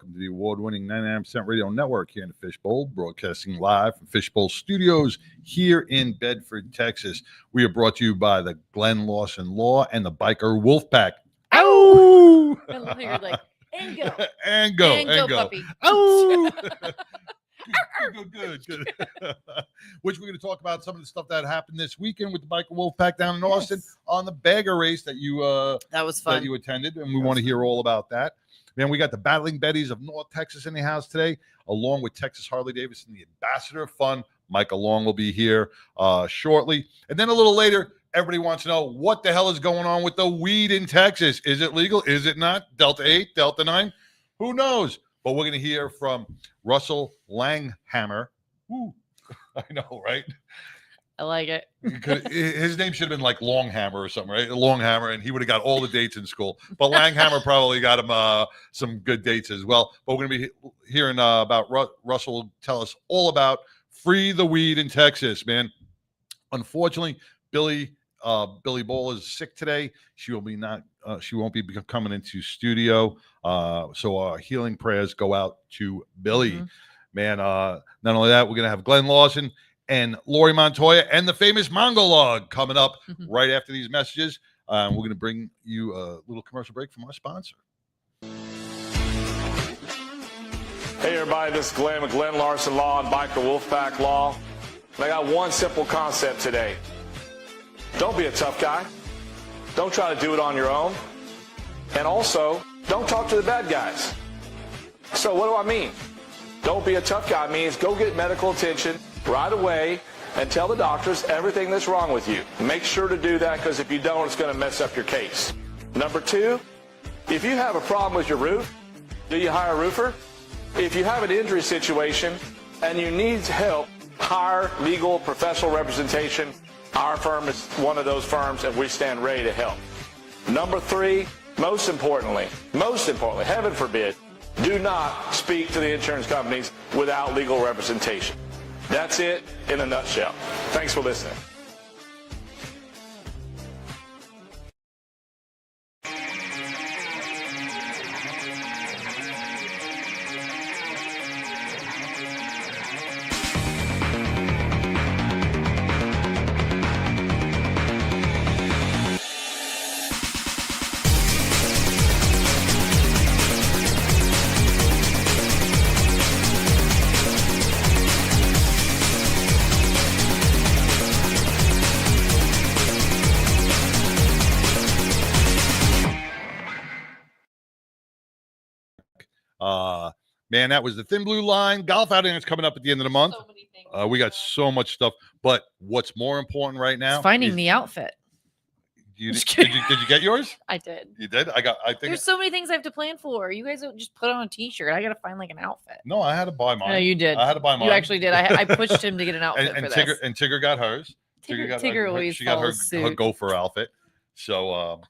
welcome to the award-winning 99% Radio Network here in the Fishbowl, broadcasting live from Fishbowl Studios here in Bedford, Texas. We are brought to you by the Glenn Lawson Law and the Biker Wolfpack. Ow! I love how you're like, and go. And go. And go, puppy. Ow! Good. Which we're going to talk about some of the stuff that happened this weekend with the Biker Wolfpack down in Austin on the bagger race that you that was fun. that you attended, and we want to hear all about that. Man, we got the Battling Betties of North Texas in the house today, along with Texas Harley Davidson, the ambassador of fun. Micah Long will be here shortly. And then a little later, everybody wants to know what the hell is going on with the weed in Texas. Is it legal? Is it not? Delta 8, Delta 9? Who knows? But we're going to hear from Russel Langhamer. Woo. I know, right? I like it. His name should have been like Longhammer or something, right? Longhammer, and he would have got all the dates in school. But Langhamer probably got him some good dates as well. But we're going to be hearing about Russell tell us all about Free the Weed in Texas, man. Unfortunately, Billy Ball is sick today. She won't be coming into studio. So our healing prayers go out to Billy. Mm-hmm. Man, not only that, we're going to have Glenn Lawson and Lori Montoya and the famous Mongolog coming up right after these messages. We're going to bring you a little commercial break from our sponsor. Hey, everybody, this is Glenn with Glenn Larson Law and Biker Wolfpack Law. And I got one simple concept today. Don't be a tough guy. Don't try to do it on your own. And also, don't talk to the bad guys. So what do I mean? Don't be a tough guy means go get medical attention right away and tell the doctors everything that's wrong with you. Make sure to do that, because if you don't, it's going to mess up your case. Number two, if you have a problem with your roof, do you hire a roofer? If you have an injury situation and you need help, hire legal professional representation. Our firm is one of those firms, and we stand ready to help. Number three, most importantly, heaven forbid, do not speak to the insurance companies without legal representation. That's it in a nutshell. Thanks for listening. Man, that was the Thin Blue Line golf outing that's coming up at the end of the month. So many things. We got so much stuff, but what's more important right now? It's finding the outfit. Did you get yours? I did. You did? I think there's so many things I have to plan for. You guys don't just put on a t-shirt. I got to find like an outfit. No, I had to buy mine. No, you did. I had to buy mine. You actually did. I pushed him to get an outfit and for Tigger, this. And Tigger got hers. Tigger always she got her gopher outfit. So,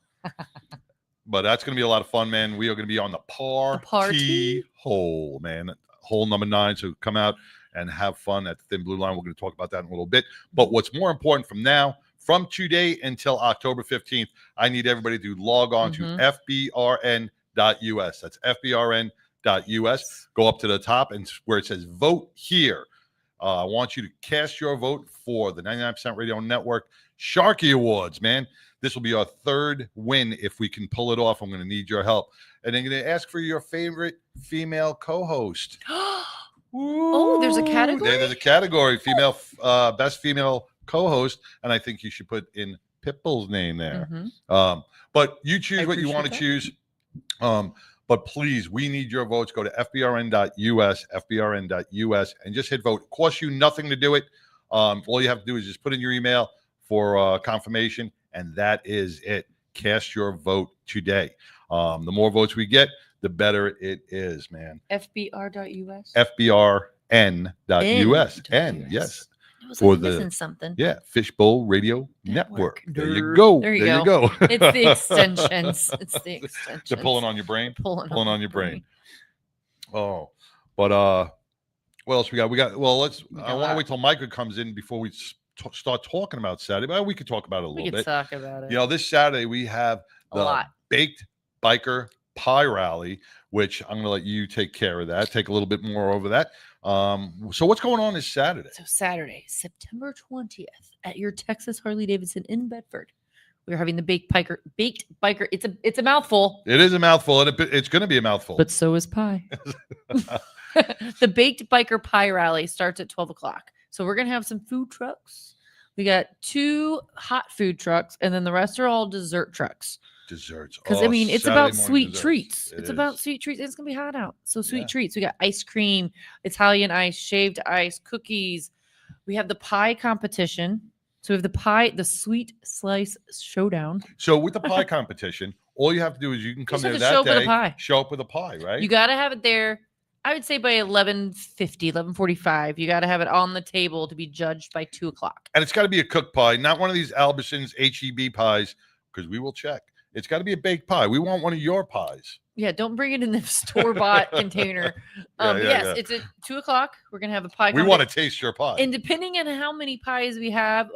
but that's going to be a lot of fun, man. We are going to be on the party hole, man. Hole number 9. So come out and have fun at the Thin Blue Line. We're going to talk about that in a little bit. But what's more important from today until October 15th, I need everybody to log on to fbrn.us. That's fbrn.us. Go up to the top and where it says vote here. I want you to cast your vote for the 99% Radio Network Sharky Awards, man. This will be our 3rd win. If we can pull it off, I'm going to need your help. And I'm going to ask for your favorite female co-host. Oh, there's a category? There's a category, female, best female co-host, and I think you should put in Pitbull's name there. But you choose what you want to choose. But please, we need your votes. Go to fbrn.us, and just hit vote. It costs you nothing to do it. All you have to do is just put in your email for confirmation, and that is it. Cast your vote today. The more votes we get, the better it is, man. FBR.us? FBRN.us. N, yes. For the something. Yeah, Fishbowl Radio Network. There you go. There you go. It's the extensions. They're pulling on your brain. Pulling on your brain. Oh, but what else we got? I want to wait till Micah comes in before we start talking about Saturday. But we could talk about it a little bit. Talk about it. This Saturday we have the Baked Biker pie rally, which I'm going to let you take care of that. Take a little bit more over that. So what's going on this Saturday? So Saturday, September 20th, at your Texas Harley Davidson in Bedford, we're having the baked biker. It's a mouthful. It is a mouthful, and it's going to be a mouthful. But so is pie. The baked biker pie rally starts at 12 o'clock. So we're going to have some food trucks. We got 2 hot food trucks, and then the rest are all dessert trucks. Desserts. Because, Oh, I mean, it's Saturday about morning sweet desserts. treats. It It's is. about sweet treats. It's going to be hot out. So sweet Yeah. treats. We got ice cream, Italian ice, shaved ice, cookies. We have the pie competition. So we have the sweet slice showdown. So with the pie competition, all you have to do is you can come just have there to show that up with a day, pie. show up with a pie, right? You got to have it there. I would say by 11:50, 11:45. You got to have it on the table to be judged by 2 o'clock. And it's got to be a cooked pie, not one of these Albertsons HEB pies, because we will check. It's got to be a baked pie. We want one of your pies. Yeah, don't bring it in the store-bought container. Yes, it's at 2 o'clock. We're going to have a pie. We want to taste your pie. And depending on how many pies we have,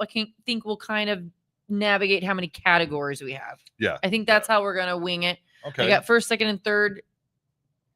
think we'll kind of navigate how many categories we have. Yeah. I think that's how we're going to wing it. Okay. I got first, second, and third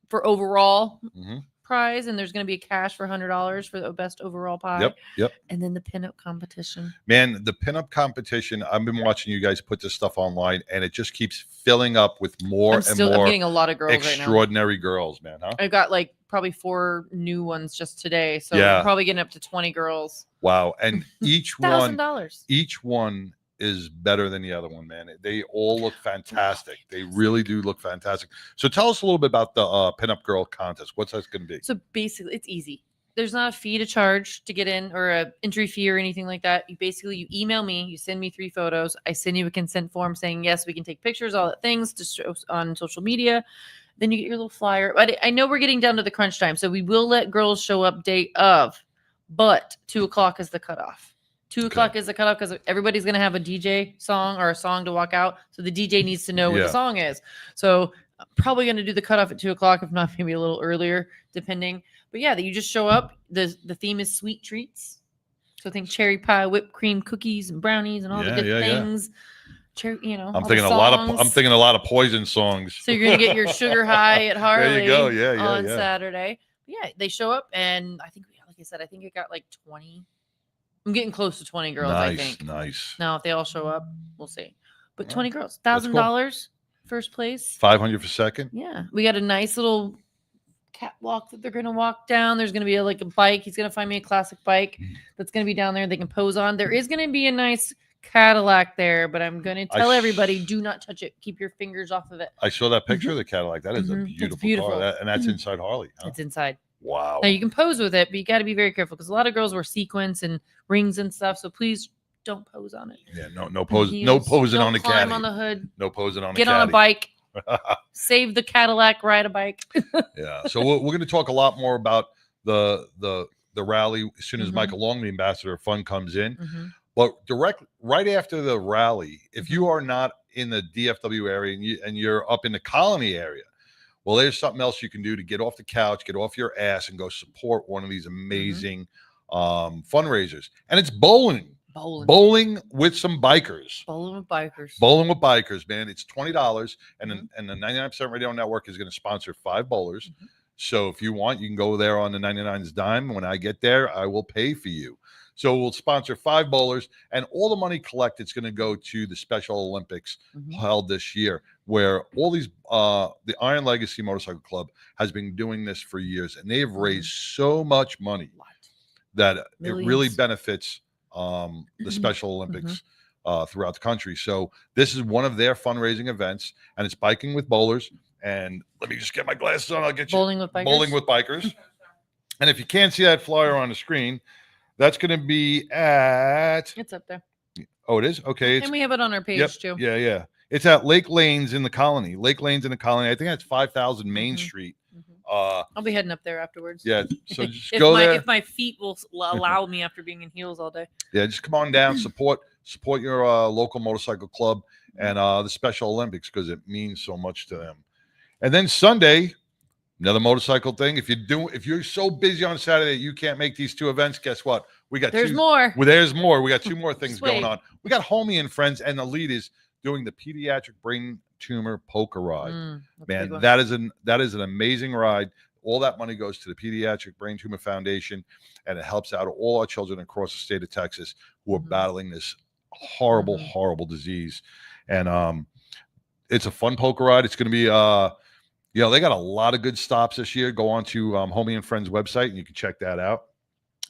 for overall Mm-hmm. prize, and there's going to be a cash for $100 for the best overall pie. Yep. And then the pinup competition. Man, the pinup competition, I've been watching you guys put this stuff online, and it just keeps filling up with more I'm more getting a lot of girls right now. extraordinary girls, man, huh? I've got like probably 4 new ones just today. So Yeah. I'm probably getting up to 20 girls. Wow. And each one $1,000. is better than the other one, man. They all look fantastic. They really do look fantastic. So tell us a little bit about the pinup girl contest. What's that going to be? So basically, it's easy. There's not a fee to charge to get in, or a entry fee or anything like that. You email me, you send me 3 photos. I send you a consent form saying, yes, we can take pictures, all that things to show on social media. Then you get your little flyer. But I know we're getting down to the crunch time, so we will let girls show up day of, but 2 o'clock is the cutoff. 2 o'clock is the cutoff because everybody's going to have a DJ song or a song to walk out. So the DJ needs to know what the song is. So I'm probably going to do the cutoff at 2 o'clock, if not maybe a little earlier, depending. But yeah, you just show up. The theme is sweet treats. So think cherry pie, whipped cream, cookies, and brownies, and all the good things. Cherry, I'm thinking a lot of Poison songs. So you're gonna get your sugar high at Harley. There you go. Yeah, on Saturday. Yeah, they show up, and I think, like I said, it got like 20. I'm getting close to 20 girls. I think. Nice. Now, if they all show up, we'll see. But Yeah. 20 girls, $1,000 first place. 500 for second. Yeah, we got a nice little catwalk that they're gonna walk down. There's gonna be a bike. He's gonna find me a classic bike that's gonna be down there. They can pose on. There is gonna be a nice Cadillac there, but I'm gonna tell everybody, do not touch it. Keep your fingers off of it. I saw that picture of the Cadillac. That is a It's beautiful car. And that's inside Harley. Huh? It's inside. Wow. Now you can pose with it, but you got to be very careful because a lot of girls wear sequins and rings and stuff. So please don't pose on it. Yeah, no pose, Heels. no posing Don't on the climb caddy. on the hood. No posing on Get the on a caddy. bike. Save the Cadillac. Ride a bike. Yeah. So we're going to talk a lot more about the rally as soon as Michael Long, the ambassador of fun, comes in. But right after the rally, if you are not in the DFW area and you're up in the Colony area, well, there's something else you can do to get off the couch, get off your ass, and go support one of these amazing fundraisers. And it's bowling. Bowling with some bikers. Bowling with bikers. Bowling with bikers, man. It's $20, and the 99% Radio Network is going to sponsor 5 bowlers. So if you want, you can go there on the 99's dime. When I get there, I will pay for you. So we'll sponsor 5 bowlers, and all the money collected is going to go to the Special Olympics held this year, where all these the Iron Legacy Motorcycle Club has been doing this for years, and they've raised so much money that it really benefits the Special Olympics throughout the country. So this is one of their fundraising events, and it's biking with bowlers. And let me just get my glasses on. I'll get you bowling with bikers. Bowling with bikers. And if you can't see that flyer on the screen, that's going to be at. It's up there. Oh, it is? Okay. And we have it on our page too. Yeah. It's at Lake Lanes in the Colony. Lake Lanes in the Colony. I think that's 5,000 Main Street. I'll be heading up there afterwards. Yeah. So just go there. If my feet will allow me after being in heels all day. Yeah. Just come on down. Support your local motorcycle club and the Special Olympics, because it means so much to them. And then Sunday, another motorcycle thing. If you're so busy on Saturday you can't make these 2 events, guess what? There's more. Well, there's more. We got 2 more things going on. We got Homie and Friends and the lead is doing the pediatric brain tumor poker ride. That's a big Man, one. that is an amazing ride. All that money goes to the Pediatric Brain Tumor Foundation, and it helps out all our children across the state of Texas who are battling this horrible, horrible disease. And it's a fun poker ride. It's going to be, they got a lot of good stops this year. Go on to Homie and Friends website, and you can check that out.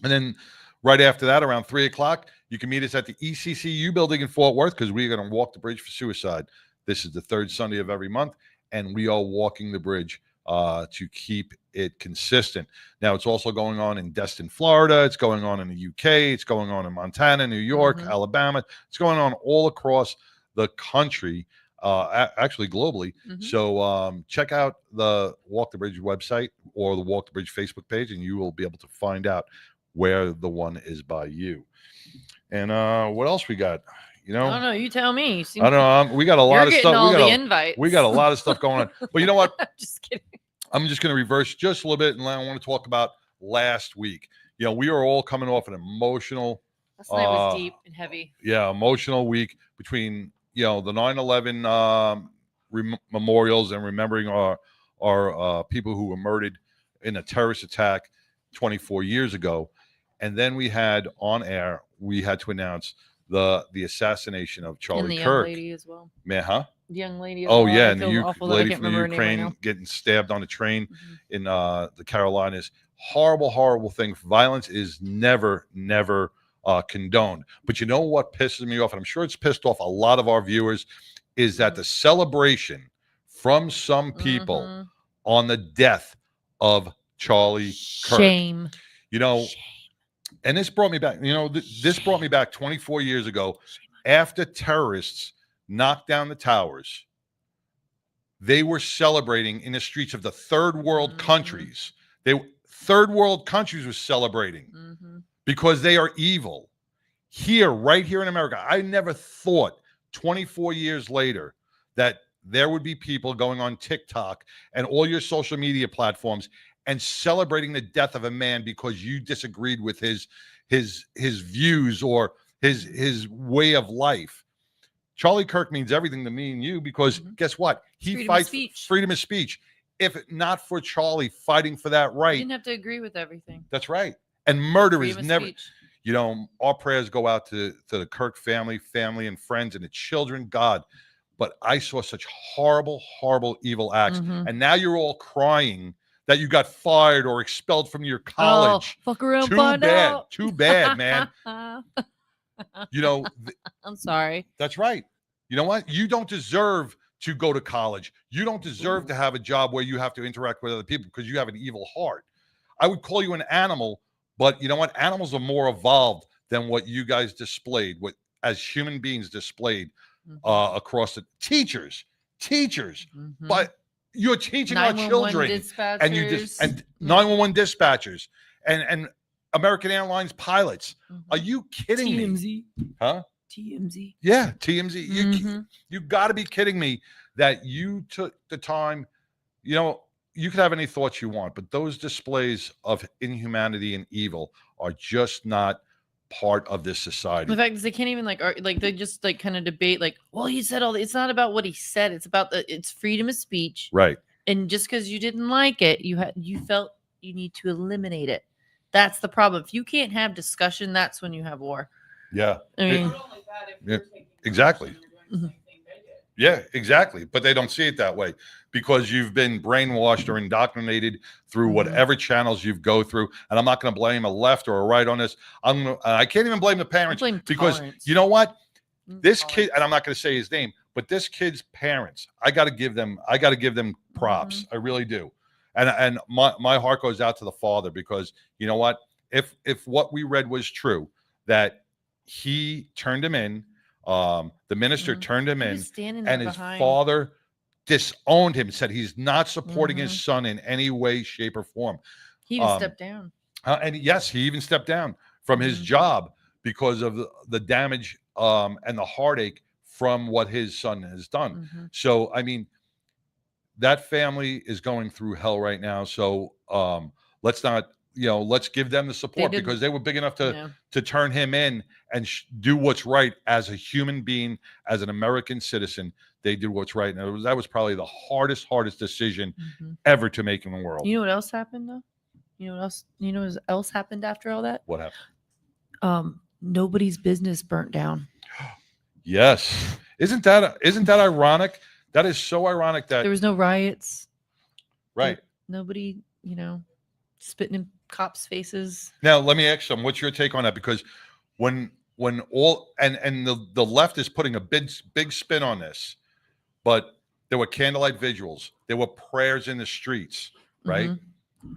And then right after that, around 3 o'clock, you can meet us at the ECCU building in Fort Worth because we're going to walk the bridge for suicide. This is the third Sunday of every month, and we are walking the bridge to keep it consistent. Now, it's also going on in Destin, Florida. It's going on in the UK. It's going on in Montana, New York, Alabama. It's going on all across the country, actually globally. So check out the Walk the Bridge website or the Walk the Bridge Facebook page, and you will be able to find out where the one is by you. And what else we got? I don't know. You tell me. I don't know. We got a lot of stuff. All the invites. We got a lot of stuff going on. But you know what? I'm just kidding. I'm just going to reverse just a little bit, and I want to talk about last week. We are all coming off an emotional. Last night was deep and heavy. Yeah, emotional week between the 9/11 memorials and remembering our people who were murdered in a terrorist attack 24 years ago, and then we had to announce the assassination of Charlie and the Kirk. Young lady as well. Man, huh? The young lady. Oh yeah, and the lady from the Ukraine getting stabbed on the train in the Carolinas. Horrible, horrible thing. Violence is never condoned. But you know what pisses me off, and I'm sure it's pissed off a lot of our viewers, is that the celebration from some people on the death of Charlie Kirk. Shame. Shame. And this brought me back. This brought me back 24 years ago, after terrorists knocked down the towers. They were celebrating in the streets of the third world countries. Third world countries were celebrating because they are evil. Right here in America, I never thought 24 years later that there would be people going on TikTok and all your social media platforms and celebrating the death of a man because you disagreed with his views or his way of life. Charlie Kirk means everything to me and you because guess what? He fights freedom of speech. If not for Charlie fighting for that right, you didn't have to agree with everything. That's right. And murder freedom is never. Speech. Our prayers go out to the Kirk family and friends and the children. God, but I saw such horrible, horrible, evil acts, and now you're all crying that you got fired or expelled from your college. Oh, fuck around, Too bad, man. I'm sorry. That's right. You know what? You don't deserve to go to college. You don't deserve to have a job where you have to interact with other people because you have an evil heart. I would call you an animal, but you know what? Animals are more evolved than what you guys displayed, what as human beings displayed across the teachers. But you're teaching our children, and you just 911 dispatchers and American Airlines pilots. Are you kidding me? Huh? TMZ. Yeah, TMZ. You got to be kidding me that you took the time. You could have any thoughts you want, but those displays of inhumanity and evil are just not part of this society. The fact is, they can't even they just kind of debate well, he said all. It's not about what he said. It's about it's freedom of speech, right? And just because you didn't like it, you felt you need to eliminate it. That's the problem. If you can't have discussion, that's when you have war. Yeah, I mean, exactly. Yeah, exactly. But they don't see it that way because you've been brainwashed or indoctrinated through whatever channels you go through. And I'm not going to blame a left or a right on this. I can't even blame the parents because you know what? This kid, and I'm not going to say his name, but this kid's parents, I got to give them props. I really do. And my heart goes out to the father because you know what? If what we read was true, that he turned him in, the minister turned him in, and his father disowned him, said he's not supporting his son in any way, shape, or form. He even stepped down. And yes, he even stepped down from his job because of the damage and the heartache from what his son has done. So, I mean, that family is going through hell right now. So let's not, let's give them the support because they were big enough to turn him in and do what's right as a human being, as an American citizen, they did what's right. And that was probably the hardest decision Mm-hmm. ever to make in the world. You know what else happened though? You know what else happened after all that? What happened? Nobody's business burnt down. Yes. Isn't that ironic? That is so ironic that There was no riots. right. Nobody, spitting in cops' faces. Now let me ask you, what's your take on that? Because when all and the left is putting a big spin on this, but there were candlelight vigils, there were prayers in the streets, right? Mm-hmm.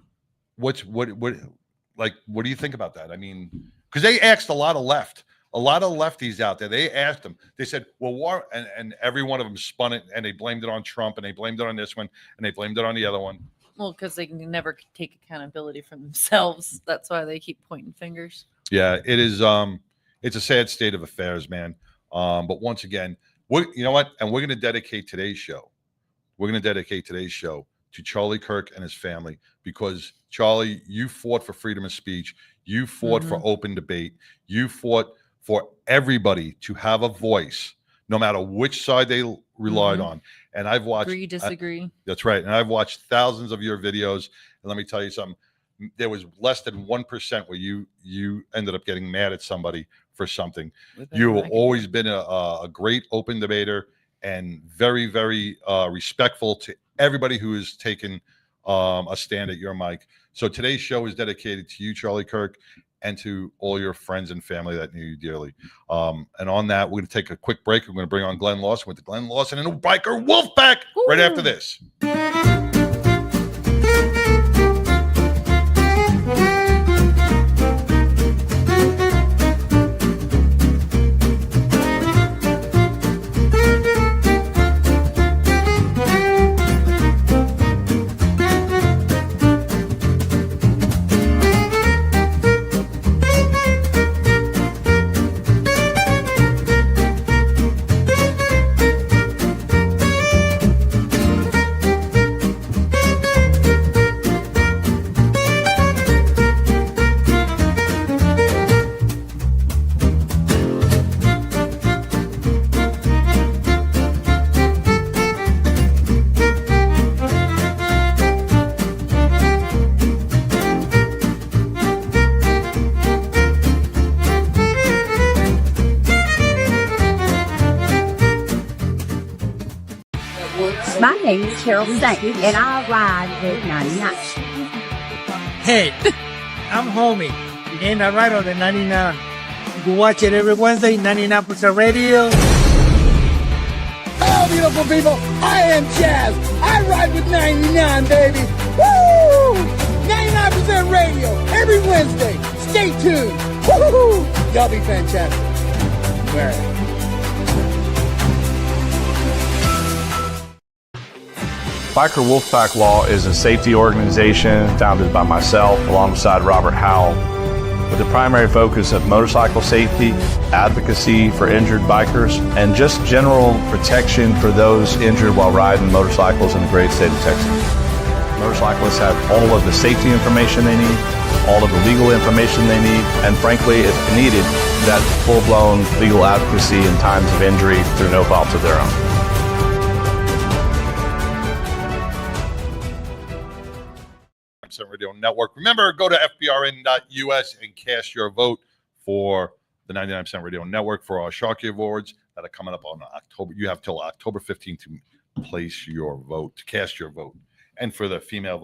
What do you think about that? I mean, because they asked a lot of lefties out there. They asked them. They said, "Well, war," and every one of them spun it, and they blamed it on Trump, and they blamed it on this one, and they blamed it on the other one. Well, because they can never take accountability for themselves. That's why they keep pointing fingers. Yeah, it is. It's a sad state of affairs, man. But once again, you know what? And we're going to dedicate today's show. We're going to dedicate today's show to Charlie Kirk and his family, because Charlie, you fought for freedom of speech. You fought for open debate. You fought for everybody to have a voice, no matter which side they relied on. And I've watched agree, disagree. That's right. And I've watched thousands of your videos. And let me tell you something. There was less than 1% where you ended up getting mad at somebody for something. You have always been a great open debater and very, very respectful to everybody who has taken a stand at your mic. So today's show is dedicated to you, Charlie Kirk, and to all your friends and family that knew you dearly. And on that, we're going to take a quick break. We're going to bring on Glenn Lawson with the Glenn Lawson and Biker Wolfpack right after this. My name is Carol Saint, and I ride at 99. Hey, I'm Homie, and I ride on the 99. You can watch it every Wednesday, 99% Radio. Hello, beautiful people. I am Jazz. I ride with 99, baby. Woo! 99% Radio every Wednesday. Stay tuned. Woo! Y'all be fantastic. Wear it. Biker Wolfpack Law is a safety organization founded by myself alongside Robert Howell with the primary focus of motorcycle safety, advocacy for injured bikers, and just general protection for those injured while riding motorcycles in the great state of Texas. Motorcyclists have all of the safety information they need, all of the legal information they need, and frankly, if needed, that full-blown legal advocacy in times of injury through no fault of their own. Radio Network. Remember, go to fbrn.us and cast your vote for the 99% Radio Network for our Sharky Awards that are coming up on October. You have till October 15th to place your vote, to cast your vote. And for the female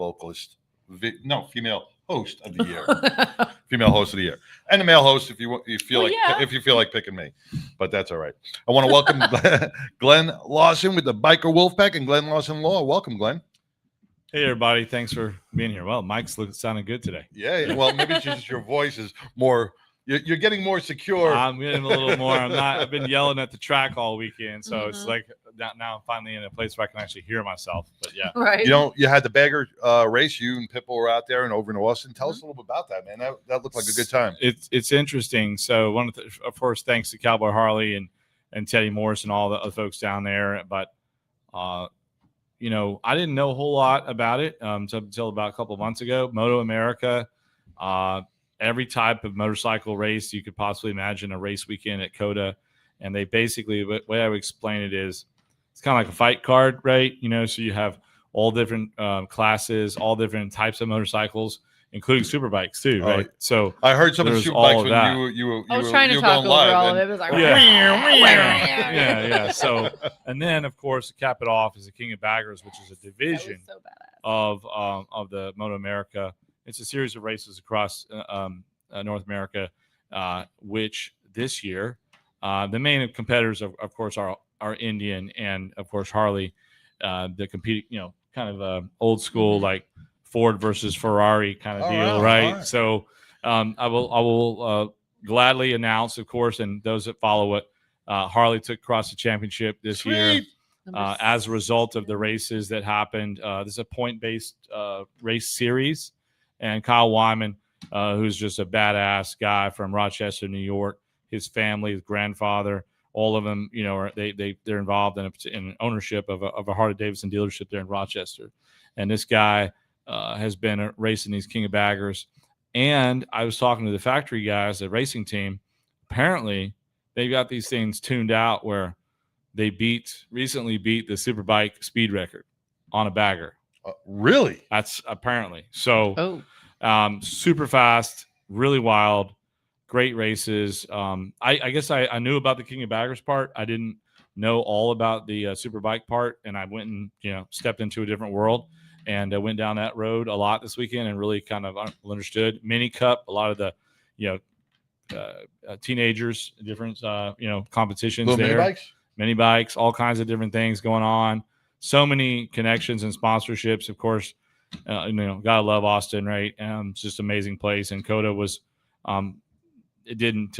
female host of the year. Female host of the year. And the male host if you feel like picking me. But that's all right. I want to welcome Glenn Lawson with the Biker Wolfpack and Glenn Lawson Law. Welcome, Glenn. Hey, everybody. Thanks for being here. Well, Mike's sounding good today. Yeah. Well, maybe it's just your voice is more, you're getting more secure. I'm getting a little more. I've been yelling at the track all weekend. So it's like now I'm finally in a place where I can actually hear myself. But yeah. Right. You had the bagger race. You and Pitbull were out there and over in Austin. Tell us a little bit about that, man. That looked like a good time. It's interesting. So of course, thanks to Cowboy Harley and Teddy Morris and all the other folks down there. But, I didn't know a whole lot about it until about a couple of months ago. Moto America, every type of motorcycle race you could possibly imagine, a race weekend at COTA. And they basically, the way I would explain it is it's kind of like a fight card, right? So you have all different classes, all different types of motorcycles, including super bikes too, right? So I heard some of the there's super all bikes of when that. you I was were trying to talk going over live. all of and- it. It was like, yeah. So, and then of course to cap it off is the King of Baggers, which is a division so badass. of the Moto America. It's a series of races across North America, which this year the main competitors of course are Indian and of course Harley. That compete, kind of old school like Ford versus Ferrari kind of deal, right? So I will gladly announce, of course, and those that follow it, Harley took across the championship this year as a result of the races that happened. This is a point-based race series, and Kyle Wyman, who's just a badass guy from Rochester, New York, his family, his grandfather, all of them, they're involved in ownership of a Harley-Davidson dealership there in Rochester. And this guy has been racing these King of Baggers. And I was talking to the factory guys, the racing team. Apparently, they've got these things tuned out where they recently beat the Superbike speed record on a bagger. Really? That's apparently. So super fast, really wild. Great races. I guess I knew about the King of Baggers part. I didn't know all about the Superbike part, and I went and stepped into a different world and went down that road a lot this weekend and really kind of understood Mini Cup, a lot of the teenagers, different competitions Little there, mini bikes, all kinds of different things going on. So many connections and sponsorships, of course. Gotta love Austin, right? It's just an amazing place, and Coda was. It didn't.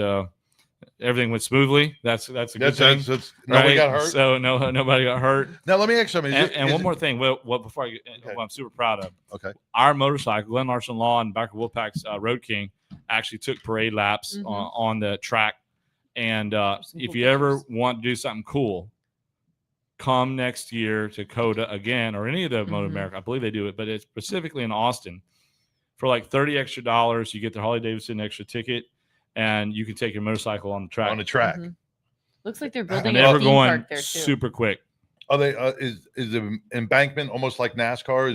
Everything went smoothly. That's a good thing. Nobody got hurt. So nobody got hurt. Now let me ask you something. And one more thing. Well, before I get, what I'm super proud of. Okay. Our motorcycle, Glenn Larson Law and Backer Wolfpack's Road King, actually took parade laps on the track. And if you ever want to do something cool, come next year to Coda again or any of the Moto America. I believe they do it, but it's specifically in Austin. For like $30 extra, you get the Harley Davidson extra ticket. And you can take your motorcycle on the track. Looks like they're building a theme going park there too. Super quick. Are they? Is the embankment almost like NASCAR?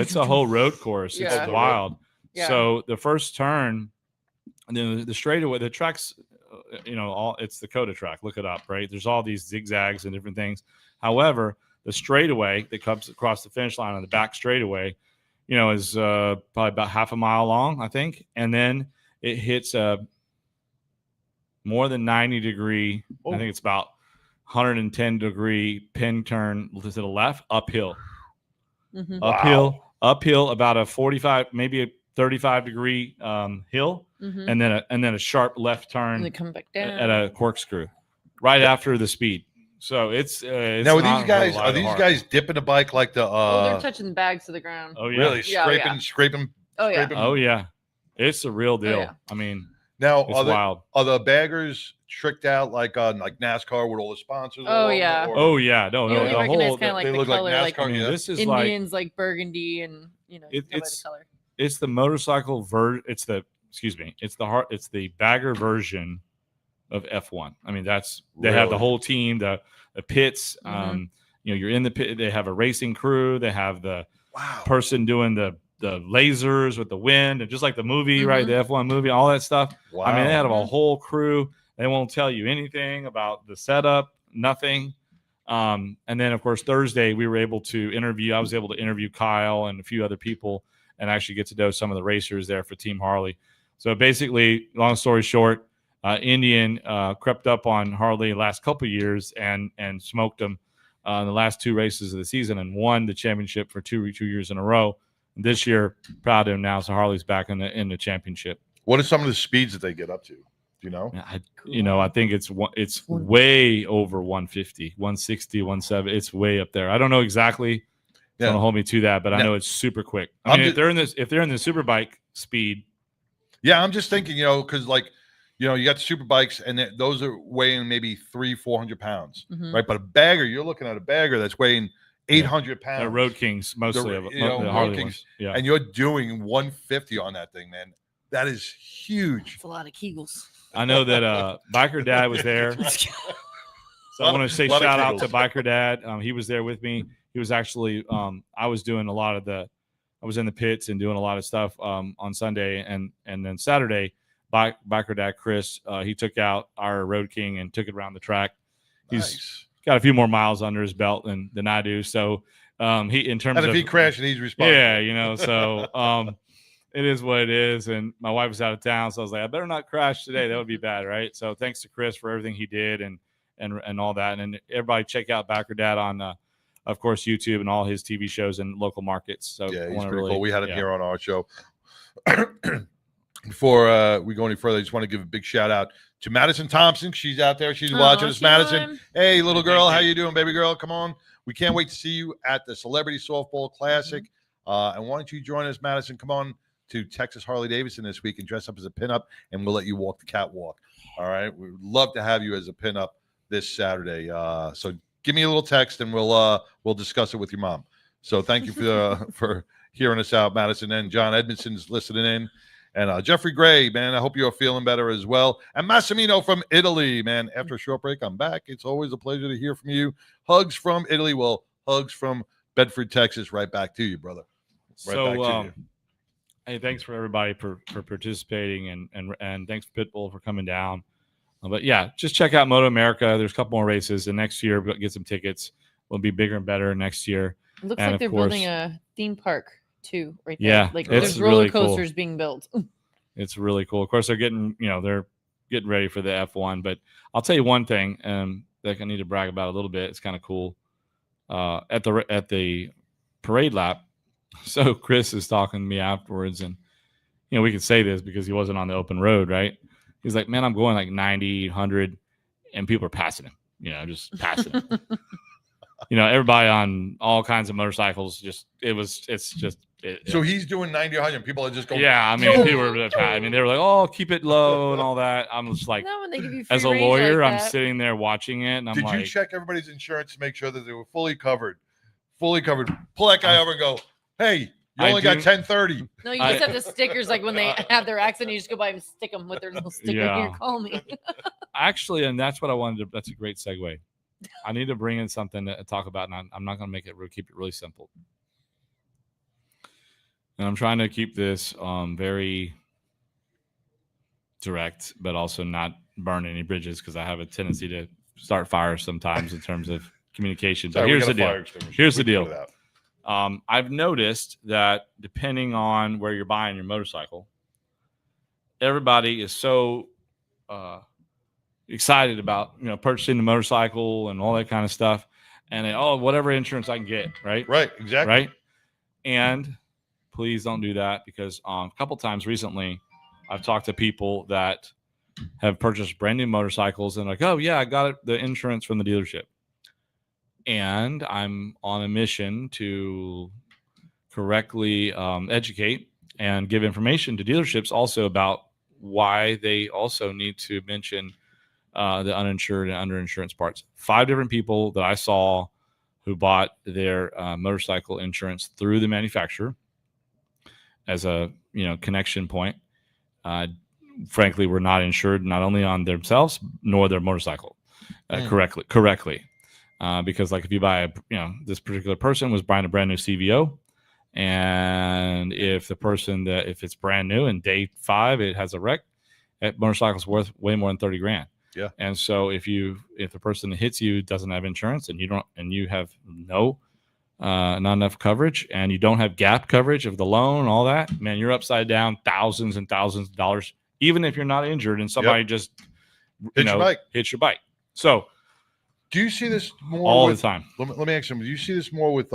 It's a whole road course. Yeah. It's wild. Yeah. So the first turn, and then the straightaway, the tracks, it's the Coda track. Look it up, right? There's all these zigzags and different things. However, the straightaway that comes across the finish line on the back straightaway, is probably about half a mile long, I think, and then it hits a more than 90 degree. I think it's about 110 degree pin turn to the left, uphill, uphill, about a 45, maybe a 35 degree hill, and then a sharp left turn and they come back down at a corkscrew right after the speed. So it's now are these guys dipping the bike like the? They're touching the bags to the ground. Oh yeah, really scraping. Oh yeah. Oh yeah. It's a real deal. Oh, yeah. I mean, now it's wild. Are the baggers tricked out like NASCAR with all the sponsors? Oh yeah. No. The whole kind of like they the look color, like NASCAR. This is Indians like burgundy and it's the color. It's the motorcycle It's the bagger version of F1. I mean, they have the whole team, the pits. You're in the pit. They have a racing crew. They have the person doing the lasers with the wind and just like the movie, right? The F1 movie, all that stuff. Wow. I mean, they have a whole crew. They won't tell you anything about the setup, nothing. And then, of course, Thursday, I was able to interview Kyle and a few other people and actually get to know some of the racers there for Team Harley. So basically, long story short, Indian crept up on Harley the last couple of years and smoked them in the last two races of the season and won the championship for two years in a row. This year, proud of him now. So Harley's back in the championship. What are some of the speeds that they get up to? Do you know? I think it's way over 150, 160, 170. It's way up there. I don't know exactly. Don't hold me to that, but I know it's super quick. I mean, if they're in the Superbike speed. Yeah, I'm just thinking, because you got the super bikes and those are weighing maybe 300-400 pounds, right? But a bagger, you're looking at a bagger that's weighing 800 pounds. They're Road Kings, mostly the Harley ones. Yeah. And you're doing 150 on that thing, man. That is huge. It's a lot of Kegels. I know that Biker Dad was there. So I want to say shout out to Biker Dad. He was there with me. He was actually I was doing I was in the pits and doing a lot of stuff on Sunday, and then Saturday, Biker Dad Chris, he took out our Road King and took it around the track. He's got a few more miles under his belt than I do. So he in terms and if of he crashed, he's responsible. Yeah, so it is what it is. And my wife was out of town, so I was like, I better not crash today. That would be bad, right? So thanks to Chris for everything he did and all that. And everybody check out Biker Dad on of course, YouTube and all his TV shows in local markets. So yeah, he's pretty cool. We had him here on our show. Before we go any further, I just want to give a big shout out to Madison Thompson. She's out there. She's watching us. Madison, hey, little girl, how you doing, baby girl? Come on. We can't wait to see you at the Celebrity Softball Classic. And why don't you join us, Madison? Come on to Texas Harley-Davidson this week and dress up as a pinup, and we'll let you walk the catwalk. All right? We'd love to have you as a pinup this Saturday. So give me a little text, and we'll discuss it with your mom. So thank you for hearing us out, Madison. And John Edmondson's listening in. And Jeffrey Gray, man, I hope you're feeling better as well. And Massimino from Italy, man. After a short break, I'm back. It's always a pleasure to hear from you. Hugs from Italy. Well, hugs from Bedford, Texas. Right back to you, brother. Back to you. Hey, thanks for everybody for participating, and thanks Pitbull for coming down. But yeah, just check out Moto America. There's a couple more races, and next year we'll get some tickets. We'll be bigger and better next year. It looks like they're building a theme park too, right there. Yeah, like there's roller coasters being built. It's really cool. Of course, they're getting ready for the F1. But I'll tell you one thing that I need to brag about a little bit. It's kind of cool. At the parade lap, so Chris is talking to me afterwards, and we could say this because he wasn't on the open road, right? He's like, man, I'm going like 90, 100, and people are passing him, just passing him. Everybody on all kinds of motorcycles, so he's doing 90, 100. People are just going. Yeah, I mean, they were like, oh, keep it low and all that. I'm just like, when they give you as a free range lawyer, like I'm that. sitting there watching it, and I'm Did like, you check everybody's insurance to make sure that they were fully covered? Fully covered. Pull that guy over and go, hey, you only got 1030. No, you just have the stickers like when they have their accident, you just go by and stick them with their little sticker. Yeah. Here, call me. Actually, and that's what I wanted to. That's a great segue. I need to bring in something to talk about, and I'm not going to make it. Keep it really simple. And I'm trying to keep this very direct, but also not burn any bridges because I have a tendency to start fires sometimes in terms of communication. But here's the deal. Here's the deal. I've noticed that depending on where you're buying your motorcycle, everybody is so excited about purchasing the motorcycle and all that kind of stuff, and whatever insurance I can get, right? Right, exactly. Right. And please don't do that because a couple times recently, I've talked to people that have purchased brand new motorcycles and like, oh yeah, I got the insurance from the dealership. And I'm on a mission to correctly educate and give information to dealerships also about why they also need to mention the uninsured and underinsurance parts. 5 different people that I saw who bought their motorcycle insurance through the manufacturer as a connection point, frankly, were not insured not only on themselves nor their motorcycle correctly. Because like if you buy this particular person was buying a brand new CVO, and if it's brand new and day 5 it has a wreck, that motorcycle's worth way more than $30,000. Yeah. And so if the person that hits you doesn't have insurance and you have not enough coverage and you don't have gap coverage of the loan, all that, man, you're upside down thousands and thousands of dollars, even if you're not injured and somebody just hits your bike. So do you see this more all the time? Let me ask you, do you see this more with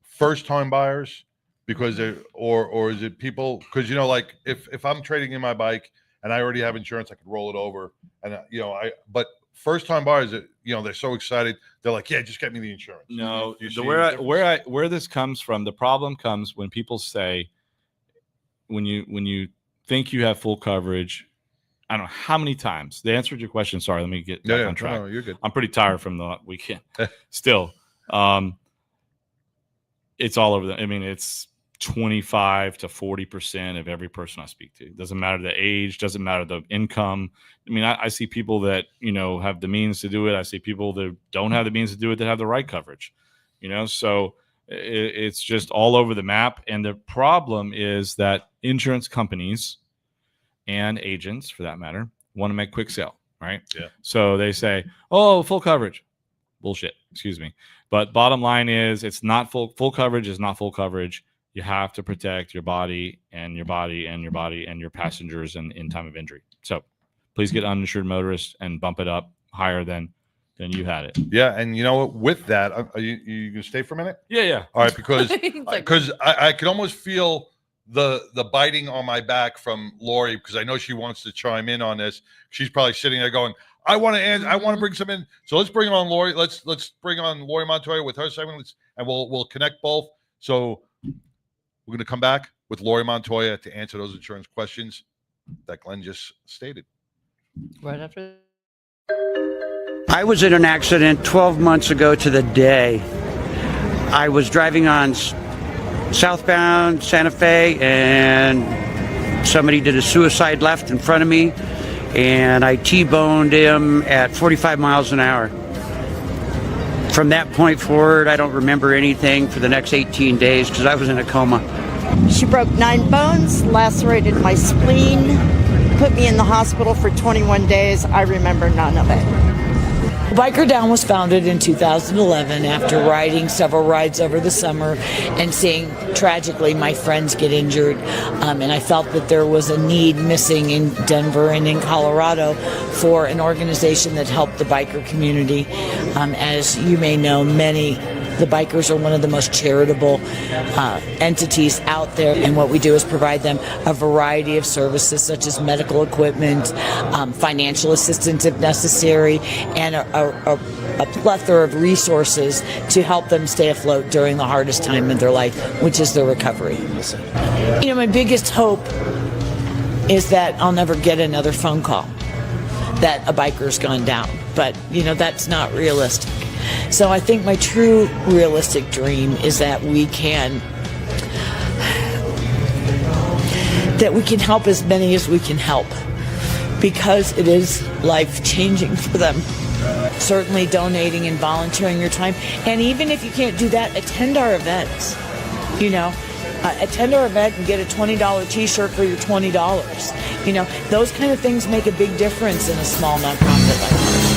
first time buyers because or is it people because like if I'm trading in my bike and I already have insurance, I could roll it over and but first time buyers, they're so excited, they're like, yeah, just get me the insurance. No, where this comes from, the problem comes when people say when you think you have full coverage. I don't know how many times they answered your question. Sorry, let me get back on track. No, you're good. I'm pretty tired from the weekend. Still, it's all over. It's 25 to 40% of every person I speak to. It doesn't matter the age, doesn't matter the income. I mean, I see people that, have the means to do it. I see people that don't have the means to do it that have the right coverage, so it's just all over the map. And the problem is that insurance companies and agents, for that matter, want to make quick sale, right? Yeah. So they say, oh, full coverage. Bullshit, excuse me. But bottom line is it's not full coverage is not full coverage. You have to protect your body and your body and your body and your passengers in time of injury. So please get uninsured motorists and bump it up higher than you had it. Yeah, and with that, are you gonna stay for a minute? Yeah. All right, because I could almost feel the biting on my back from Lori, because I know she wants to chime in on this. She's probably sitting there going, I want to answer. I want to bring some in. So let's bring on Lori. Let's bring on Lori Montoya with her segment, and we'll connect both. So we're going to come back with Lori Montoya to answer those insurance questions that Glenn just stated. Right after. I was in an accident 12 months ago to the day. I was driving on southbound Santa Fe, and somebody did a suicide left in front of me, and I T-boned him at 45 miles an hour. From that point forward, I don't remember anything for the next 18 days because I was in a coma. She broke 9 bones, lacerated my spleen, put me in the hospital for 21 days. I remember none of it. Biker Down was founded in 2011 after riding several rides over the summer and seeing, tragically, my friends get injured. And I felt that there was a need missing in Denver and in Colorado for an organization that helped the biker community. As you may know, the bikers are one of the most charitable entities out there, and what we do is provide them a variety of services such as medical equipment, financial assistance if necessary, and a plethora of resources to help them stay afloat during the hardest time in their life, which is their recovery. My biggest hope is that I'll never get another phone call that a biker's gone down, but that's not realistic. So I think my true realistic dream is that we can help as many as we can help, because it is life-changing for them. Certainly donating and volunteering your time. And even if you can't do that, attend our events. Attend our event and get a $20 t-shirt for your $20. Those kind of things make a big difference in a small nonprofit like ours.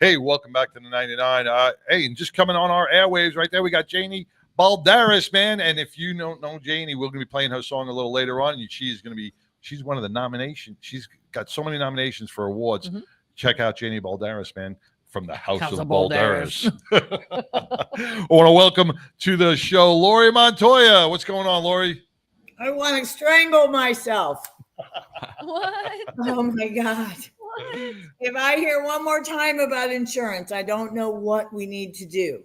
Hey, welcome back to the 99. Hey, and just coming on our airwaves right there, we got Janie Balderas, man. And if you don't know Janie, we're going to be playing her song a little later on. She's one of the nominations. She's got so many nominations for awards. Mm-hmm. Check out Janie Balderas, man, from the House of Balderas. I want to welcome to the show Lori Montoya. What's going on, Lori? I want to strangle myself. What? Oh, my God. If I hear one more time about insurance, I don't know what we need to do.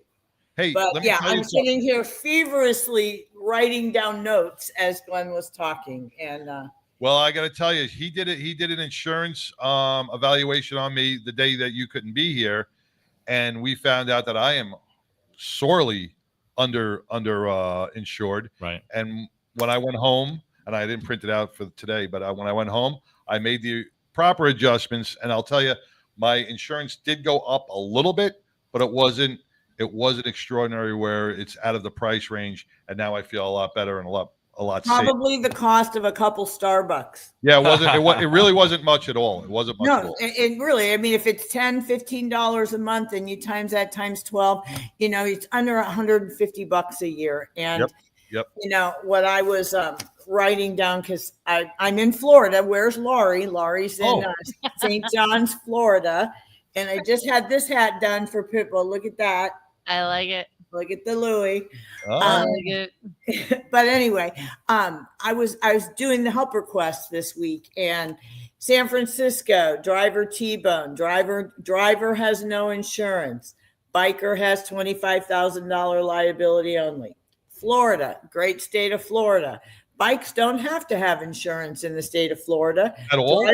Hey, but yeah, I'm sitting here feverishly writing down notes as Glenn was talking. And well, I got to tell you, he did an insurance evaluation on me the day that you couldn't be here, and we found out that I am sorely under insured. Right. And when I went home, and I didn't print it out for today, but when I went home, I made the proper adjustments, and I'll tell you, my insurance did go up a little bit, but it wasn't extraordinary where it's out of the price range, and now I feel a lot better and a lot probably safer. The cost of a couple Starbucks. Yeah, it really wasn't much at all. It wasn't much at all. It really, I mean, if it's $10-15 a month and you times that times 12, it's under $150 a year. And yep. what I was writing down because I'm in Florida. Where's Laurie? Laurie's in St. John's, Florida. And I just had this hat done for Pitbull. Look at that. I like it. Look at the Louis. I like it. But anyway, I was doing the help request this week, and San Francisco driver T-bone, driver has no insurance, biker has $25,000 liability only. Florida, great state of Florida, bikes don't have to have insurance in the state of Florida at all.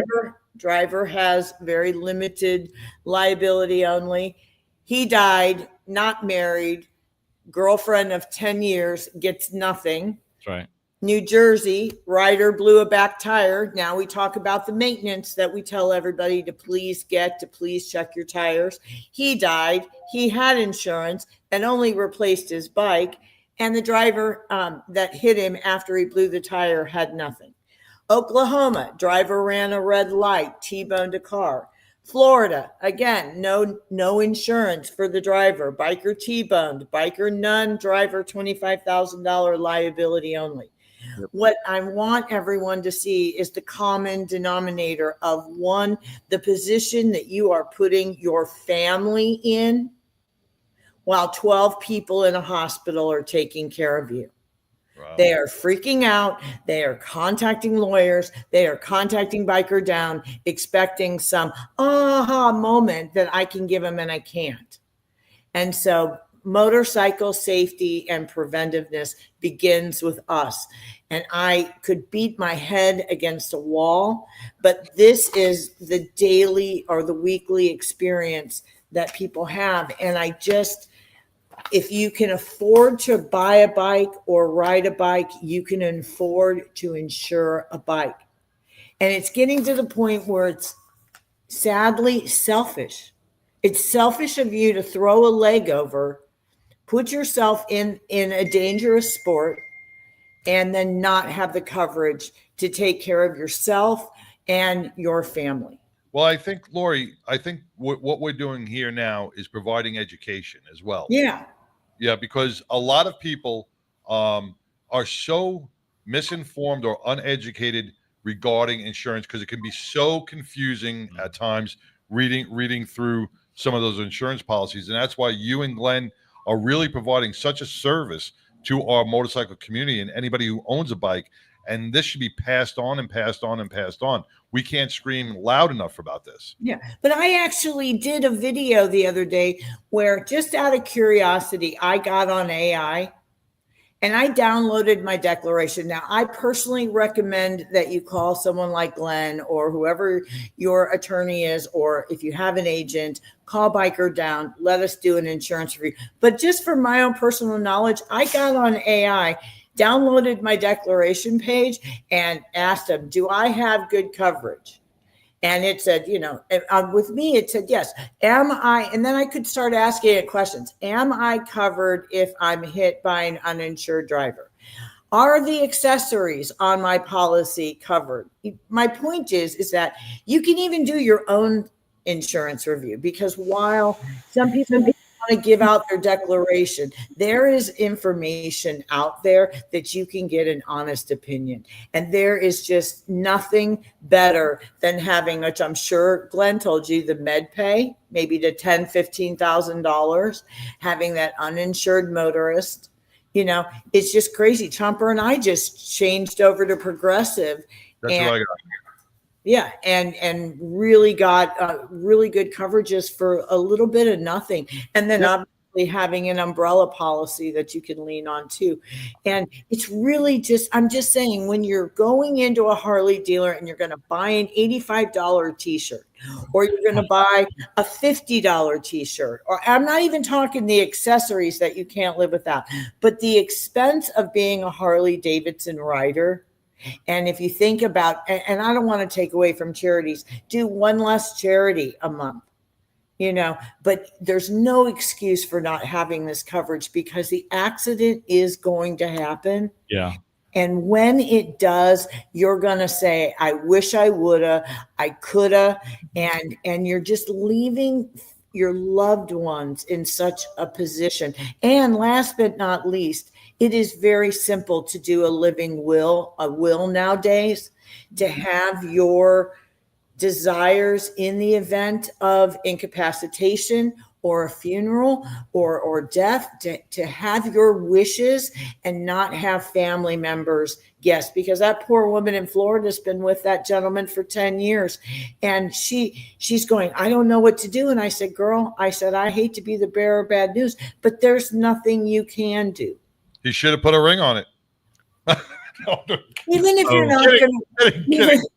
Driver has very limited liability only. He died, not married. Girlfriend of 10 years gets nothing. That's right. New Jersey, rider blew a back tire. Now we talk about the maintenance that we tell everybody to please check your tires. He died. He had insurance and only replaced his bike. And the driver that hit him after he blew the tire had nothing. Oklahoma, driver ran a red light, T-boned a car. Florida, again, no insurance for the driver. Biker T-boned, biker none, driver $25,000 liability only. Yep. What I want everyone to see is the common denominator of one, the position that you are putting your family in while 12 people in a hospital are taking care of you. Wow. They are freaking out. They are contacting lawyers. They are contacting Biker Down, expecting some aha moment that I can give them and I can't. And so motorcycle safety and preventiveness begins with us. And I could beat my head against a wall, but this is the daily or the weekly experience that people have. And if you can afford to buy a bike or ride a bike, you can afford to insure a bike. And it's getting to the point where it's sadly selfish. It's selfish of you to throw a leg over, put yourself in a dangerous sport, and then not have the coverage to take care of yourself and your family. Well, I think, Lori, what we're doing here now is providing education as well. Yeah, because a lot of people are so misinformed or uneducated regarding insurance because it can be so confusing at times reading through some of those insurance policies. And that's why you and Glenn are really providing such a service to our motorcycle community and anybody who owns a bike. And this should be passed on and passed on and passed on. We can't scream loud enough about this. Yeah, but I actually did a video the other day where, just out of curiosity, I got on AI and I downloaded my declaration. Now, I personally recommend that you call someone like Glenn or whoever your attorney is, or if you have an agent, call Biker Down, let us do an insurance review. But just for my own personal knowledge, I got on AI, downloaded my declaration page, and asked them, do I have good coverage? And it said, with me, it said, yes. Am I? And then I could start asking it questions. Am I covered if I'm hit by an uninsured driver? Are the accessories on my policy covered? My point is that you can even do your own insurance review, because while some people want to give out their declaration, there is information out there that you can get an honest opinion. And there is just nothing better than having, which I'm sure Glenn told you, the med pay, maybe to $10,000, $15,000, having that uninsured motorist. It's just crazy. Chomper and I just changed over to Progressive. That's what I got. Yeah, and really got really good coverages for a little bit of nothing. And then obviously having an umbrella policy that you can lean on too. And it's really I'm just saying, when you're going into a Harley dealer and you're going to buy an $85 t-shirt, or you're going to buy a $50 t-shirt, or I'm not even talking the accessories that you can't live without, but the expense of being a Harley Davidson rider. And if you think about, and I don't want to take away from charities, do one less charity a month, but there's no excuse for not having this coverage, because the accident is going to happen. Yeah. And when it does, you're going to say, I wish I woulda, I coulda. And you're just leaving your loved ones in such a position. And last but not least, it is very simple to do a living will, nowadays, to have your desires in the event of incapacitation or a funeral or death, to have your wishes and not have family members guess, because that poor woman in Florida has been with that gentleman for 10 years and she's going, I don't know what to do. And I said, girl, I hate to be the bearer of bad news, but there's nothing you can do. He should have put a ring on it. Even if you're not going to,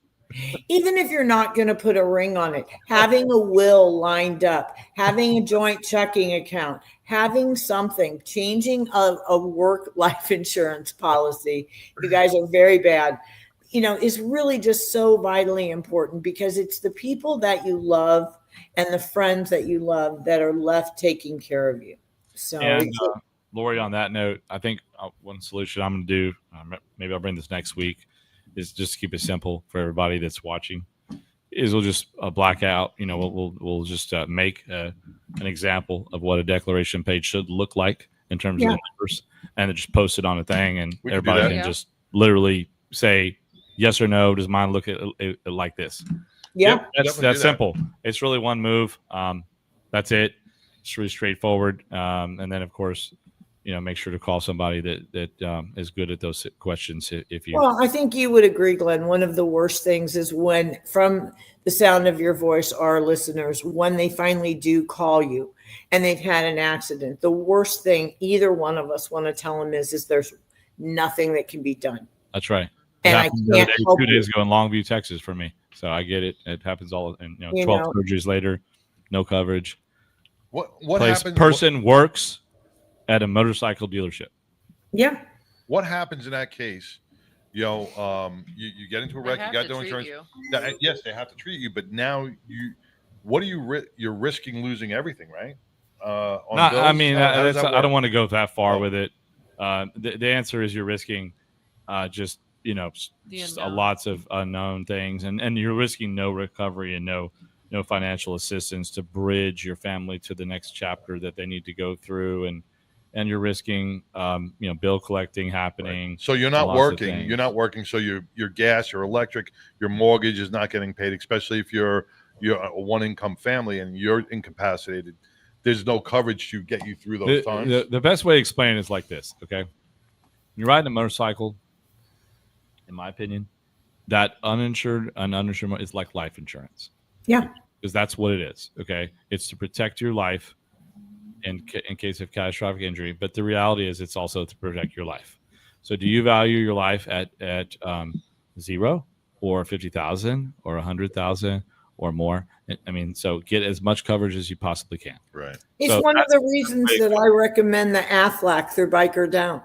even if you're not going to put a ring on it, having a will lined up, having a joint checking account, having something, changing a work life insurance policy, you guys are very bad, is really just so vitally important, because it's the people that you love and the friends that you love that are left taking care of you. So, and, Lori, on that note, I think one solution I'm going to do, maybe I'll bring this next week, is just keep it simple for everybody that's watching. Is we'll just black out. We'll just make an example of what a declaration page should look like in terms of the numbers, and then just post it on a thing, and everybody can just literally say yes or no. Does mine look at it like this? Yeah, that's simple. It's really one move. That's it. It's really straightforward. And then of course, make sure to call somebody that is good at those questions. Well, I think you would agree, Glenn. One of the worst things is when, from the sound of your voice, our listeners, when they finally do call you and they've had an accident, the worst thing either one of us want to tell them is there's nothing that can be done. That's right. And I can't help 2 days ago in Longview, Texas, for me. So I get it. It happens all, and 12 surgeries later, no coverage. What happens? Person works at a motorcycle dealership. Yeah. What happens in that case? You get into a wreck. You got no insurance. Yes, they have to treat you. But now you're risking losing everything, right? I don't want to go that far with it. The answer is you're risking just lots of unknown things, and you're risking no recovery and no financial assistance to bridge your family to the next chapter that they need to go through, and you're risking bill collecting happening. Right. So you're not working. You're not working. So your gas, your electric, your mortgage is not getting paid, especially if you're a one income family and you're incapacitated. There's no coverage to get you through those times. The best way to explain it is like this, okay? You're riding a motorcycle, in my opinion, that uninsured and uninsured is like life insurance. Yeah. Because that's what it is, okay? It's to protect your life in case of catastrophic injury, but the reality is it's also to protect your life. So do you value your life at 0 or 50,000 or 100,000 or more? I mean, so get as much coverage as you possibly can. Right. It's one of the reasons that I recommend the AFLAC through Biker Down.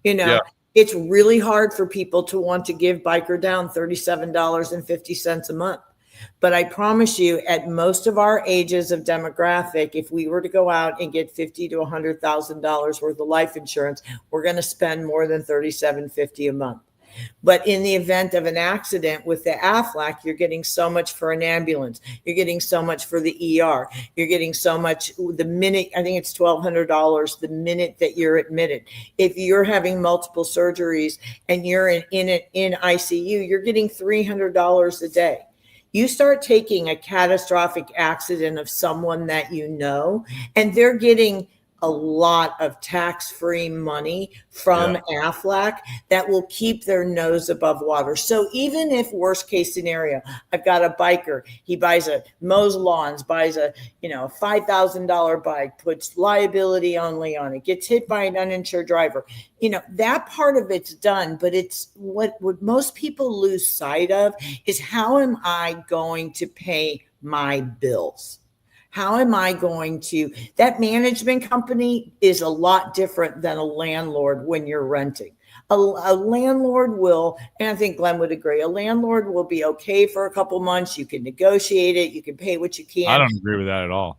It's really hard for people to want to give Biker Down $37.50 a month. But I promise you, at most of our ages of demographic, if we were to go out and get $50,000 to $100,000 worth of life insurance, we're going to spend more than $37.50 a month. But in the event of an accident with the AFLAC, you're getting so much for an ambulance. You're getting so mumuch for the ER. You're getting so much the minute, I think it's $1,200 the minute that you're admitted. If you're having multiple surgeries and you're in ICU, you're getting $300 a day. You start taking a catastrophic accident of someone that you know, and they're getting a lot of tax-free money from AFLAC that will keep their nose above water. So even if worst case scenario, I've got a biker, he buys mows lawns, buys a $5,000 bike, puts liability only on it, gets hit by an uninsured driver, that part of it's done. But it's what most people lose sight of is, how am I going to pay my bills? How am I going to, that management company is a lot different than a landlord when you're renting. A landlord will, and I think Glenn would agree, a landlord will be okay for a couple months. You can negotiate it. You can pay what you can. I don't agree with that at all.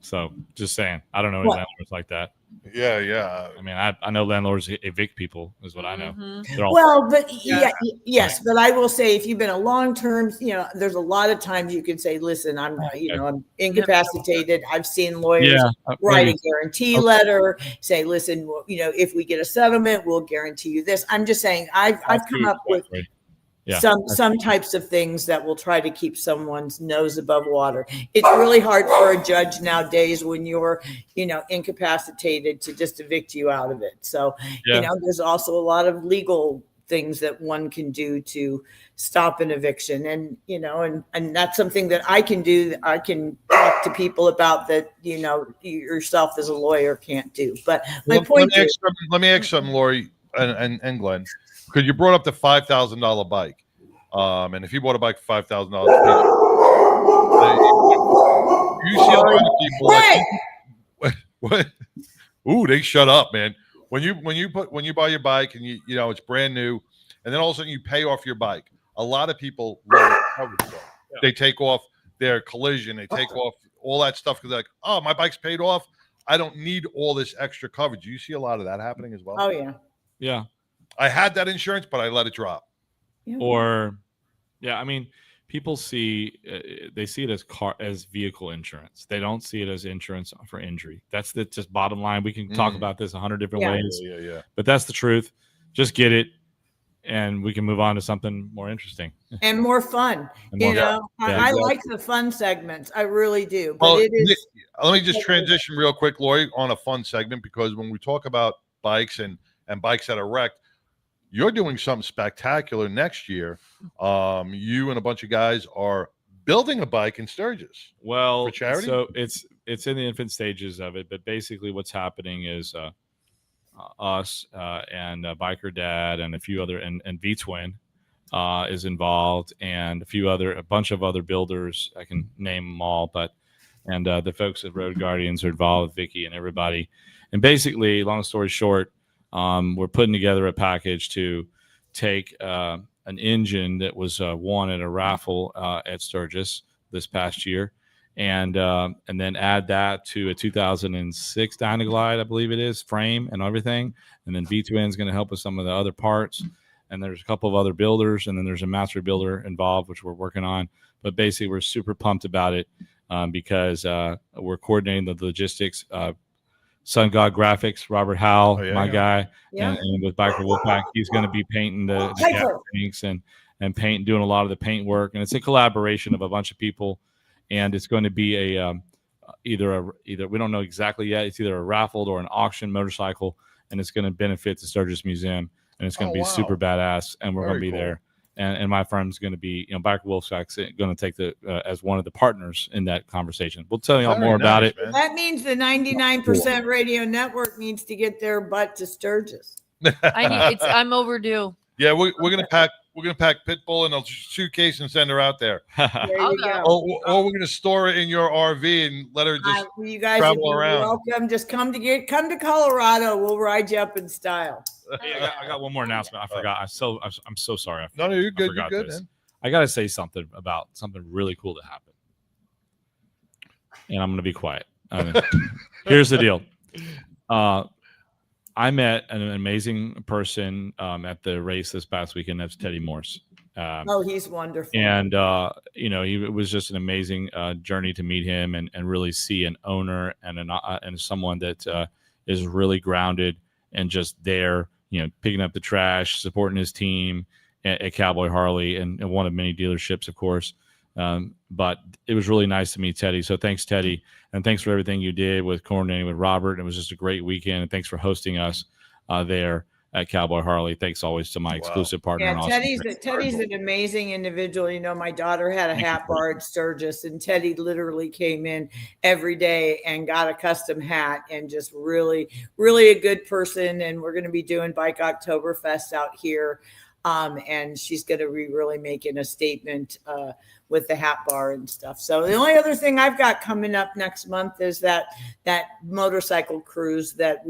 So just saying, I don't know any landlords like that. Yeah, yeah. I mean, I know landlords evict people, is what I know. Mhm. They're all Well, but yes, but I will say if you've been a long-term, there's a lot of times you can say, listen, I'm incapacitated. I've seen lawyers write a guarantee letter, say, listen, well, if we get a settlement, we'll guarantee you this. I'm just saying, I've come up with some types of things that will try to keep someone's nose above water. It's really hard for a judge nowadays when you're, incapacitated to just evict you out of it. So, there's also a lot of legal things that one can do to stop an eviction. And, and that's something that I can do. I can talk to people about that, yourself as a lawyer can't do. But my point is, let me ask something, Lori and Glenn, because you brought up the $5,000 bike. And if you bought a bike for $5,000, you see a lot of people what? Ooh, they shut up, man. When you buy your bike and it's brand new, and then all of a sudden you pay off your bike. A lot of people they take off their collision, they take off all that stuff because they're like, oh, my bike's paid off. I don't need all this extra coverage. You see a lot of that happening as well. Oh yeah. Yeah. I had that insurance, but I let it drop. Or, I mean, people see they see it as vehicle insurance. They don't see it as insurance for injury. That's the just bottom line. We can talk about this 100 different ways. Yeah. But that's the truth. Just get it, and we can move on to something more interesting and more fun. I like the fun segments. I really do. But it is. Let me just transition real quick, Lori, on a fun segment, because when we talk about bikes and bikes that are wrecked, you're doing something spectacular next year. You and a bunch of guys are building a bike in Sturgis. Well, for charity. So it's in the infant stages of it, but basically what's happening is us and Biker Dad and a few other and V-Twin is involved, and a bunch of other builders. I can name them all, and the folks at Road Guardians are involved with Vicky and everybody. And basically, long story short, we're putting together a package to take an engine that was won at a raffle at Sturgis this past year, and then add that to a 2006 Dynaglide, I believe it is, frame and everything. And then V-Twin is going to help with some of the other parts. And there's a couple of other builders, and then there's a master builder involved, which we're working on. But basically, we're super pumped about it because we're coordinating the logistics. Sun God Graphics, Robert Howell, guy, and with Biker Wolfpack, he's going to be painting the gas tanks and paint, doing a lot of the paint work. And it's a collaboration of a bunch of people, and it's going to be a either we don't know exactly yet. It's either a raffled or an auction motorcycle, and it's going to benefit the Sturgis Museum, and it's going to be super badass. And we're going to be there. And my firm's going to be, Biker Wolfpack's going to take as one of the partners in that conversation. We'll tell you all more about it. Man. That means the 99% radio network needs to get their butt to Sturgis. I'm overdue. Yeah, we're gonna pack Pitbull in a suitcase and send her out there. There you go. Or we're gonna store her in your RV and let her just you guys travel around. Welcome. Just come to Colorado. We'll ride you up in style. Hey, I got one more announcement. I forgot. I'm so sorry. No, you're good. You're good. Man. I got to say something about something really cool that happened, and I'm going to be quiet. Here's the deal. I met an amazing person at the race this past weekend. That's Teddy Morse. He's wonderful. And it was just an amazing journey to meet him and really see an owner and someone that is really grounded and just there. Picking up the trash, supporting his team at Cowboy Harley and one of many dealerships, of course. But it was really nice to meet Teddy. So thanks, Teddy. And thanks for everything you did with coordinating with Robert. It was just a great weekend. And thanks for hosting us there at Cowboy Harley. Thanks always to my exclusive partner. Yeah, Teddy's an amazing individual. My daughter had a hat bar at Sturgis, and Teddy literally came in every day and got a custom hat, and just really, really a good person. And we're going to be doing Bike Oktoberfest out here. And she's going to be really making a statement with the hat bar and stuff. So the only other thing I've got coming up next month is that motorcycle cruise that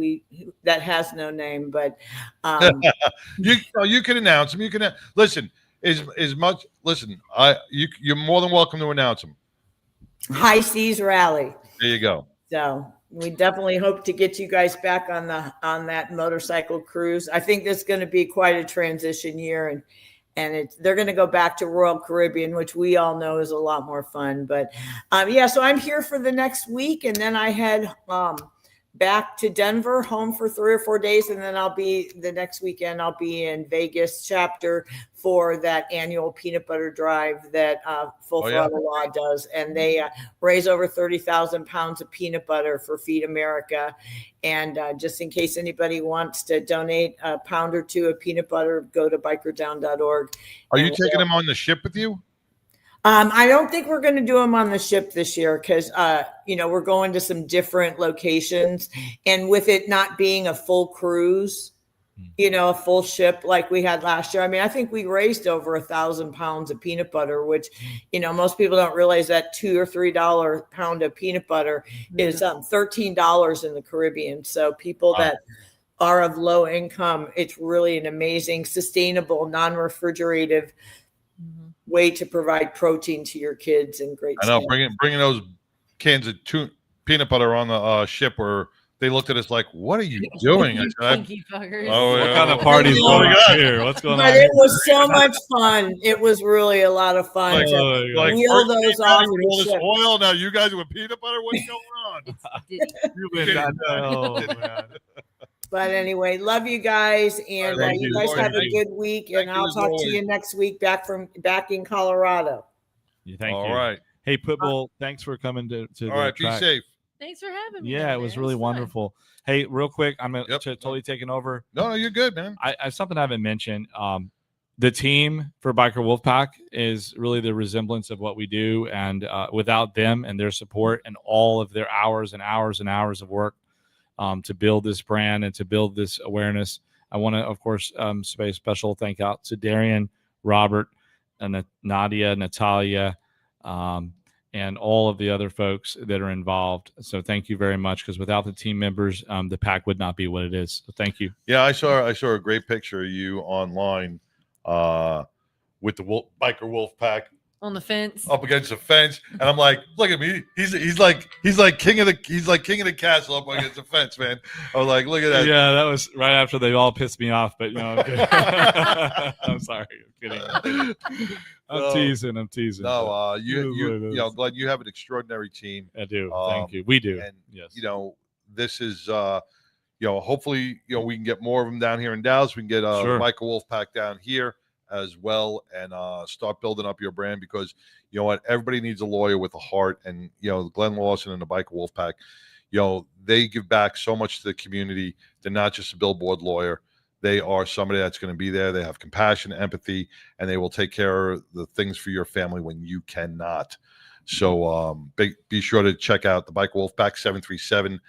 has no name, but you can announce them. You can listen. You're more than welcome to announce them. High Seas Rally. There you go. So we definitely hope to get you guys back on that motorcycle cruise. I think this is going to be quite a transition year, and they're going to go back to Royal Caribbean, which we all know is a lot more fun. But so I'm here for the next week, and then I head back to Denver, home for 3 or 4 days, and then the next weekend I'll be in Vegas chapter for that annual peanut butter drive that Full Throttle Law does, and they raise over 30,000 pounds of peanut butter for Feed America. And just in case anybody wants to donate a pound or two of peanut butter, go to bikerdown.org. Are you taking them on the ship with you? I don't think we're going to do them on the ship this year because, we're going to some different locations, and with it not being a full cruise, a full ship like we had last year. I mean, I think we raised over 1,000 pounds of peanut butter, which, most people don't realize that $2 or $3 pound of peanut butter is $13 in the Caribbean. So people that are of low income, it's really an amazing, sustainable, non-refrigerative way to provide protein to your kids and great. I know, bringing those cans of peanut butter on the ship where they looked at us like, "What are you doing?" What kind of party's going on here? What's going on? But it was so much fun. It was really a lot of fun to wheel those off the ship. Oil. Now you guys with peanut butter. What's going on? But anyway, love you guys, and you guys have a good week, and I'll talk to you next week back in Colorado. Thank you. All right. Hey, Pitbull, thanks for coming to All right, be safe. Thanks for having me. Yeah, it was really wonderful. Hey, real quick, I'm totally taking over. No, you're good, man. I something I haven't mentioned. The team for Biker Wolfpack is really the resemblance of what we do, and without them and their support and all of their hours and hours and hours of work to build this brand and to build this awareness, I want to, of course, say a special thank out to Darian, Robert, and Nadia, Natalia, and all of the other folks that are involved. So thank you very much, because without the team members, the pack would not be what it is. So thank you. Yeah, I saw a great picture of you online with the Biker Wolfpack on the fence, up against the fence, and I'm like, look at me. He's like king of the castle up against the fence, man. I was like, look at that. Yeah, that was right after they all pissed me off, but I'm sorry. I'm kidding. I'm teasing. No, you Glenn, you have an extraordinary team. I do. Thank you. We do. And yes. This is hopefully we can get more of them down here in Dallas. We can get Biker Wolfpack down here as well, and start building up your brand, because you know what, everybody needs a lawyer with a heart, and Glenn Lawson and the Biker Wolfpack, they give back so much to the community. They're not just a billboard lawyer. They are somebody that's going to be there. They have compassion, empathy, and they will take care of the things for your family when you cannot. So be sure to check out the Biker Wolfpack, 737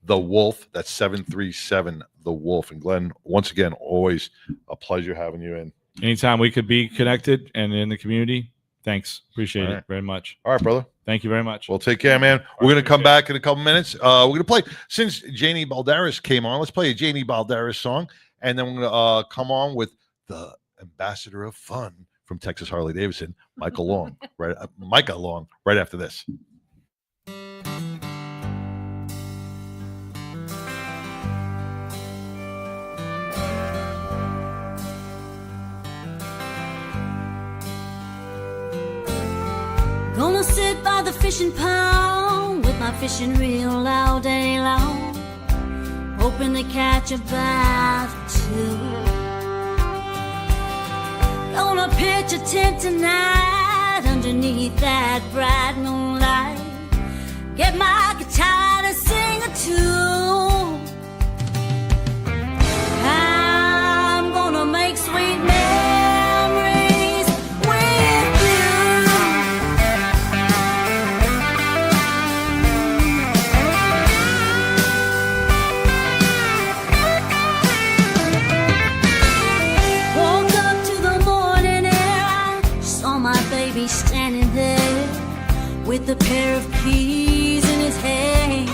The Wolf. That's 737 The Wolf. And Glenn, once again, always a pleasure having you in. Anytime we could be connected and in the community, thanks. Appreciate it very much. All right, brother. Thank you very much. Well, take care, man. We're going to come back in a couple minutes. We're going to play, since Janie Balderas came on, let's play a Janie Balderas song, and then we're going to come on with the ambassador of fun from Texas Harley Davidson, Micah Long, right after this. Gonna sit by the fishing pond with my fishing reel all day long, hoping to catch a bite or two. Gonna pitch a tent tonight underneath that bright moonlight, get my guitar to sing a tune. I'm gonna make sweet memories with you. Woke up to the morning air, saw my baby standing there with a pair of keys in his hand.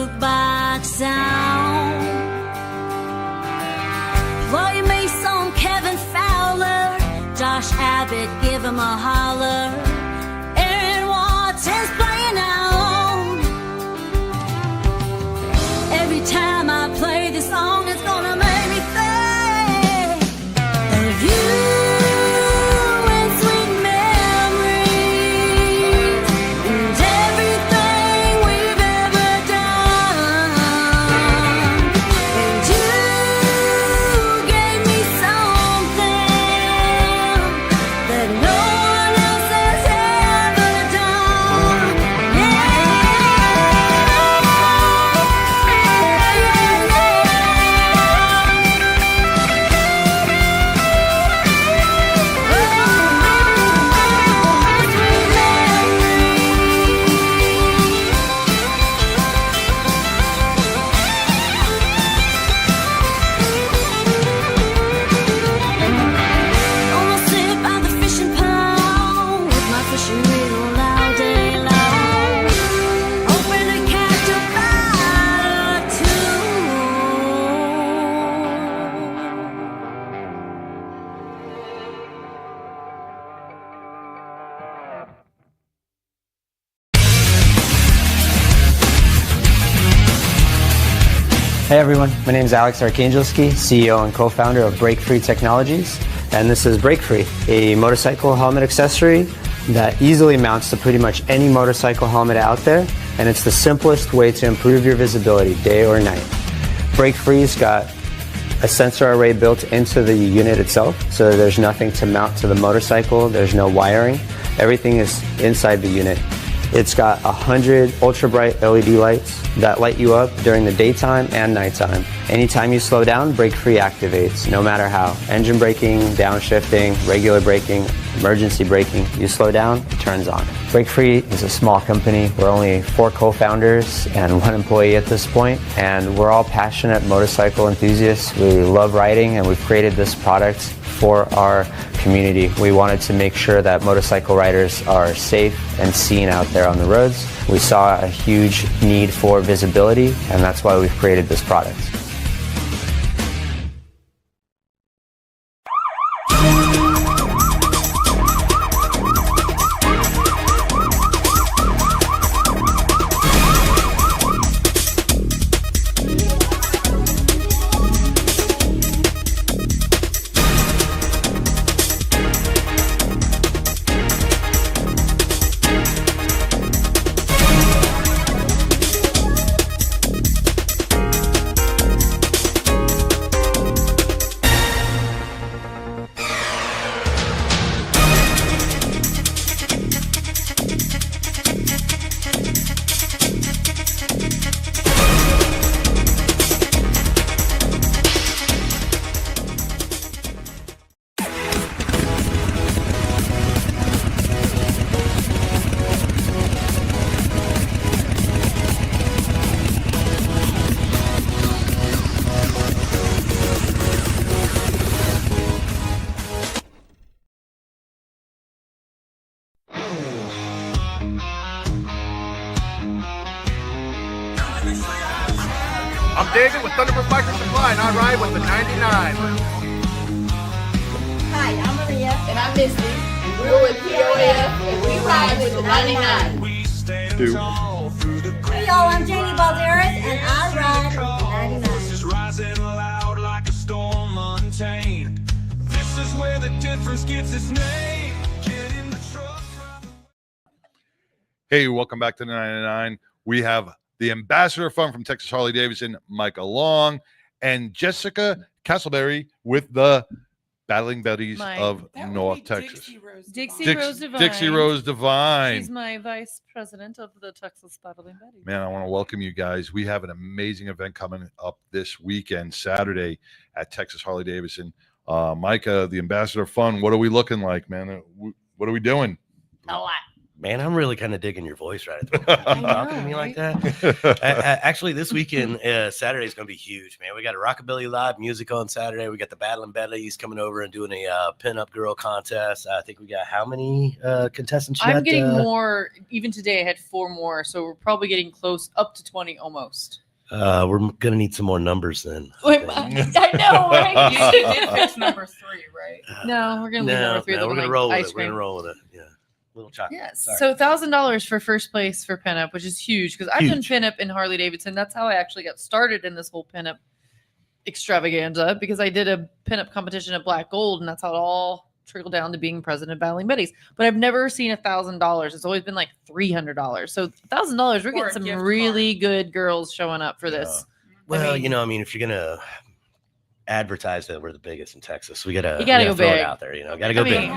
jukebox sound. Play me some Kevin Fowler, Josh Abbott, give him a holler. Aaron Watson's playing on. Every time I play this song, it's gonna make me think of you. Hey everyone, my name is Alex Arkangelski, CEO and co-founder of Break Free Technologies, and this is Break Free, a motorcycle helmet accessory that easily mounts to pretty much any motorcycle helmet out there, and it's the simplest way to improve your visibility day or night. Break Free's got a sensor array built into the unit itself, so there's nothing to mount to the motorcycle, there's no wiring, everything is inside the unit. It's got 100 ultra bright LED lights that light you up during the daytime and nighttime. Anytime you slow down, Break Free activates, no matter how. Engine braking, downshifting, regular braking, emergency braking. You slow down, it turns on. Break Free is a small company. We're only 4 co-founders and 1 employee at this point, and we're all passionate motorcycle enthusiasts. We love riding, and we've created this product for our community. We wanted to make sure that motorcycle riders are safe and seen out there on the roads. We saw a huge need for visibility, and that's why we've created this product. I'm David with Thunderbird Biker Supply, and I ride with the 99. Hi, I'm Maria. And I'm Misty. And we're with POF, and we ride with the 99. Hey y'all, I'm Janie Balderas, and I ride with the 99. This is where the difference gets its name. Hey, welcome back to the 99. We have the ambassador of fun from Texas Harley Davidson, Micah Long, and Jessica Castleberry with the Battling Betties of North Texas. Dixie Rose Divine. Dixie Rose Divine. She's my vice president of the Texas Battling Betties. Man, I want to welcome you guys. We have an amazing event coming up this weekend, Saturday, at Texas Harley Davidson. Micah, the ambassador of fun, what are we looking like, man? What are we doing? A lot. Man, I'm really kind of digging your voice right at the moment. You talking to me like that? Actually, this weekend, Saturday is going to be huge, man. We got a Rockabilly Live music on Saturday. We got the Battlin Betties coming over and doing a pinup girl contest. I think we got how many contestants? I'm getting more. Even today, I had 4 more, so we're probably getting close up to 20 almost. We're going to need some more numbers then. I know, right? You did fix number 3, right? No, we're going to leave number 3. No, we're going to roll with it. We're going to roll with it. Yeah. Little chocolate. Yes. Sorry. So $1,000 for first place for pinup, which is huge because I've done pinup in Harley Davidson. That's how I actually got started in this whole pinup extravaganza because I did a pinup competition at Black Gold, and that's how it all trickled down to being president of Battling Betties. But I've never seen $1,000. It's always been like $300. So $1,000, we're getting some really good girls showing up for this. Well, I mean, if you're gonna advertise that we're the biggest in Texas, we gotta go throw big. it out there. Gotta go big.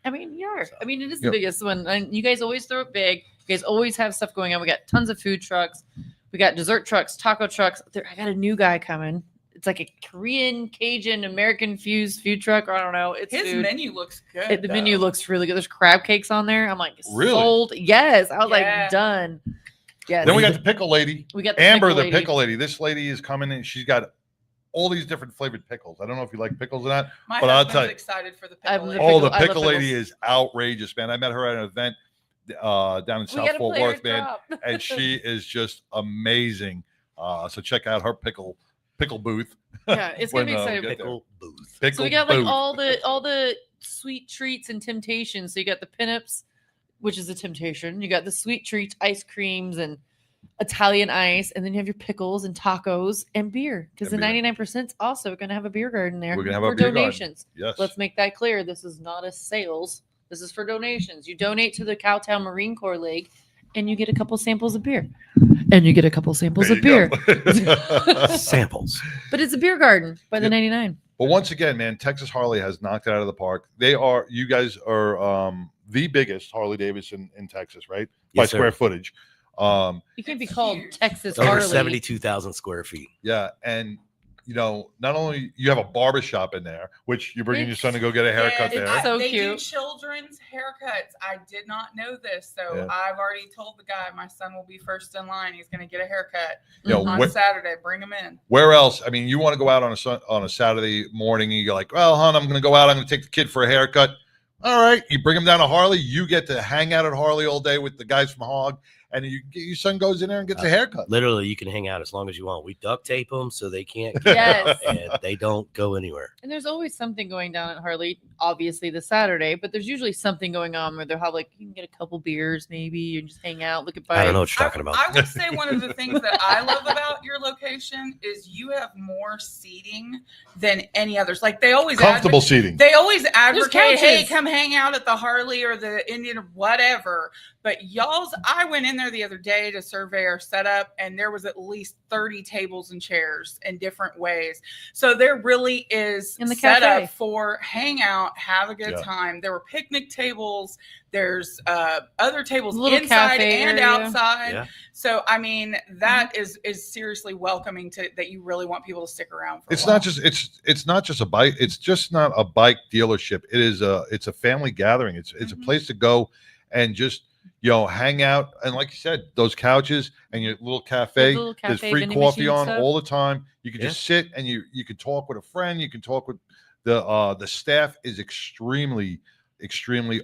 I mean, you are. I mean, it is the biggest one. And you guys always throw it big. You guys always have stuff going on. We got tons of food trucks. We got dessert trucks, taco trucks. I got a new guy coming. It's like a Korean, Cajun, American fused food truck. Or I don't know. It's His food. menu looks good. The menu looks really good. There's crab cakes on there. I'm like, really? Sold. Yes. I was like, done. Yes. Then we got the pickle lady. We got the Amber, pickle the lady. pickle lady. This lady is coming in. She's got all these different flavored pickles. I don't know if you like pickles or not, My but I'll husband's tell you. excited for the pickle. The pickle lady is outrageous, man. I met her at an event down in South Fort Worth, man, and she is just amazing. So check out her pickle booth. Yeah, it's gonna be exciting. Pickle booth. So we got like all the sweet treats and temptations. So you got the pinups, which is a temptation. You got the sweet treats, ice creams, and Italian ice, and then you have your pickles and tacos and beer because the 99% is also going to have a beer garden there. We're going to have for a beer donations. Garden. Yes. Let's make that clear. This is not a sales. This is for donations. You donate to the Cowtown Marine Corps League, and you get a couple samples of beer. Samples. But it's a beer garden by the 99. But once again, man, Texas Harley has knocked it out of the park. You guys are the biggest Harley Davidson in Texas, right? By Yes, sir. square footage. You can't be called Texas Over Harley. 72,000 square feet. Yeah, and not only you have a barber shop in there, which you're bringing your son to go get a haircut there. They do children's haircuts. I did not know this, so I've already told the guy my son will be first in line. He's going to get a haircut on Saturday. Bring him in. Where else? I mean, you want to go out on a Saturday morning, and you're like, well, hon, I'm going to go out. I'm going to take the kid for a haircut. All right, you bring him down to Harley. You get to hang out at Harley all day with the guys from Hog. And your son goes in there and gets a haircut. Literally, you can hang out as long as you want. We duct tape them so they can't get out, and they don't go anywhere. And there's always something going down at Harley, obviously the Saturday, but there's usually something going on where they'll have like, you can get a couple beers maybe and just hang out, look at bikes. I don't know what you're talking about. I would say one of the things that I love about your location is you have more seating than any others. Like they always comfortable seating. They always advocate, hey, couches. come hang out at the Harley or the Indian or whatever. But I went in there the other day to survey our setup, and there was at least 30 tables and chairs in different ways. So there really is in the set cafe. up for hangout, have a good time. There were picnic tables. There's other tables Little inside cafe and area. outside. Yeah. So I mean that is seriously welcoming to that. You really want people to stick around for. It's a while. not just a bike. It's just not a bike dealership. It's a family gathering. It's a place to go and just hang out. And like you said, those couches and your little cafe, there's free vending coffee machine on stuff. all the time. You can just sit and you can talk with a friend. You can talk with the staff is extremely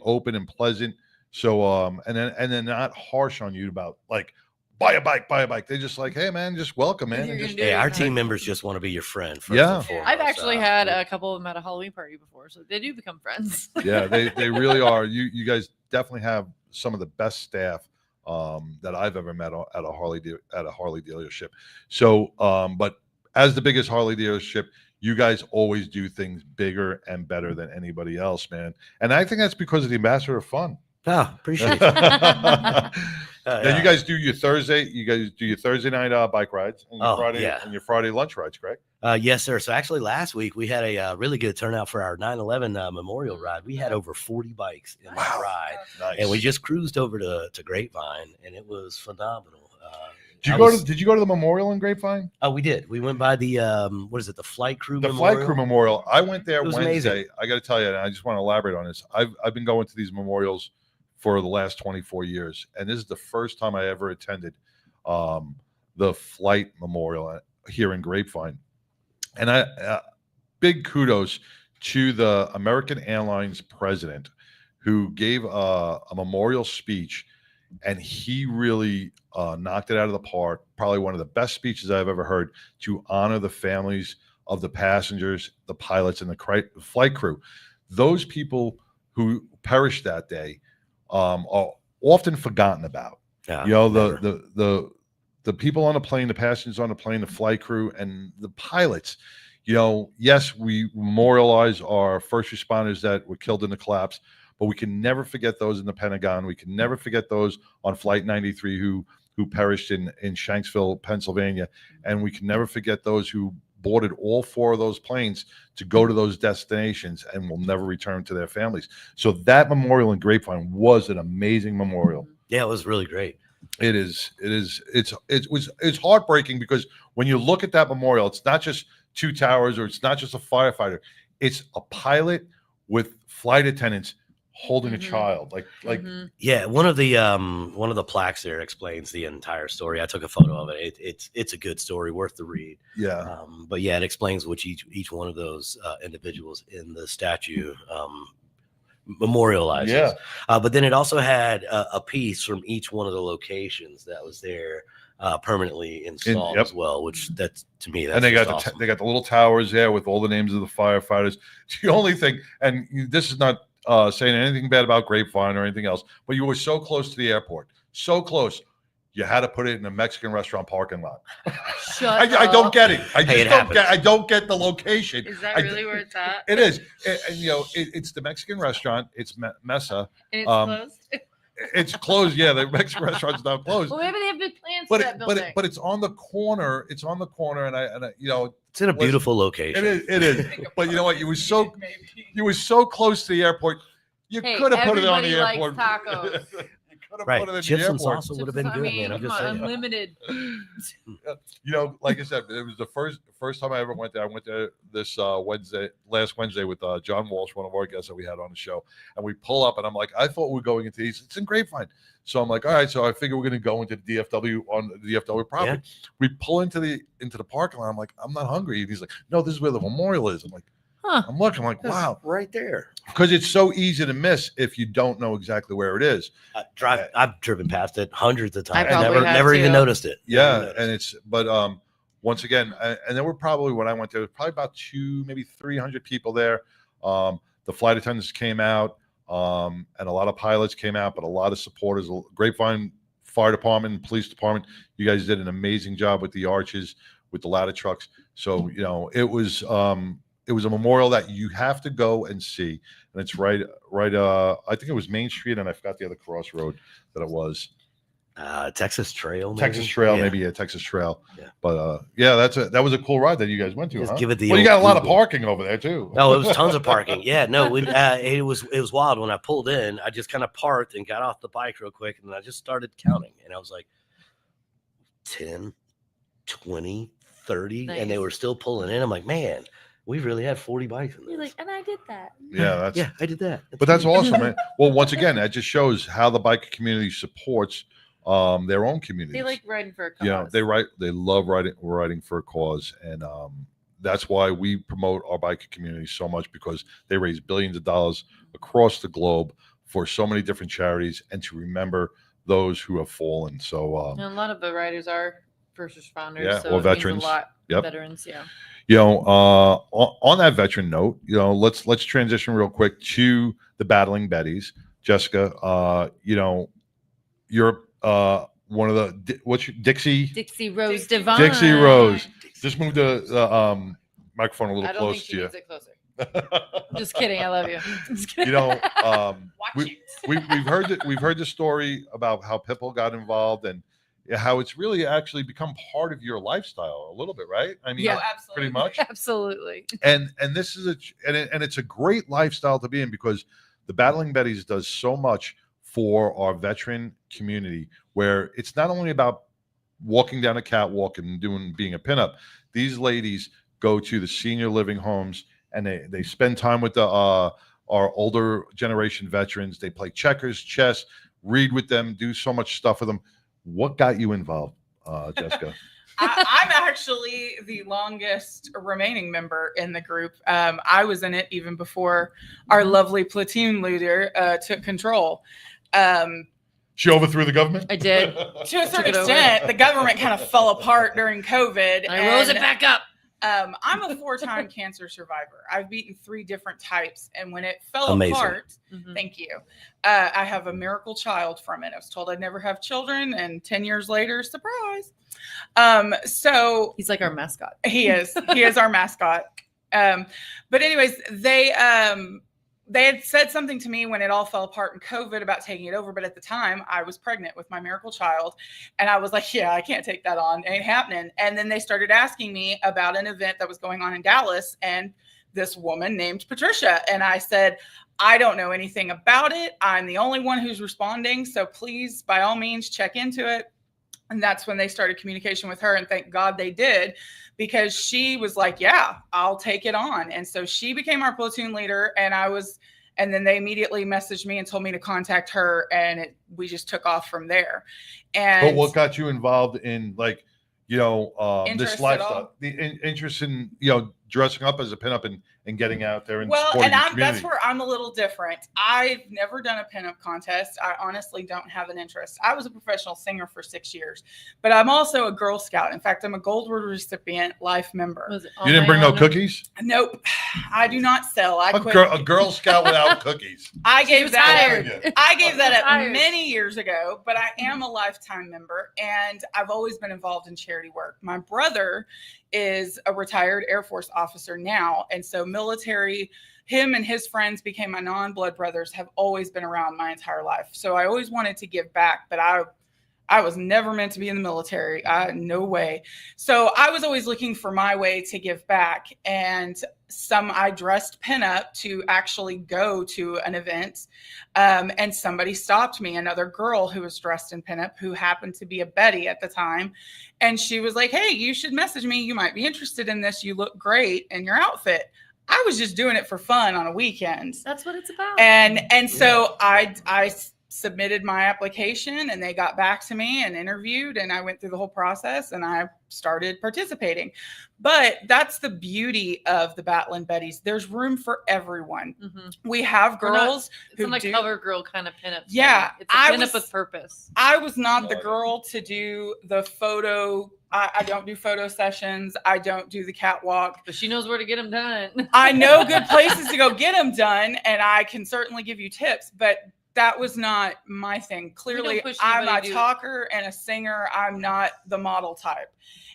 open and pleasant. So and then not harsh on you about like buy a bike. They're just like, hey man, just welcome, man. And just, Hey, our team members just want to be your friend. First Yeah. and foremost. I've actually had a couple of them at a Halloween party before, so they do become friends. yeah, they really are. You guys definitely have some of the best staff that I've ever met at a Harley dealership. So, but as the biggest Harley dealership, you guys always do things bigger and better than anybody else, man. And I think that's because of the ambassador of fun. Ah, appreciate it. Now you guys do your Thursday. You guys do your Thursday night bike rides and your Friday lunch rides, correct? Yes, sir. So actually, last week we had a really good turnout for our 9/11 Memorial Ride. We had over 40 bikes in that ride, and we just cruised over to Grapevine, and it was phenomenal. Did you go to the memorial in Grapevine? Oh, we did. We went by the what is it? The Flight Crew. The Memorial? Flight Crew Memorial. I went there It was Wednesday. amazing. I got to tell you, and I just want to elaborate on this. I've been going to these memorials for the last 24 years. And this is the first time I ever attended the flight memorial here in Grapevine. And big kudos to the American Airlines president who gave a memorial speech, and he really knocked it out of the park. Probably one of the best speeches I've ever heard to honor the families of the passengers, the pilots, and the flight crew. Those people who perished that day are often forgotten about. Yeah, you know, the people on the plane, the passengers on the plane, the flight crew, and the pilots. You know, yes, we memorialize our first responders that were killed in the collapse, but we can never forget those in the Pentagon. We can never forget those on Flight 93 who perished in Shanksville, Pennsylvania, and we can never forget those who boarded all 4 of those planes to go to those destinations and will never return to their families. So that memorial in Grapevine was an amazing memorial. Yeah, it was really great. It's heartbreaking because when you look at that memorial, it's not just 2 towers or it's not just a firefighter. It's a pilot with flight attendants holding a child. Yeah, one of the plaques there explains the entire story. I took a photo of it. It's a good story, worth the read. Yeah. But yeah, it explains what each one of those individuals in the statue memorializes. Yeah. But then it also had a piece from each one of the locations that was there permanently installed as well, which that's to me that's and they got awesome. they got the little towers there with all the names of the firefighters. The only thing, and this is not saying anything bad about Grapevine or anything else, but you were so close to the airport, so close. You had to put it in a Mexican restaurant parking lot. I don't get it. I don't get the location. Is that really where it's at? It is. And you know, it's the Mexican restaurant. It's Mesa. And it's closed? It's closed. Yeah, the Mexican restaurant's not closed. Well, maybe they have big plans for that building. But it's on the corner. It's on the corner, and I you know, it's in a beautiful location. It is. But you know what? You were so close to the airport. You could have put it on the airport. Tacos. Right, chips and salsa would have been good, man. I'm just saying. Unlimited. You know, like I said, it was the first time I ever went there. I went there this last Wednesday with John Walsh, one of our guests that we had on the show, and we pull up, and I'm like, I thought we were going into these. It's in Grapevine, so I'm like, all right, so I figure we're going to go into the DFW on the DFW property. Yeah. We pull into the parking lot. I'm like, I'm not hungry, and he's like, no, this is where the memorial is. I'm like. Huh. I'm looking. I'm like, wow, right there. Because it's so easy to miss if you don't know exactly where it is. I've driven past it hundreds of times. I never even noticed it. Yeah, and it's once again, and there were probably when I went there, there was probably about 200, maybe 300 people there. The flight attendants came out, and a lot of pilots came out, but a lot of supporters. Grapevine Fire Department, and Police Department, you guys did an amazing job with the arches, with the ladder trucks. So you know, it was a memorial that you have to go and see, and it's right. I think it was Main Street, and I forgot the other crossroad that it was. Texas Trail. Texas Trail, maybe Texas Trail. Yeah. But yeah, that was a cool ride that you guys went to. Just huh? give it the. Well, you got a lot of Google. parking over there too. No, it was tons of parking. Yeah, no, it was wild. When I pulled in, I just kind of parked and got off the bike real quick, and I just started counting, and I was like, 10, 20, 30, nice. And they were still pulling in. I'm like, man. We really had 40 bikes in there. You're like, and I did that. Yeah, I did that. But that's awesome, man. Well, once again, that just shows how the biker community supports their own communities. They like riding for a cause. Yeah, they love riding for a cause, and that's why we promote our biker community so much, because they raise billions of dollars across the globe for so many different charities, and to remember those who have fallen. So and a lot of the riders are first responders. Yeah, so or it veterans. Means a lot. Yep. Veterans, yeah. You know, on that veteran note, you know, let's transition real quick to the Battling Betties. Jessica, you know, you're one of the Dixie Rose Divine. Dixie Rose. Just move the microphone a little close to you. It closer. Just kidding. I love you. Just kidding. You know, we've heard the story about how Pitbull got involved and how it's really actually become part of your lifestyle a little bit, right? I mean, yeah, pretty much. Absolutely. And this is it's a great lifestyle to be in, because the Battling Betties does so much for our veteran community, where it's not only about walking down a catwalk and being a pinup. These ladies go to the senior living homes, and they spend time with our are older generation veterans. They play checkers, chess, read with them, do so much stuff with them. What got you involved, Jessica? I'm actually the longest remaining member in the group. I was in it even before our lovely platoon leader took control. She overthrew the government? I did. To a certain extent, the government kind of fell apart during COVID. I rose it back up. I'm a 4-time cancer survivor. I've beaten 3 different types. And when it fell Amazing. apart, thank you. I have a miracle child from it. I was told I'd never have children. And 10 years later, surprise. So he's like our mascot. He is. He is our mascot. But anyways, they had said something to me when it all fell apart in COVID about taking it over. But at the time I was pregnant with my miracle child. And I was like, yeah, I can't take that on. It ain't happening. And then they started asking me about an event that was going on in Dallas and this woman named Patricia. And I said, I don't know anything about it. I'm the only one who's responding. So please, by all means, check into it. And that's when they started communication with her. And thank God they did, because she was like, yeah, I'll take it on. And so she became our platoon leader. And then they immediately messaged me and told me to contact her. And we just took off from there. And But what got you involved in, like, Interest this at lifestyle, all? the interest in, dressing up as a pinup and getting out there and well, supporting and the community? that's where I'm a little different. I've never done a pinup contest. I honestly don't have an interest. I was a professional singer for 6 years, but I'm also a Girl Scout. In fact, I'm a Gold Award recipient, life member. You didn't bring no cookies? Nope. I do not sell. I quit. A Girl Scout without cookies. I gave that tired. I gave that up Tired. many years ago, but I am a lifetime member and I've always been involved in charity work. My brother is a retired Air Force officer now. And so military, him and his friends became my non-blood brothers, have always been around my entire life. So I always wanted to give back, but I was never meant to be in the military. No way. So I was always looking for my way to give back. And I dressed pinup to actually go to an event. And somebody stopped me, another girl who was dressed in pinup, who happened to be a Betty at the time. And she was like, hey, you should message me. You might be interested in this. You look great in your outfit. I was just doing it for fun on a weekend. That's what it's about. And so I submitted my application and they got back to me and interviewed, and I went through the whole process and I started participating. But that's the beauty of the Battlin Betties. There's room for everyone. We have girls who do cover girl kind of pinup. Yeah, It's a pinup with purpose. I was not the girl to do the photo. I don't do photo sessions. I don't do the catwalk. But she knows where to get them done. I know good places to go get them done, and I can certainly give you tips, but that was not my thing. Clearly, I'm a talker and a singer. I'm not the model type.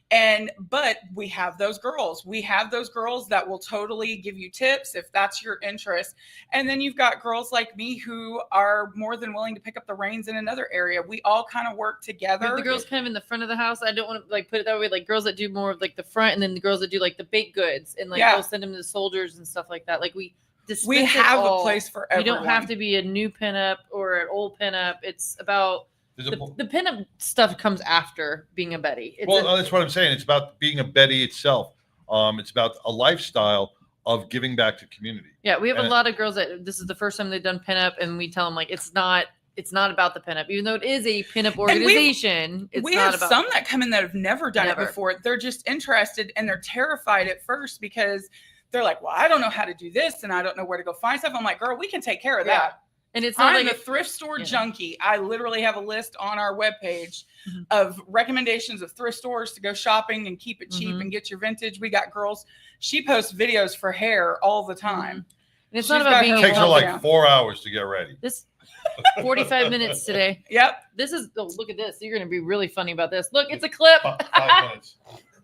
But we have those girls. We have those girls that will totally give you tips if that's your interest. And then you've got girls like me who are more than willing to pick up the reins in another area. We all kind of work together. The girls kind of in the front of the house. I don't want to put it that way. Like girls that do more of the front, and then the girls that do the baked goods and they'll send them to the soldiers and stuff like that. We have a place for everyone. You don't have to be a new pinup or an old pinup. It's about the pinup stuff comes after being a Betty. That's what I'm saying. It's about being a Betty itself. It's about a lifestyle of giving back to community. Yeah, we have a lot of girls that this is the first time they've done pinup, and we tell them it's not about the pinup, even though it is a pinup organization. We have some that come in that have never done it before. They're just interested and they're terrified at first because they're like, well, I don't know how to do this and I don't know where to go find stuff. I'm like, girl, we can take care of that. And it's not I'm a thrift store junkie. I literally have a list on our webpage of recommendations of thrift stores to go shopping and keep it cheap and get your vintage. We got girls. She posts videos for hair all the time. And it's not about being. It takes her 4 hours to get ready. This 45 minutes today. Yep. This is. Oh, look at this. You're going to be really funny about this. Look, it's a clip. 5 minutes.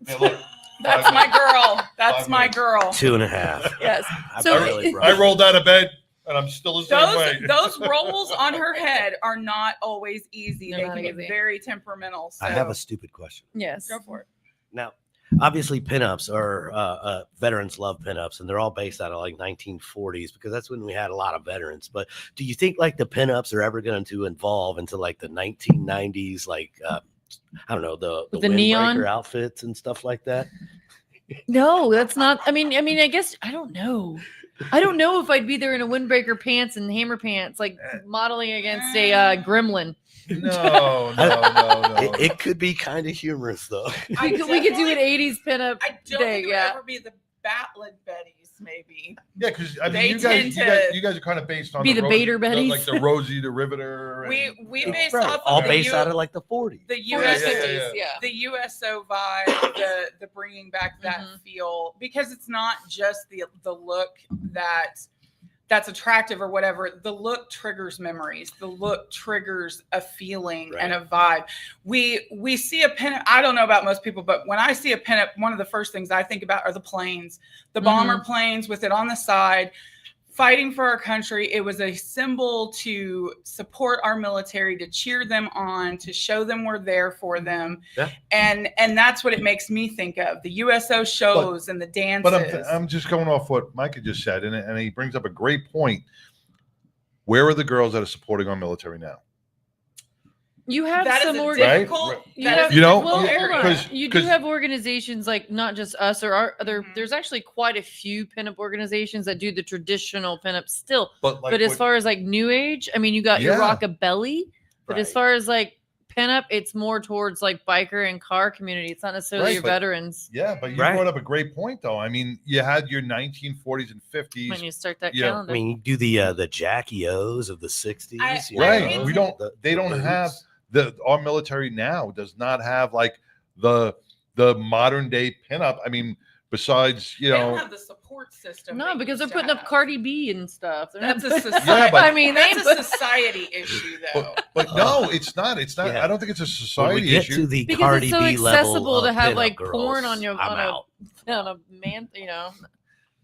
Hey, look. That's my girl. That's my girl. 2.5. Yes. I rolled out of bed and I'm still the same way. Those rolls on her head are not always easy. They can get very temperamental. So. I have a stupid question. Yes. Go for it. Now, obviously, pinups are veterans love pinups, and they're all based out of 1940s because that's when we had a lot of veterans. But do you think the pinups are ever going to evolve into the 1990s, I don't know, the neon windbreaker outfits and stuff like that? No, that's not. I mean, I guess I don't know. I don't know if I'd be there in a windbreaker pants and hammer pants, like modeling against a gremlin. No. It could be kind of humorous though. We could do an 80s pinup I don't day. think it would Yeah. ever be the Battlin Betties, maybe. Yeah, because I mean, They you guys tend are kind of based on Be the Bader Betties, Betties. like the Rosie the Riveter. We based Right. off All of based out of like the 40s. the US, yeah. the USO vibe, the bringing back that feel, because it's not just the look that's attractive or whatever. The look triggers memories. The look triggers a feeling and a vibe. We see a pinup. I don't know about most people, but when I see a pinup, one of the first things I think about are the planes, the bomber planes with it on the side, fighting for our country. It was a symbol to support our military, to cheer them on, to show them we're there for them. Yeah. And that's what it makes me think of, the USO shows and the dances. But I'm just going off what Micah just said, and he brings up a great point. Where are the girls that are supporting our military now? You have That is some a organizations. difficult- You that have, is a well, difficult hold area. on. You do have organizations like not just us or our other. There's actually quite a few pinup organizations that do the traditional pinup still. But as far as like new age, I mean, you got your Yeah. rockabilly. But as far as like pinup, it's more towards like biker and car community. It's not necessarily Right, your but- veterans. Yeah, but you Right. brought up a great point, though. I mean, you had your 1940s and 50s. When you start that Yeah. calendar. I mean, you do the Jackie O's of the 60s. you Right. know, We don't. They the don't boots. have our military now does not have like the modern day pinup. I mean, besides They don't have the support system. No, they because they're used to putting up have. Cardi B and stuff. They're That's not a putting- society. Yeah, but- I mean, that's they a society issue, though. But no, it's not. It's not. Yeah. I don't think it's a When society we get issue. to the because Cardi it's so B level accessible to of have pinup like girls, porn on your I'm out. on a man, you know.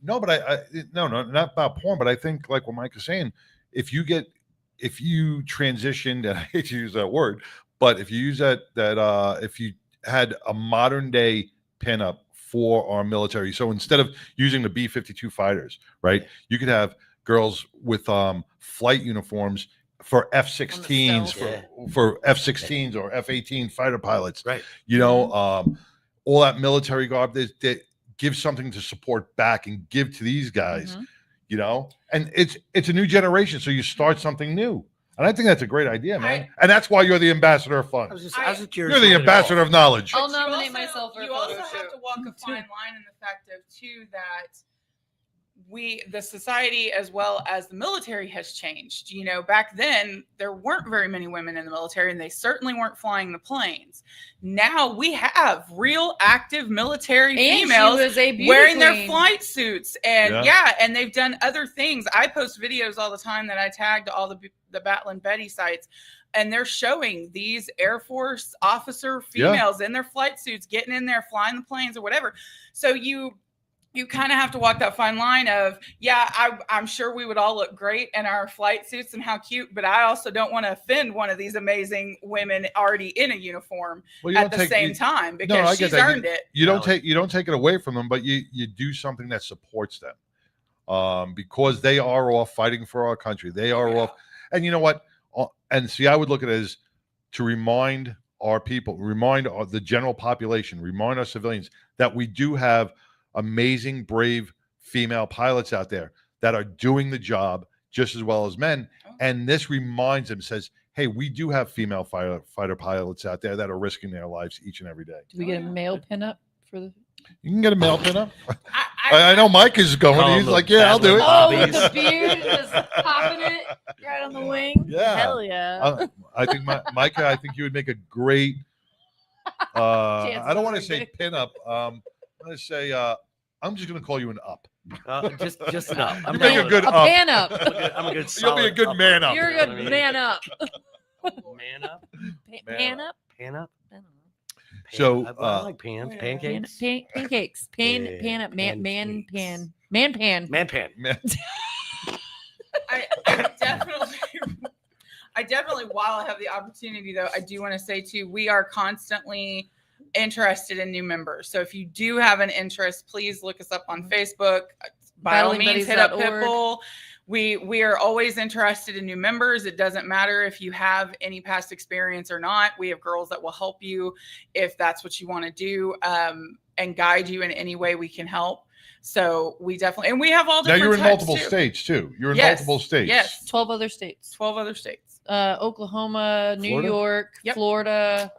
No, but I no, not about porn. But I think like what Mike is saying, if you transitioned, and I hate to use that word, but if you use if you had a modern day pinup for our military, so instead of using the B-52 fighters, right, you could have girls with flight uniforms for F-16s, for F-16s or F-18 fighter pilots, right? You know, all that military garb that give something to support back and give to these guys, you know, and it's a new generation, so you start something new. And I think that's a great idea, man. And that's why you're the ambassador of fun. I was just curious. You're the ambassador of knowledge. I'll nominate myself for a You photo also have shoot. to walk a fine line in the fact of too that the society as well as the military has changed. You know, back then there weren't very many women in the military, and they certainly weren't flying the planes. Now we have real active military And she females was a beauty wearing their queen. flight suits, and and they've done other things. I post videos all the time that I tag to all the Battlin Betty sites, and they're showing these Air Force officer females in their flight suits getting in there, flying the planes or whatever. So you kind of have to walk that fine line of, I'm sure we would all look great in our flight suits and how cute, but I also don't want to offend one of these amazing women already in a uniform at the same time, because she's earned it. You don't take it away from them, but you do something that supports them, because they are off fighting for our country. They are off, and you know what? And see, I would look at it as to remind our people, remind the general population, remind our civilians that we do have amazing, brave female pilots out there that are doing the job just as well as men. And this reminds them, says, hey, we do have female fighter pilots out there that are risking their lives each and every day. Do we get a male pinup for the? You can get a male pinup. I know Mike is going. He's like, yeah, I'll do it. Oh, with the beard, just popping it right on the wing. Yeah. Hell yeah. I think Micah, I think you would make a great. I don't want to say pinup. I'm going to say I'm just going to call you an up. Just an up. You make a good a up. pan up. I'm a good. You'll be a good man up. You're a good man up. Man up. Pan up. Pan up. So I like pans, pancakes, pancakes, pan up, man pan. I definitely, while I have the opportunity, though, I do want to say too, we are constantly interested in new members. So if you do have an interest, please look us up on Facebook. By all means, hit up BattlingBuddies.org. Pitbull. we are always interested in new members. It doesn't matter if you have any past experience or not. We have girls that will help you if that's what you want to do, and guide you in any way we can help. So we definitely, and we have all Now different you're in types multiple too. states too. You're in Yes, multiple states. Yes. 12 other states. 12 other states. Oklahoma, New Florida? York, Yep. Florida,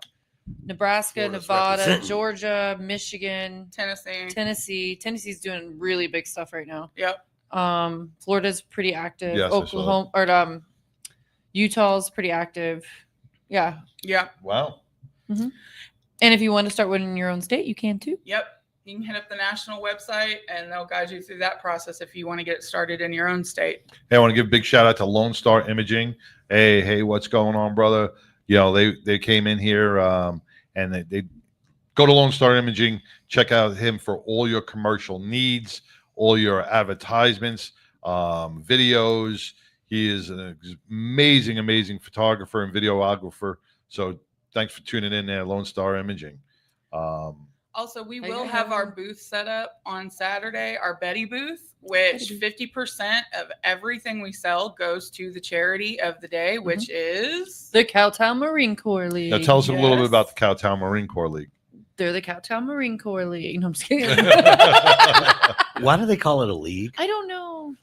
Nebraska, Florida's Nevada, representing. Georgia, Michigan, Tennessee. Tennessee's doing really big stuff right now. Yep. Florida's pretty active. Yes, I saw Oklahoma or Utah's pretty active. Yeah. Yeah. Wow. hmm And if you want to start one in your own state, you can too. Yep. You can hit up the national website and they'll guide you through that process if you want to get it started in your own state. Hey, I want to give a big shout out to Lone Star Imaging. Hey, what's going on, brother? You know, they came in here and they go to Lone Star Imaging, check out him for all your commercial needs, all your advertisements, videos. He is an amazing photographer and videographer. So thanks for tuning in there, Lone Star Imaging. Also, we will have our booth set up on Saturday, our Betty booth, which 50% of everything we sell goes to the charity of the day, which is the Cowtown Marine Corps League. Now tell us a little bit about the Cowtown Marine Corps League. They're the Cowtown Marine Corps League. No, I'm just kidding. Why do they call it a league? I don't know.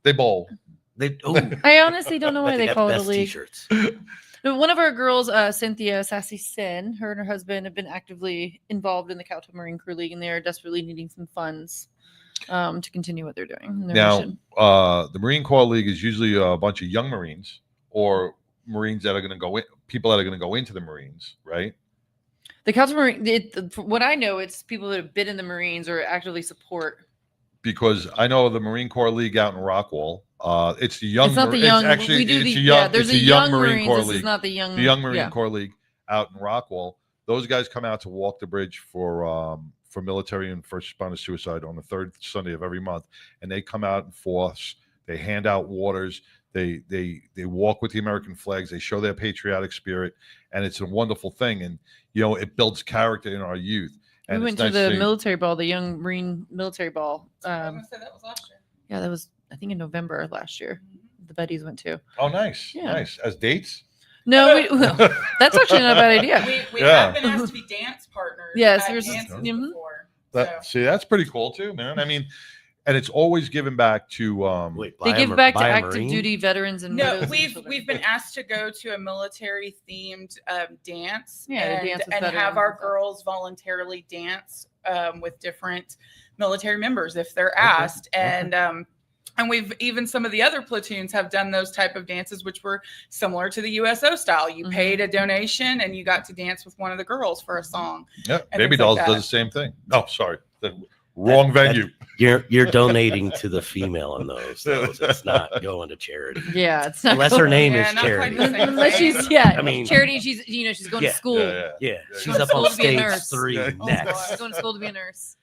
They bowl. I honestly don't know why they have call it a best league. T-shirts. One of our girls, Cynthia Sassy Sin, her and her husband have been actively involved in the Cowtown Marine Corps League, and they are desperately needing some funds to continue what they're doing. in their Now, mission. the Marine Corps League is usually a bunch of young Marines or Marines that are going to go in, people that are going to go into the Marines, right? The Cowtown Marine, from what I know, it's people that have been in the Marines or actively support. Because I know the Marine Corps League out in Rockwall. It's the young. It's not the young. Actually, we do it's the a young. yeah. There's it's a the young Marine Marines. Corps This League. is not the young. The young Marine yeah. Corps League out in Rockwall. Those guys come out to walk the bridge for military and first responder suicide on the third Sunday of every month, and they come out in force. They hand out waters. They walk with the American flags. They show their patriotic spirit, and it's a wonderful thing. And it builds character in our youth. We And went it's to nice the seeing- military ball, the young Marine military ball. I was going to say that was last year. Yeah, that was I think in November of last year. The Betties went to. Oh, nice, Yeah. nice. As dates? No, that's actually not a bad idea. We have been asked to be dance partners. Yes, at there's dances mhm. before. See, that's pretty cool too, man. I mean, and it's always given back to. They give back to active duty veterans and No, widows and we've children. been asked to go to a military themed dance, Yeah, to and, dance with and veterans have our and stuff. girls voluntarily dance with different military members if they're asked, and we've even some of the other platoons have done those type of dances, which were similar to the USO style. You paid a donation and you got to dance with one of the girls for a song. Yeah, and Baby things like Dolls that. does the same thing. Oh, sorry, the wrong venue. You're donating to the female in those. It's not going to charity. Yeah, it's not Unless her name Yeah, is not quite charity. the same Unless thing. she's I mean, charity. She's she's going to school. Yeah, she's Going up to on school to be a stage nurse. 3 Yeah. next. She's going to school to be a nurse.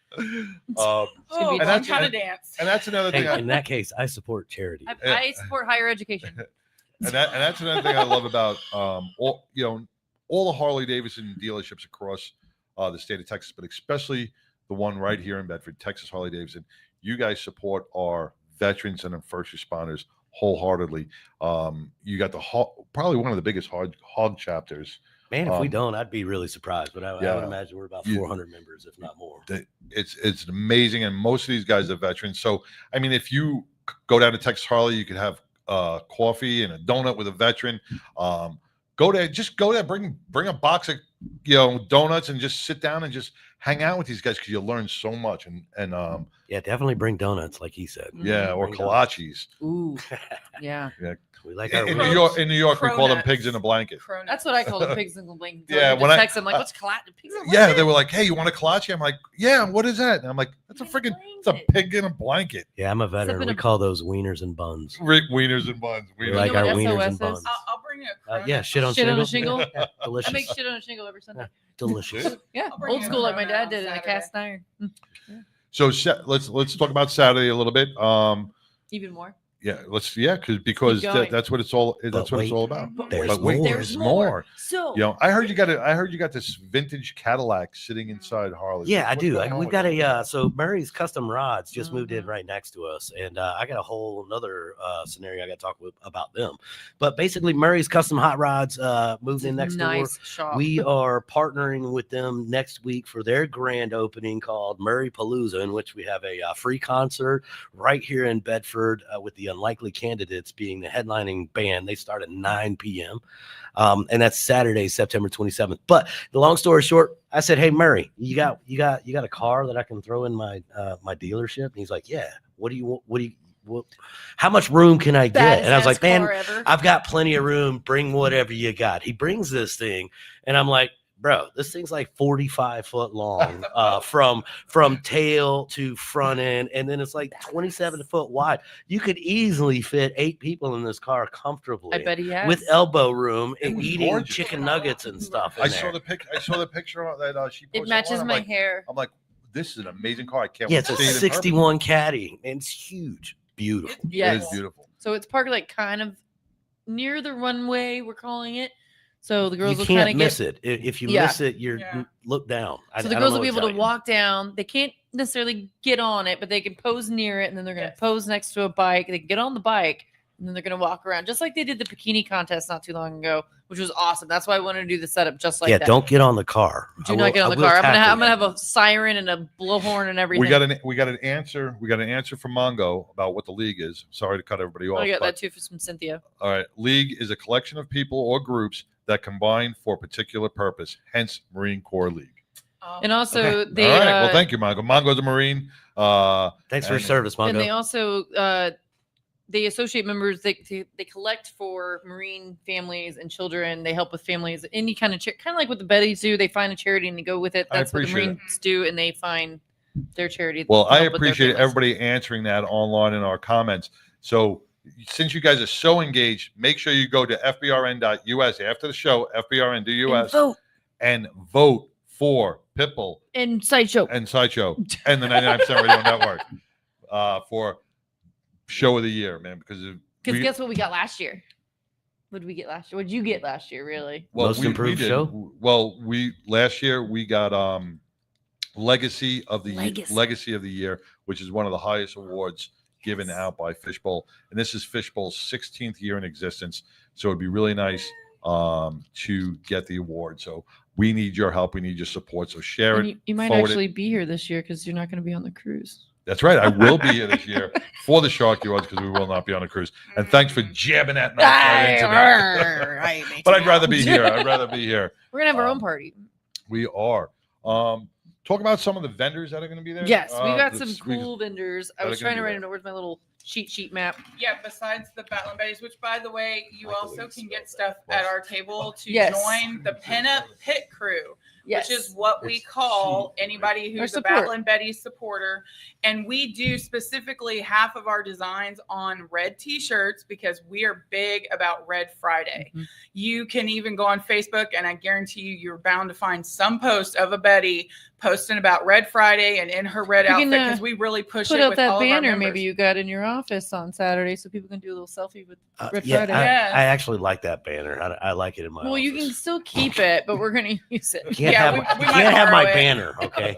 Oh, and learn that's how to dance. and that's another thing. Hey, in that case, I support charity. I support higher education. And that's another thing I love about all the Harley Davidson dealerships across the state of Texas, but especially the one right here in Bedford, Texas Harley Davidson. You guys support our veterans and our first responders wholeheartedly. You got probably one of the biggest hog chapters. Man, if we don't, I'd be really surprised. But I yeah. would imagine we're about 400 members, if not more. It's amazing, and most of these guys are veterans. So, I mean, if you go down to Texas Harley, you could have coffee and a donut with a veteran. Go there, bring a box of donuts and just sit down and just hang out with these guys because you learn so much. And yeah, definitely bring donuts, like he said. Yeah, or Bring kolaches. Ooh, yeah. Yeah. We like In our New York, we call them pigs in a blanket. That's what I call the pigs in the blanket. Yeah, when when I I- text them, like, what's pigs in a Yeah, blanket? they were like, "Hey, you want a kolache?" I'm like, "Yeah, what is that?" And I'm like, "It's a pig in a blanket." Yeah, I'm a veteran. We call those wieners and buns. Wieners and buns. We like our wieners and SOS is? buns. I'll bring a Yeah, shit on Shit on a shingle. shingle? Yeah, I delicious. make shit on a shingle every Sunday. Delicious. Yeah, bring old you a school like my donut dad on did in a Saturday. cast iron. So let's talk about Saturday a little bit. Even more. Yeah, because going. that's what it's all. That's what it's all about. There's wait, more. there's more. So I heard you got this vintage Cadillac sitting inside Harley's. Yeah, I What's do. going on We've with got that? so Murray's Custom Rods just moved in right next to us, and I got a whole another scenario I got to talk about them. But basically, Murray's Custom Hot Rods moved in next nice door. shop. We are partnering with them next week for their grand opening called Murray Palooza, in which we have a free concert right here in Bedford with the Unlikely Candidates being the headlining band. They start at 9 p.m. And that's Saturday, September 27th. But the long story short, I said, "Hey Murray, you got a car that I can throw in my my dealership?" And he's like, "Yeah. What do you how much room can I get?" And I was like, "Man, I've got plenty of room. Bring whatever you got." He brings this thing, and I'm like, "Bro, this thing's like 45 foot long, from tail to front end, and then it's like 27 foot wide. You could easily fit 8 people in this car comfortably. I bet he has. With elbow room and was eating gorgeous. chicken nuggets and stuff. I saw the picture of that she posted. It matches online. I'm my like, hair. I'm like, this is an amazing car. I can't Yeah, wait it's to a see it in person. 61 Caddy, and it's huge, beautiful. Yes. It is beautiful. So it's parked like kind of near the runway, we're calling it. So the girls You will kind can't of miss it. If you miss it, you're look down. So the girls will be able to walk down. They can't necessarily get on it, but they can pose near it, and then they're going to pose next to a bike. They can get on the bike, and then they're going to walk around, just like they did the bikini contest not too long ago, which was awesome. That's why I wanted to do the setup just like that. don't get on the car. Do not get on the car. I'm gonna have a siren and a blowhorn and everything. We got an answer. We got an answer from Mongo about what the league is. Sorry to cut everybody off. I got but- that too from Cynthia. All right. League is a collection of people or groups that combine for a particular purpose, hence Marine Corps League. And also they All right. Well, thank you, Mongo. Mongo's a Marine. Thanks for your service, Mongo. And they also they associate members. They collect for Marine families and children. They help with families, any kind of kind of like what the Betties do. They find a charity and they go with it. That's what the appreciate Marines do, and they find their charity. Well, to I help with their appreciate families. everybody answering that online in our comments. So since you guys are so engaged, make sure you go to fbrn.us after the show, fbrn.us, and vote for Pitbull and Sideshow and the 99% Radio Network for Show of the Year, man. Because guess what we got last year? What did we get last year? What did you get last year? Really? Well, Most improved did. show? Well, last year we got Legacy of the Year, which is one of the highest awards given out by Fishbowl, and this is Fishbowl's 16th year in existence. So it'd be really nice to get the award. So we need your help. We need your support. So share And it. you might forward actually it. be here this year because you're not going to be on the cruise. That's right. I will be here this year for the Shark Awards because we will not be on a cruise. And thanks for jabbing that knife right into me. But I'd rather be here. We're gonna have our own party. We are. Talk about some of the vendors that are going to be there. Yes, we got some cool vendors. I that was are gonna trying to be write there. it. Where's my little cheat sheet map? Yeah, besides the Battlin Betties, which by the way, you also can get stuff at our table to Yes. join the pinup pit crew, Yes. which is what we call anybody Our who's a support. Battlin Betties supporter. And we do specifically half of our designs on red t-shirts because we are big about Red Friday. Mm-hmm. You can even go on Facebook and I guarantee you're bound to find some post of a Betty posting about Red Friday and in her red You outfit can, because we really push Put it up with that all of our banner members. maybe you got in your office on Saturday so people can do a little selfie with Red Yeah, Friday. I actually like that banner. I like it in my Well, you can still keep it, but we're gonna use it. You can't have my banner, okay?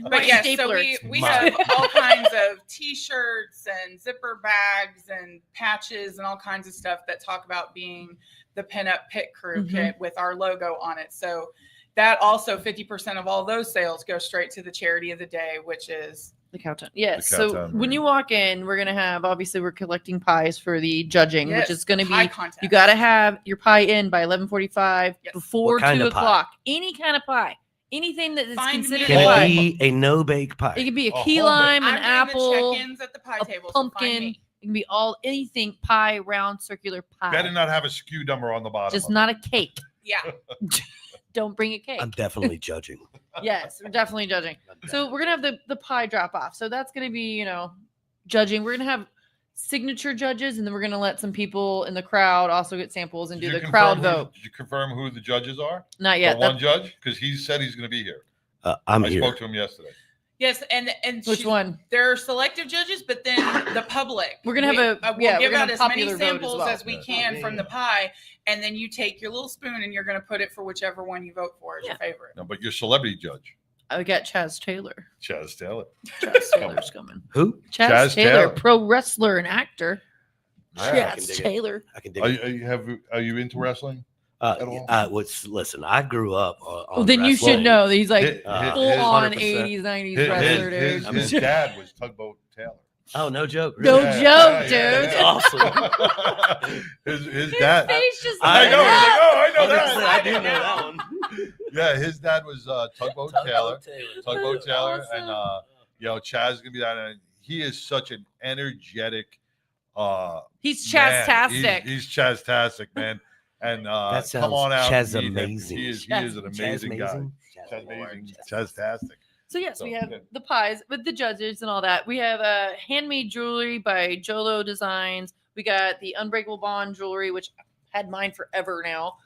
But yeah, so Stapler. we have all kinds of t-shirts and zipper bags and patches and all kinds of stuff that talk about being the pinup pit crew Mhm. kit with our logo on it. So that also 50% of all those sales go straight to the charity of the day, which is the Cowtown. Yes. The So Cowtown when you walk in, we're gonna have obviously we're collecting pies for the judging, Yes, which is gonna pie be contest. you gotta have your pie in by 11:45 before What kind 2 of pie? o'clock. Any kind of pie, anything that is Find considered me a Can pie. it be a no-bake pie? It could be a Oh, key homemade. lime, an I'm doing the apple, check-ins at the pie a table, so find pumpkin. me. It can be anything pie, round, circular pie. Better not have a skew number on the bottom. Just of it. not a cake. Yeah. Don't bring a cake. I'm definitely judging. Yes, we're definitely judging. So we're gonna have the pie drop off. So that's gonna be judging. We're gonna have signature judges, and then we're gonna let some people in the crowd also get samples and do Did the you crowd confirm vote. Did you confirm who the judges are? Not yet. The one judge, because he said he's going to be here. I'm I here. spoke to him yesterday. Yes, and Which one? There are selective judges, but then the public. We're gonna have we'll we're give gonna out have as many popular vote as samples well. as we can from the pie, and then you take your little spoon and you're going to put it for whichever one you vote for as your favorite. No, but your celebrity judge. I got Chaz Taylor. Chaz Taylor. Chaz Taylor's coming. Who? Chaz Taylor, pro wrestler and actor. I can Chaz dig it. Taylor. I can dig it. Are you into wrestling? At all? Listen, I grew up on Well, then you should know that he's like full on 100%. 80s, 90s wrestler, dude. His dad was Tugboat Taylor. Oh, no joke. No Really? joke, dude. That's awesome. his dad. face just I know. lit up. I know that. I do know that one. Yeah, his dad was Tugboat Taylor. Tugboat Taylor, and Chaz is gonna be that. And he is such an energetic. He's man. Chaz-tastic. He's Chaz-tastic, man. And That sounds come on out. Chaz and meet him. amazing. He is an Chaz amazing guy. amazing? Chaz amazing. Chaz-tastic. So yes, we have good. the pies with the judges and all that. We have handmade jewelry by Jolo Designs. We got the Unbreakable Bond jewelry, which I've had mine forever now.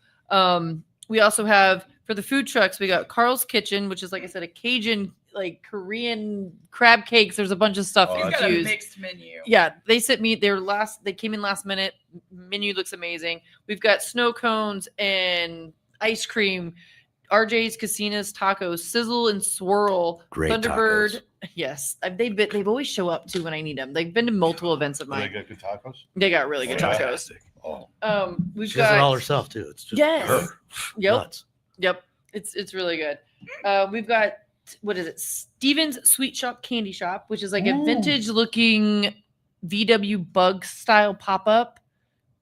We also have for the food trucks, we got Carl's Kitchen, which is like I said, a Cajun like Korean crab cakes. There's a bunch of stuff He's got a infused. mixed menu. Yeah, they sent me they came in last minute. Menu looks amazing. We've got snow cones and ice cream. RJ's Casinas Tacos, Sizzle and Swirl, Great Thunderbird. tacos. Yes, they've always show up too when I need them. They've been to multiple events of Do they mine. get good tacos? They got really good tacos. Fantastic. Oh. We've She does got it all herself too. It's just yes, her. yep, Nuts. yep. It's really good. We've got what is it? Steven's Sweet Shop Candy Shop, which is like a vintage looking VW Bug style pop up,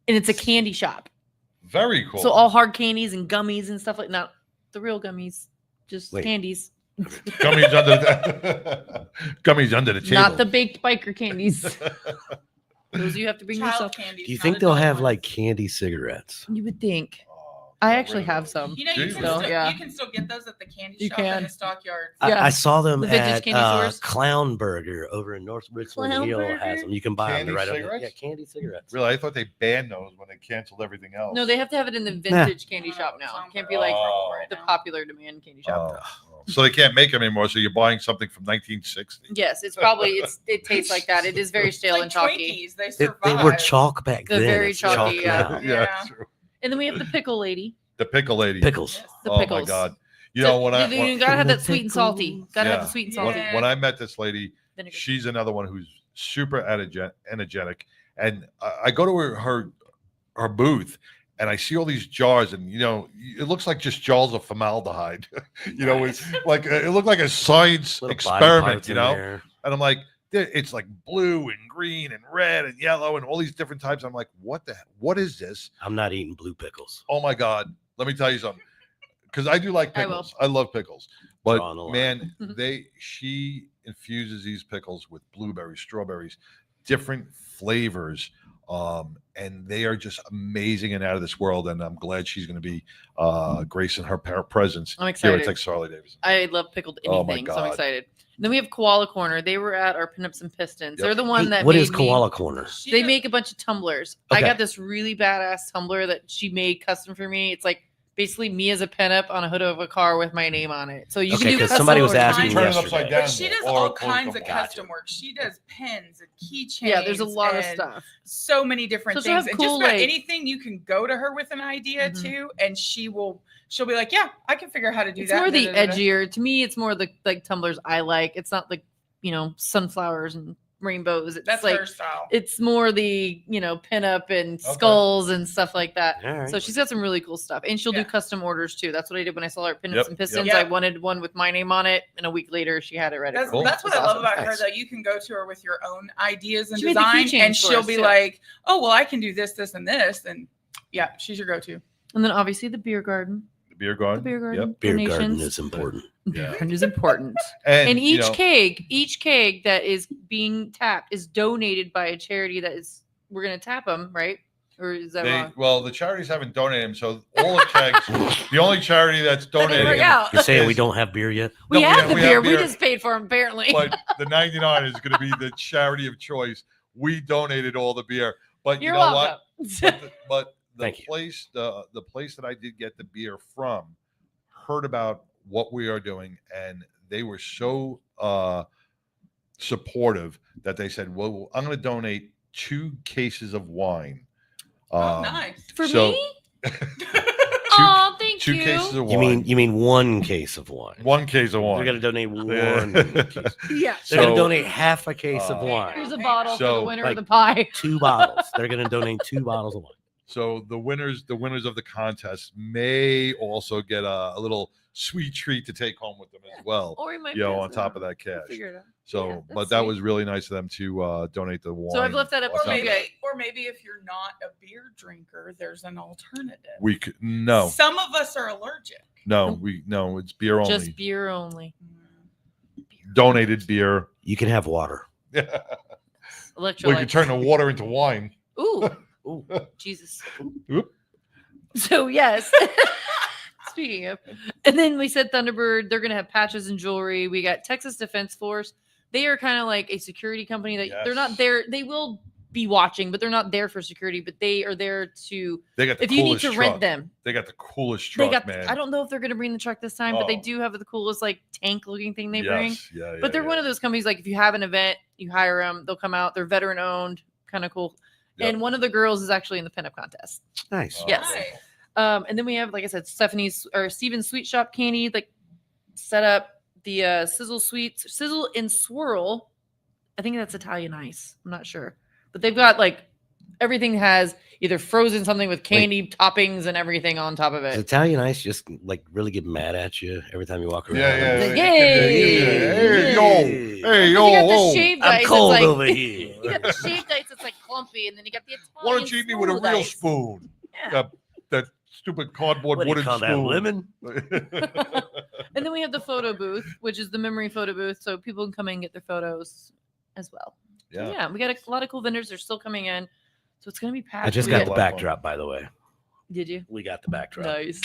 and it's a candy shop. Very cool. So all hard candies and gummies and stuff like not the real gummies, just Wait. candies. Gummies under the gummies under the table. Not the baked biker candies. Those you have to bring Child yourself. candy. Do you think they'll have like candy cigarettes? You would think. I actually have some. You know, Do you you? can, So, still, yeah. you can still get those at the candy You shop can. in the stockyards. Yeah. I saw them The vintage at candy stores? Clown Burger over in North Richmond Clown Hill Burger? has them. You can buy Candy them right over. cigarettes? Yeah, candy cigarettes. Really, I thought they banned those when they canceled everything else. No, they have to have it in the vintage candy shop now. Sounds Can't be like Oh. the popular demand candy shop. So they can't make them anymore. So you're buying something from 1960. Yes, it's probably it tastes like that. It is very stale Like and chalky. Twinkies, they They survive. were chalk back They're then. very It's chalky, chalk yeah. now. Yeah, Yeah. true. And then we have the pickle lady. The pickle lady. Pickles. The Oh my pickles. god. You know when you gotta have that sweet and salty. Gotta have Yeah. the sweet and when, salty. when I met this lady, Vinegar. she's another one who's super energetic, and I go to her booth, and I see all these jars, and it looks like just jars of formaldehyde. It's like it looked like a science Little body experiment. parts in there. And I'm like, it's like blue and green and red and yellow and all these different types. I'm like, what is this? I'm not eating blue pickles. Oh my god! Let me tell you something, because I do like I will. pickles. I love pickles, but Drawing the line. man, she infuses these pickles with blueberries, strawberries, different flavors, and they are just amazing and out of this world. And I'm glad she's going to be gracing her presence I'm here excited. at Texas Harley Davidson. I love pickled Oh my anything, so I'm God. excited. And then we have Koala Corner. They were at our Pinups and Pistons. They're the one that What made is me- Koala Corner? They make a bunch of tumblers. I Okay. got this really badass tumbler that she made custom for me. It's like basically me as a pinup on a hood of a car with my name on it. So you Okay, can do 'cause custom somebody was orders. asking Turn it yesterday. upside down. But she does or all pull it kinds from- of custom work. She does pins and keychains. Yeah, there's a lot of and stuff. So many different So she'll things. have And cool, just about like- anything you can go to her with an idea to, and she'll be like, yeah, I can figure out how to do It's that. more the da, da, da, da. edgier. To me, it's more the like tumblers I like. It's not like sunflowers and rainbows. It's That's like her style. it's more the pinup and skulls and stuff like that. All right. So she's got some really cool stuff, and she'll do custom orders too. That's what I did when I saw her at Pinups Yep, and Pistons. yep. I wanted one with my name on it, and a week later she had it ready. That's, for me. that's what It I was love awesome. about her, Nice. though. You can go to her with your own ideas and She made the design, keychains and for she'll us, be too. like, oh, well, I can do this, this, and this. And yeah, she's your go-to. And then obviously the beer garden. The beer garden. The beer garden. Yep. Beer garden donations. is important. Beer Yeah. garden is important. And, And each keg that is being tapped is donated by a charity that is we're gonna tap them, right? Or is that wrong? Well, the charities haven't donated them, so all the kegs. The only charity that's donated. work out. You're saying is- we don't have beer yet? We No, have the we beer. have We beer. just paid for them, apparently. But the 99 is going to be the charity of choice. We donated all the beer, but You're you know welcome. what? But the Thank you. place, the place that I did get the beer from, heard about what we are doing, and they were so supportive that they said, well, I'm going to donate 2 cases of wine. Nice. For me? Oh, thank you. 2 cases of wine. You mean 1 case of wine? 1 case of wine. They're going to donate 1 case. Yeah. They're going to donate half a case of wine. Here's a bottle for the winner like of the pie. 2 bottles. They're going to donate 2 bottles of wine. So the winners of the contest may also get a little sweet treat to take home with them as well. Or we might on pass it top on. of that cash. Figure it out. So, Yeah, but that's that sweet. was really nice of them to donate the wine. So I've left that up on to top you of guys. that. Or maybe if you're not a beer drinker, there's an alternative. We could no, Some of us are allergic. no, it's beer only. Just beer only. Donated beer. You can have water. Electrolytes. We could turn the water into wine. Ooh. Ooh. Jesus. Oop. So yes. Speaking of, and then we said Thunderbird, they're gonna have patches and jewelry. We got Texas Defense Force. They are kind of like a security company that they're not there. They will be watching, but they're not there for security. But they are there to. They got the if you need coolest to truck. rent them. They got the coolest They truck, got. man. I don't know if they're gonna bring the truck this time, but they Oh. do have the coolest like tank looking thing they bring. Yeah, But they're one of those companies like if you have an event, you hire them. They'll come out. They're veteran owned, kind of cool. Yep. And one of the girls is actually in the pinup contest. Nice. Yes. And then we have, like I said, Stephanie's or Steven's Sweet Shop Candy, like set up the Sizzle and Swirl. I think that's Italian ice. I'm not sure, but they've got like everything has either frozen something with candy toppings and everything on top of Does it. Italian ice just like really get mad at you every time you walk around? Yeah. Yay! Hey, You got the shaved I'm ice. cold it's like, over here. You got the shaved ice. It's like clumpy, and then you got the Italian. Why don't you eat me with a smooth real ice. spoon? Yeah. That stupid cardboard What do you wooden call that, spoon. lemon? And then we have the photo booth, which is the memory photo booth, so people can come in and get their photos as well. So, Yeah. yeah, we got a lot of cool vendors. They're still coming in, so it's gonna be packed. I just We got got- the backdrop, by the way. Did you? We got the backdrop. Nice.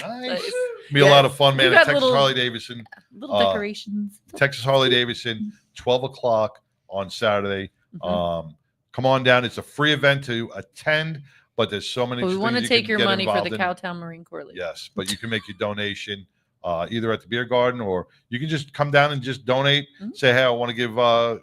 Be a lot of fun, We man. got At Texas little- Harley Davidson. Little decorations. Texas Harley Davidson, 12 o'clock on Saturday. Mm-hmm. Come on down. It's a free event to attend, but there's so many. But we things want to you take can your get money for involved the in. Cowtown Marine Corps League. Yes, but you can make your donation either at the beer garden or you can just come down and just donate. Mm-hmm. Say, hey, I want to give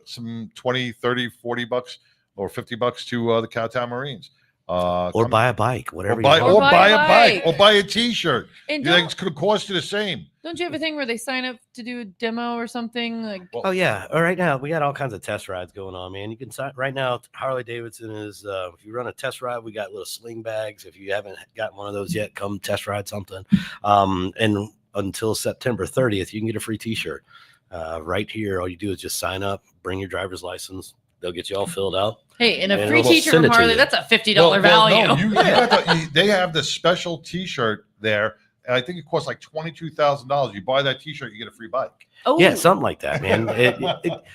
some 20, 30, 40 bucks or 50 bucks to the Cowtown Marines. Or buy a bike, whatever Or buy, you or want. buy a bike. Or buy a T-shirt. And You think it's going to cost you the same? Don't you have a thing where they sign up to do a demo or something? Like, Oh yeah, right now we got all kinds of test rides going on, man. You can sign right now. Harley Davidson is if you run a test ride, we got little sling bags. If you haven't gotten one of those yet, come test ride something. And until September 30th, you can get a free T-shirt right here. All you do is just sign up, bring your driver's license. They'll get you all filled out. hey, and a And free they'll T-shirt send from it to Harley, you. that's a $50 value. No, you got they have the special T-shirt there. And I think it costs like $22,000. You buy that T-shirt, you get a free bike. Oh, Yeah, something like that, man.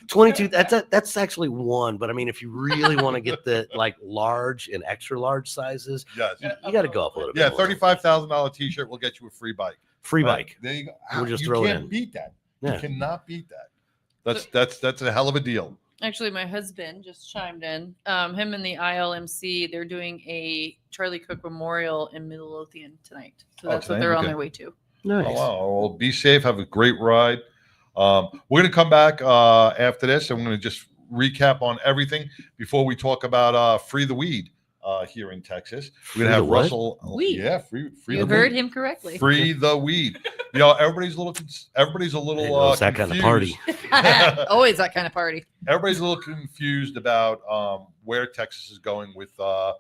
22. That's actually one. But I mean, if you really want to get the like large and extra large sizes, Yes. you got to go up a little bit. Yeah, more. $35,000 T-shirt will get you a free bike. Free Right. bike. There you go. We'll just you throw it can't in. beat that. Yeah. You cannot beat that. That's a hell of a deal. Actually, my husband just chimed in. Him and the ILMC, they're doing a Charlie Cook Memorial in Midlothian tonight. So that's what tonight? they're on Okay. their way to. Nice. Oh, wow. Well, be safe. Have a great ride. We're going to come back after this, and we're going to just recap on everything before we talk about Free the Weed here in Texas. We're going to Free have the what? Russell. Weed. Yeah, free You the heard weed. him correctly. Free the weed. You know, everybody's a little Didn't know it's that kind of party. Always that kind of party. Everybody's a little confused about where Texas is going with the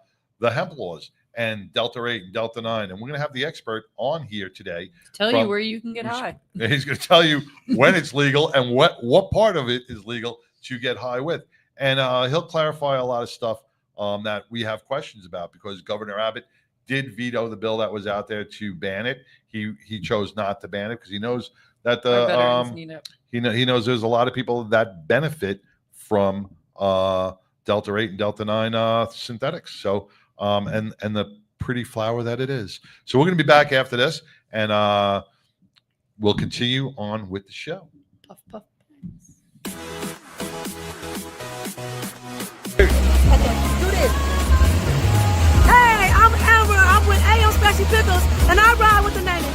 hemp laws and Delta 8 and Delta 9. And we're going to have the expert on here today. Tell you where you can get high. He's going to tell you when it's legal and what part of it is legal to get high with. And he'll clarify a lot of stuff that we have questions about because Governor Abbott did veto the bill that was out there to ban it. He chose not to ban it because he knows that Our veterans need it. he knows there's a lot of people that benefit from Delta 8 and Delta 9 synthetics. So and the pretty flower that it is. So we're going to be back after this, and we'll continue on with the show. Puff, puff. Do this. Hey, I'm Amber. I'm with AM Special Pickles, and I ride with the 99.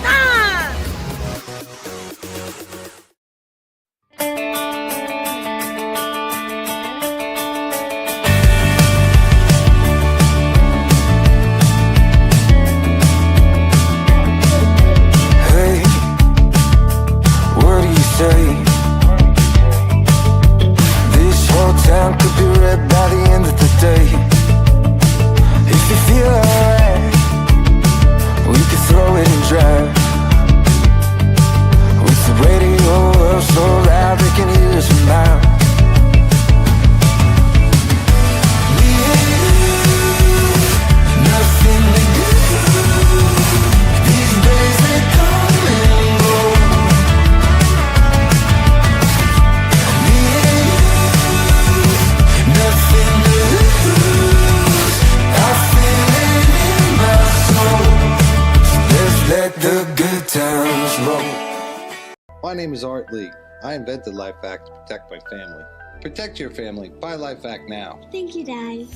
My name is Art Lee. I invented LifeVac to protect my family. Protect your family. Buy LifeVac now. Thank you, Daddy.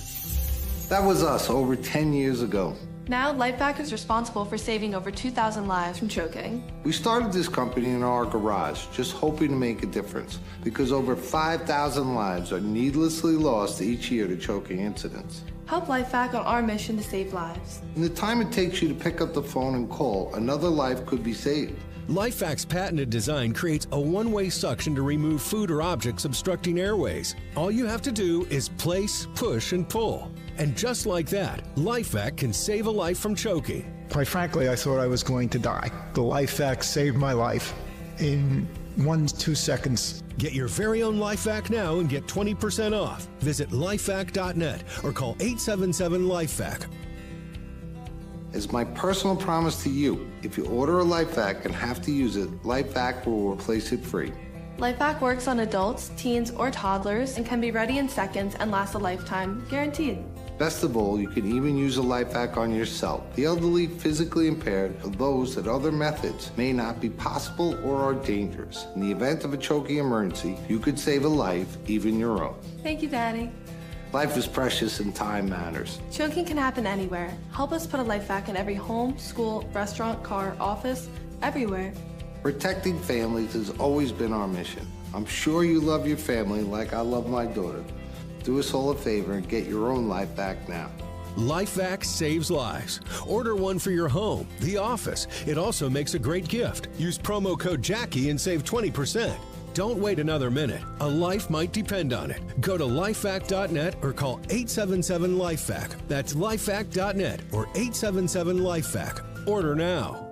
That was us over 10 years ago. Now, LifeVac is responsible for saving over 2,000 lives from choking. We started this company in our garage, just hoping to make a difference, because over 5,000 lives are needlessly lost each year to choking incidents. Help LifeVac on our mission to save lives. In the time it takes you to pick up the phone and call, another life could be saved. LifeVac's patented design creates a one-way suction to remove food or objects obstructing airways. All you have to do is place, push, and pull. And just like that, LifeVac can save a life from choking. Quite frankly, I thought I was going to die. The LifeVac saved my life in 1-2 seconds. Get your very own LifeVac now and get 20% off. Visit lifevac.net or call 877-LifeVac. As my personal promise to you, if you order a LifeVac and have to use it, LifeVac will replace it free. LifeVac works on adults, teens, or toddlers and can be ready in seconds and last a lifetime, guaranteed. Best of all, you can even use a LifeVac on yourself, the elderly, physically impaired, or those that other methods may not be possible or are dangerous. In the event of a choking emergency, you could save a life, even your own. Thank you, Daddy. Life is precious and time matters. Choking can happen anywhere. Help us put a LifeVac in every home, school, restaurant, car, office, everywhere. Protecting families has always been our mission. I'm sure you love your family like I love my daughter. Do us all a favor and get your own LifeVac now. LifeVac saves lives. Order one for your home, the office. It also makes a great gift. Use promo code Jackie and save 20%. Don't wait another minute. A life might depend on it. Go to lifevac.net or call 877-LifeVac. That's lifevac.net or 877-LifeVac. Order now.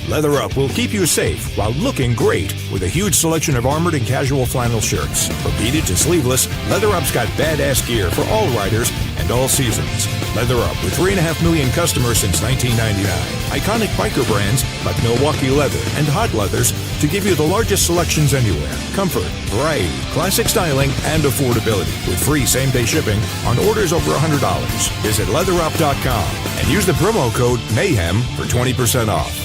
Leather Up will keep you safe while looking great with a huge selection of armored and casual flannel shirts. From beaded to sleeveless, Leather Up's got badass gear for all riders and all seasons. Leather Up with 3.5 million customers since 1999. Iconic biker brands like Milwaukee Leather and Hot Leathers to give you the largest selections anywhere. Comfort, variety, classic styling, and affordability with free same-day shipping on orders over $100. Visit leatherup.com and use the promo code MAYHEM for 20% off.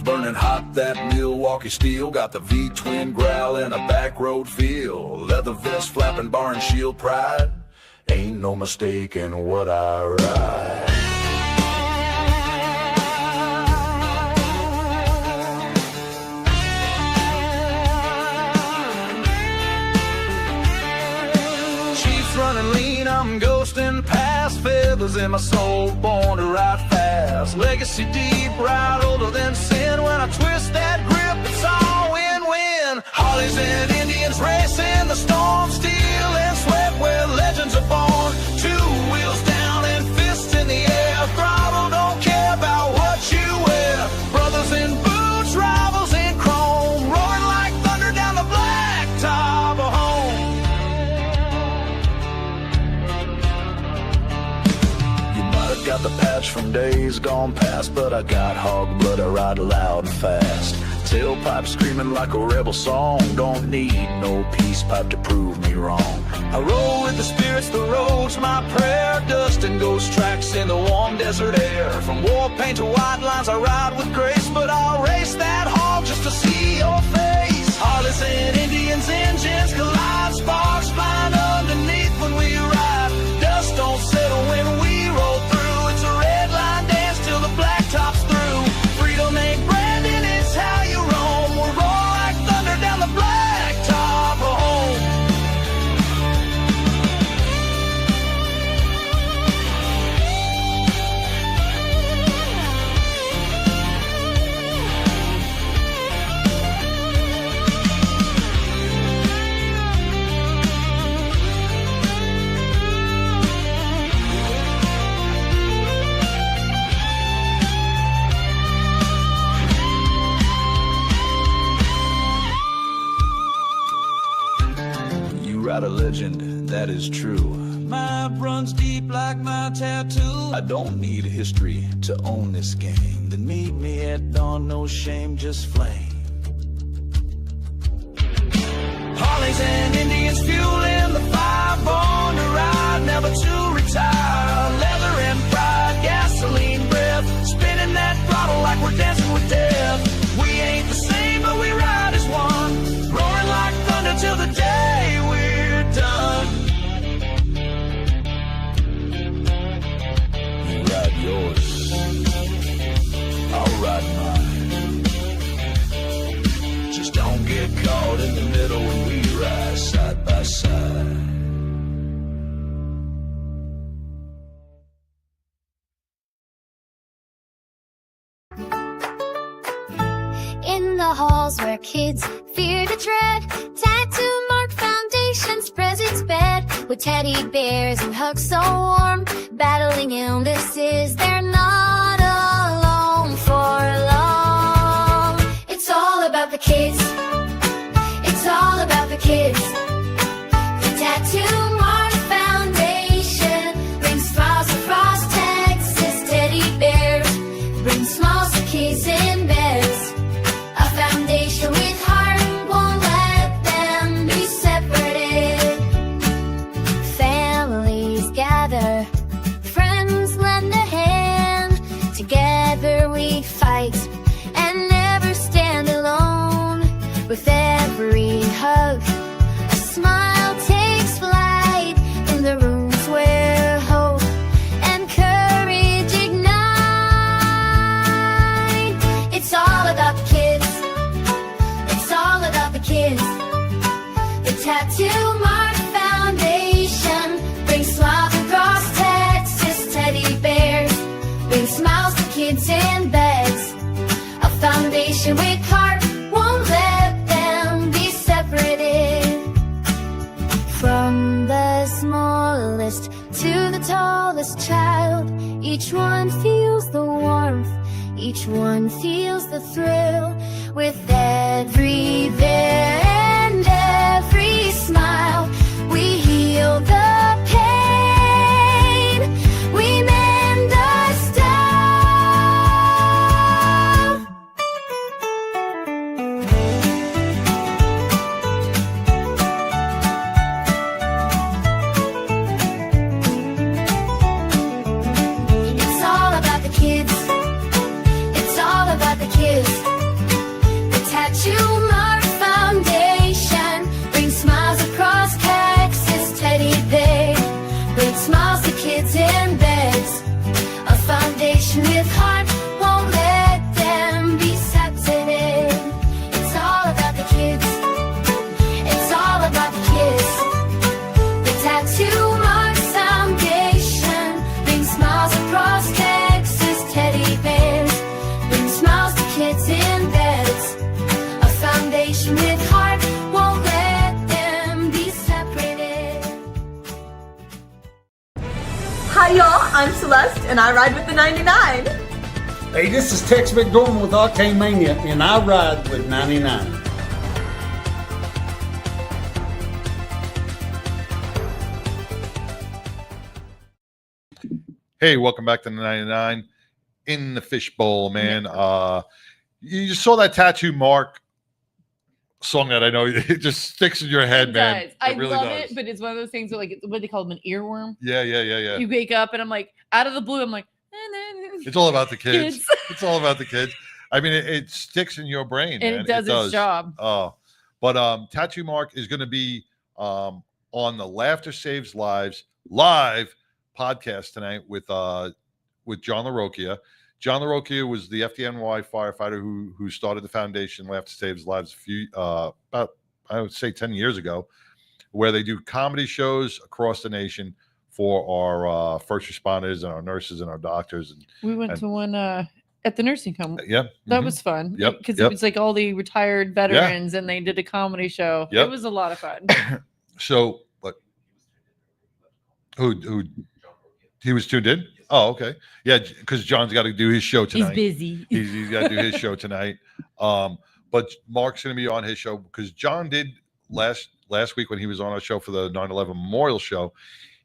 Burning hot, that Milwaukee steel got the V-twin growl and a back road feel. Leather vest, flapping bar and shield pride. Ain't no mistake in what I ride. Chiefs running lean, I'm ghosting past. Feathers in my soul, born to ride fast. Legacy deep, ride older than sin. When I twist that grip, it's all win-win. Harleys and Indians racing, the storm, steel and sweat where legends are born. 2 wheels down and fists in the air. Throttle, don't care about what you wear. Brothers in boots, rivals in chrome, roaring like thunder down the blacktop of home. Got the patch from days gone past, but I got hog blood, I ride loud and fast. Tailpipe screaming like a rebel song. Don't need no peace pipe to prove me wrong. I roll with the spirits, the road's my prayer. Dust and ghost tracks in the warm desert air. From war paint to white lines, I ride with grace, but I'll race that hog just to see your face. Harleys and Indians, engines collide, sparks flying underneath when we ride. Dust don't settle when we roll through. It's a red line dance till the blacktop's through. Freedom ain't branded, it's how you roam. We'll roll like thunder down the blacktop of home. A legend, that is true. Map runs deep like my tattoo. I don't need history to own this game. Then meet me at dawn, no shame, just flame. and Indians fueling the fire, born to ride, never to retire. Leather and pride, gasoline breath, spinning that throttle like we're dancing with death. We ain't the same, but we ride as one, roaring like thunder till the day we're done. You ride yours, I'll ride mine. Just don't get caught in the middle when we ride side by side. In the halls where kids fear to tread, tattoo mark foundation spreads its bed with teddy bears and hugs so warm, battling illnesses. They're not alone for long. It's all about the kids. It's all about the kids. The Tattoo Mark Foundation brings smiles across Texas. Teddy bears bring smiles to kids in beds. A foundation with heart won't let them be separated. Families gather, friends lend a hand. Together we fight and never stand alone. With every hug, a smile takes flight in the rooms where hope and courage ignite. It's all about the kids. It's all about the kids. The Tattoo Mark Foundation brings smiles across Texas. Teddy bears bring smiles to kids in beds. A foundation with heart won't let them be separated. From the smallest to the tallest child, each one feels the warmth, each one feels the thrill. With every bear and every smile, we heal the pain, we mend the style. It's all about the kids. It's all about the kids. The Tattoo Mark Foundation brings smiles across Texas. Teddy bear brings smiles to kids in beds. A foundation with heart won't let them be separated. It's all about the kids. It's all about the kids. The Tattoo Mark Foundation brings smiles across Texas. Teddy bears bring smiles to kids in beds. A foundation with heart won't let them be separated. Hi y'all, I'm Celeste and I ride with the 99. Hey, this is Tex McDormand with Octane Mania, and I ride with 99. Hey, welcome back to the 99 in the fishbowl, man. You just saw that Tattoo Mark song that I know it just sticks in your head, man. Does. I really love does. it, but it's one of those things where, like, what they call them, an earworm. Yeah. You wake up and I'm like, out of the blue, I'm like, It's all about the kids. It's all about the kids. I mean, it sticks in your brain, and man. it does its job. Oh, but Tattoo Mark is going to be on the Laughter Saves Lives live podcast tonight with John LaRocchia. John LaRocchia was the FDNY firefighter who started the foundation Laughter Saves Lives about, I would say, 10 years ago, where they do comedy shows across the nation for our first responders and our nurses and our doctors. And we went to one at the nursing home. Yeah, that was fun. Yep, because yep. it was like all the retired veterans, and they did a comedy show. Yep. It was a lot of fun. So, what? Who? He was tuned in. Oh, okay. Yeah, because John's got to do his show tonight. He's busy. He's got to do his show tonight. But Mark's going to be on his show because John did last week when he was on our show for the 9/11 Memorial Show.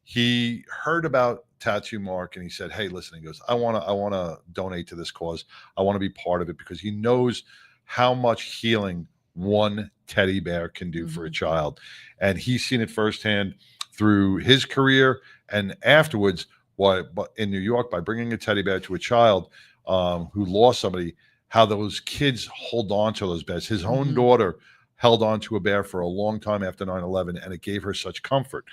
He heard about Tattoo Mark and he said, "Hey, listen," he goes, I want to donate to this cause. I want to be part of it because he knows how much healing one teddy bear can do for a child. And he's seen it firsthand through his career and afterwards, but in New York, by bringing a teddy bear to a child who lost somebody, how those kids hold on to those bears. His own daughter held on to a bear for a long time after 9/11, and it gave her such comfort.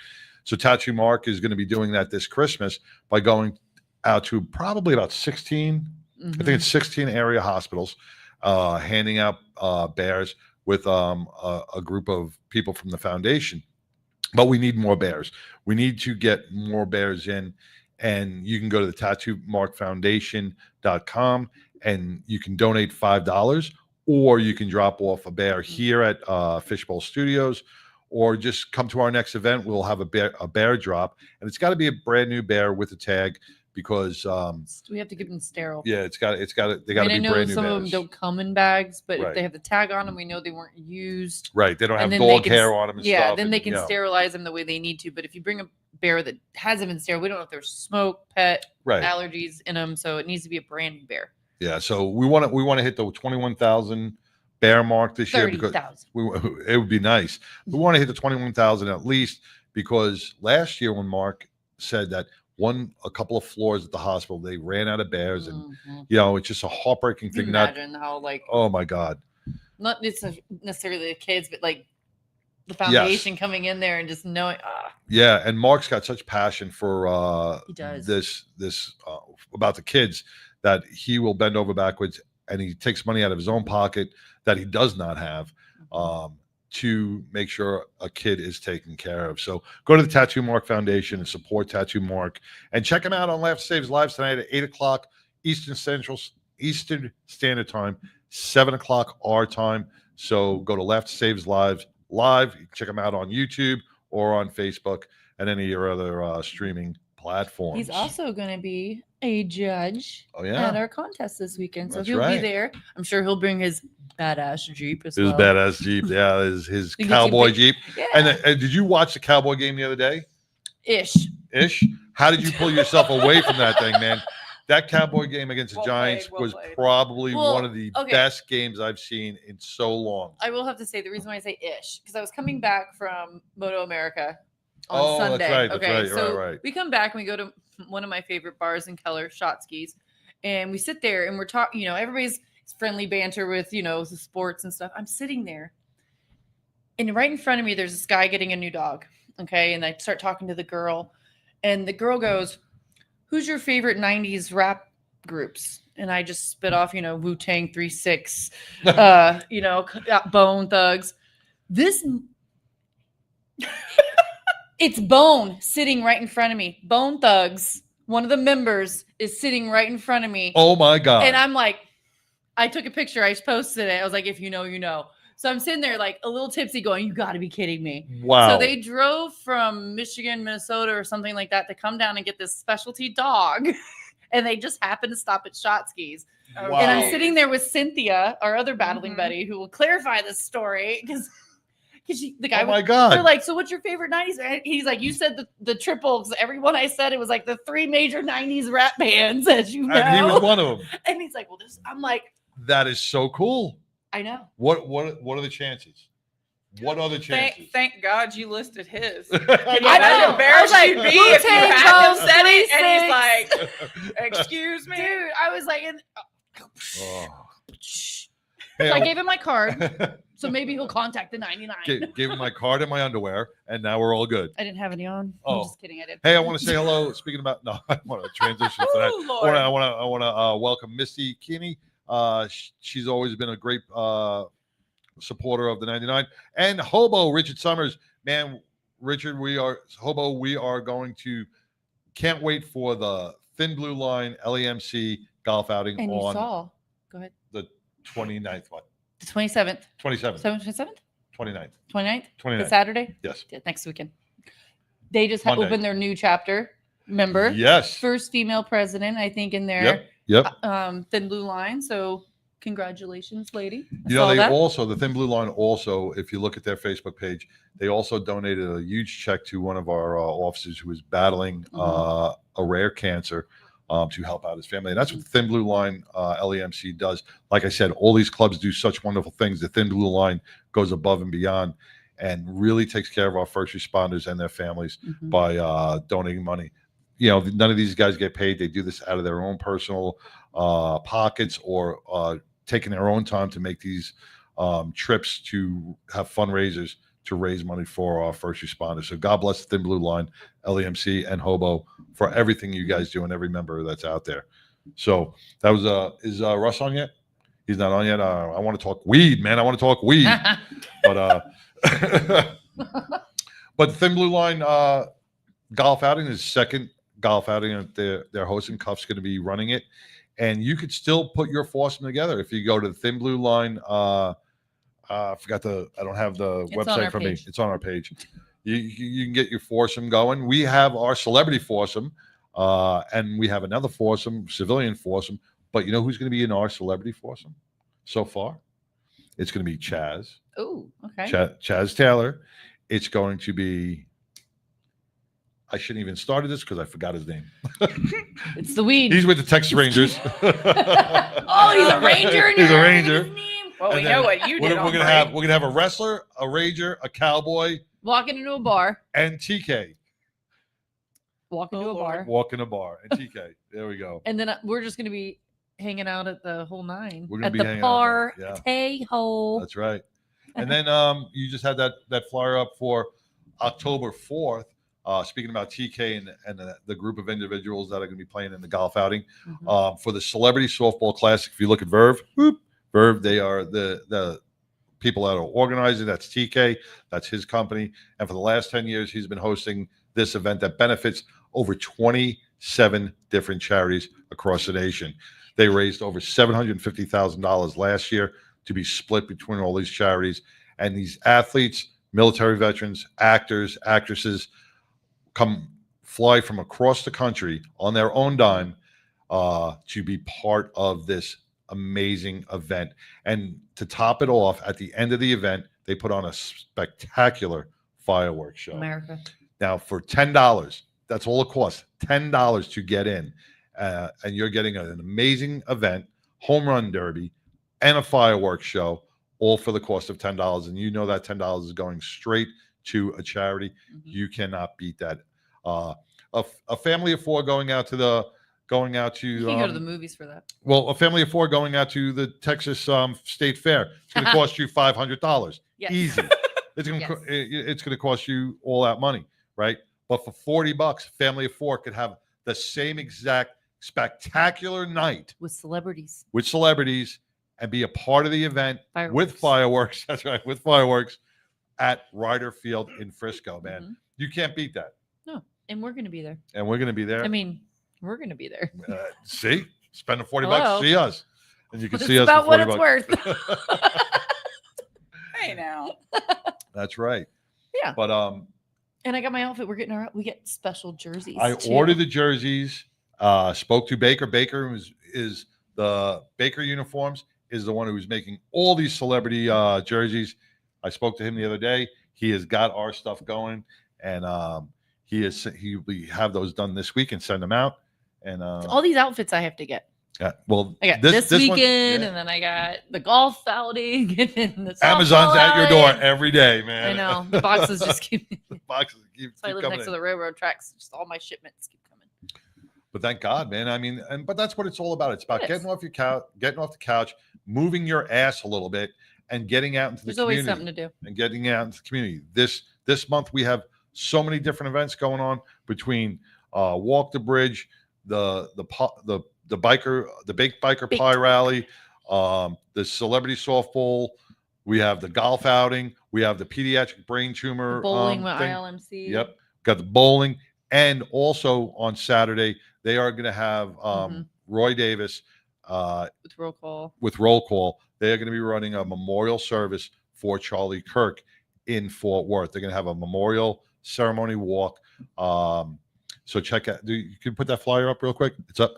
So Tattoo Mark is going to be doing that this Christmas by going out to probably about 16, I think it's 16 area hospitals, handing out bears with a group of people from the foundation. But we need more bears. We need to get more bears in. And you can go to the tattoomarkfoundation.com and you can donate $5, or you can drop off a bear here at Fishbowl Studios, or just come to our next event. We'll have a bear drop, and it's got to be a brand new bear with a tag, because we have to keep them sterile. Yeah, they got to be brand new I know some bears. of them don't come in bags, but Right. if they have the tag on them, we know they weren't used. Right, they don't have And then dog they can- hair on them and yeah, stuff. then and, they can you know. sterilize them the way they need to. But if you bring a bear that hasn't been sterile, we don't know if there's smoke, pet, Right. allergies in them, so it needs to be a brand new bear. Yeah, so we want to hit the 21,000 bear mark this year, because 30,000. it would be nice. We want to hit the 21,000 at least, because last year when Mark said that a couple of floors at the hospital, they ran out of bears, and it's just a heartbreaking Can you thing. imagine how Oh my God. not necessarily the kids, but like the foundation coming in there and just knowing. Yeah, and Mark's got such passion for He does. this about the kids, that he will bend over backwards, and he takes money out of his own pocket that he does not have to make sure a kid is taken care of. So go to the Tattoo Mark Foundation and support Tattoo Mark, and check him out on Laugh Saves Lives tonight at 8:00 Eastern Standard Time, 7:00 our time. So go to Laugh Saves Lives live. You can check him out on YouTube or on Facebook and any of your other streaming platforms. He's also going to be a judge yeah? at our contest this weekend, so That's he'll be right. there. I'm sure he'll bring his badass Jeep as His well. badass Jeep, yeah, his You get cowboy your Jeep. Yeah. And did you watch the Cowboy game the other day? Ish. How did you pull yourself away from that thing, man? That Cowboy game against the Giants was probably Well, one of the okay. best games I've seen in so long. I will have to say the reason why I say ish, because I was coming back from Moto America on Oh, that's Sunday. right, that's okay, right, so right. we come back and we go to one of my favorite bars in Keller, Shot Skis, and we sit there and we're talking. Everybody's friendly banter with the sports and stuff. I'm sitting there, and right in front of me, there's this guy getting a new dog. Okay, and I start talking to the girl, and the girl goes, "Who's your favorite '90s rap groups?" And I just spit off, Wu-Tang, 3-6, Bone Thugs. It's Bone sitting right in front of me. Bone Thugs, one of the members, is sitting right in front of me. Oh my God. And I'm like, I took a picture. I posted it. I was like, if you know, you know. So I'm sitting there like a little tipsy going, you got to be kidding me. Wow. So they drove from Michigan, Minnesota or something like that to come down and get this specialty dog. And they just happened to stop at Shot Skis. Wow. And I'm sitting there with Cynthia, our other battling buddy, who will clarify this story because the guy. Oh my God. They're like, so what's your favorite '90s? And he's like, you said the triples. Everyone I said it was like the three major '90s rap bands, as you know. And he was one of them. And he's like, well, this. I'm like, That is so cool. I know. What are the chances? What other chances? Thank God you listed his. I How know. embarrassed I was you'd like, be if you Wu-Tang had him Clan, said it, and 3-6. he's like, "Excuse me, dude." I was like, Oh. so Hey, I gave him my card, so maybe he'll contact the 99. gave him my card and my underwear, and now we're all good. I didn't have any on. Oh. I'm just kidding. I did. Hey, I want to say hello. Speaking about I want to transition to that. Ooh, Lord. I want to welcome Misty Keeney. She's always been a great supporter of the 99, and Hobo Richard Summers. Man, Richard, we are going to. Can't wait for the Thin Blue Line LEMC golf outing And you on saw. Go ahead. the 29th. What? The 27th. 27th. 27th? 29th. 29th? 29th. The Saturday? Yes. Yeah, next weekend. They just Monday. opened their new chapter. Remember? Yes. First female president, I think, in there. Yep. Thin Blue Line. So congratulations, lady. I You know, saw they that. also, the Thin Blue Line also, if you look at their Facebook page, they also donated a huge check to one of our officers who is battling a rare cancer. to help out his family. And that's what the Thin Blue Line LEMC does. Like I said, all these clubs do such wonderful things. The Thin Blue Line goes above and beyond and really takes care of our first responders and their families by donating money. You know, none of these guys get paid. They do this out of their own personal pockets or taking their own time to make these trips to have fundraisers to raise money for our first responders. So God bless the Thin Blue Line, LEMC, and Hobo for everything you guys do and every member that's out there. So that was is Russ on yet? He's not on yet. I want to talk weed, man. I want to talk weed. But but the Thin Blue Line golf outing is second golf outing. They're hosting. Cuff's going to be running it, and you could still put your foursome together if you go to the Thin Blue Line. I don't have the website for me. It's on our page. You can get your foursome going. We have our celebrity foursome, and we have another foursome, civilian foursome. But you know who's going to be in our celebrity foursome so far? It's going to be Chaz. Oh, okay. Chaz Taylor. It's going to be. I shouldn't even started this because I forgot his name. It's the weed. He's with the Texas Rangers. Oh, he's a Ranger. He's a Ranger. Well, we know what you did. We're gonna have a wrestler, a Ranger, a cowboy, walking into a bar, and TK. Walking to a bar. Walk in a bar and TK. There we go. And then we're just gonna be hanging out at the whole nine. We're gonna at be the hanging bar. out. Hole. That's right. And then you just had that flyer up for October 4th. Speaking about TK and the group of individuals that are going to be playing in the golf outing for the Celebrity Softball Classic. If you look at Verve, they are the people that are organizing. That's TK. That's his company. And for the last 10 years, he's been hosting this event that benefits over 27 different charities across the nation. They raised over $750,000 last year to be split between all these charities. And these athletes, military veterans, actors, actresses, fly from across the country on their own dime to be part of this amazing event. And to top it off, at the end of the event, they put on a spectacular fireworks show. America. Now, for $10, that's all it costs, $10 to get in. And you're getting an amazing event, home run derby, and a fireworks show, all for the cost of $10. And you know that $10 is going straight to a charity. You cannot beat that. A family of four going out to you can go to the movies for that. Well, a family of four going out to the Texas State Fair. It's going to cost you $500. Yes. Easy. It's going to it's going to cost you all that money, right? But for $40, family of four could have the same exact spectacular night with celebrities. And be a part of the event with fireworks. That's right, with fireworks at Ryder Field in Frisco, man. You can't beat that. No, and we're going to be there. And we're going to be there. I mean, we're going to be there. See, spending $40, see us, and you can see us about for what $40. It's worth. Hey now. That's right. Yeah. But and I got my outfit. We get special jerseys. I ordered the jerseys. Spoke to Baker. Baker is the Baker Uniforms is the one who's making all these celebrity jerseys. I spoke to him the other day. He has got our stuff going, and he will have those done this week and send them out. And all these outfits I have to get. Yeah, well, I got this weekend, and then I got the golf outing, and then the Amazon's at your door outing. every day, man. I know the boxes just keep. The boxes keep I live coming next to in. the railroad tracks. Just all my shipments keep coming. But thank God, man. I mean, but that's what it's all about. It's about getting off your couch, getting off the couch, moving your ass a little bit, and getting out into the community. There's always something to do. And getting out into the community. This month we have so many different events going on between Walk the Bridge, the Big Biker Pie Rally, the Celebrity Softball. We have the golf outing. We have the pediatric brain tumor Bowling with thing. ILMC. Yep, got the bowling, and also on Saturday they are going to have Roy Davis with roll call. With roll call, they are going to be running a memorial service for Charlie Kirk in Fort Worth. They're going to have a memorial ceremony walk. So check out. You can put that flyer up real quick. It's up.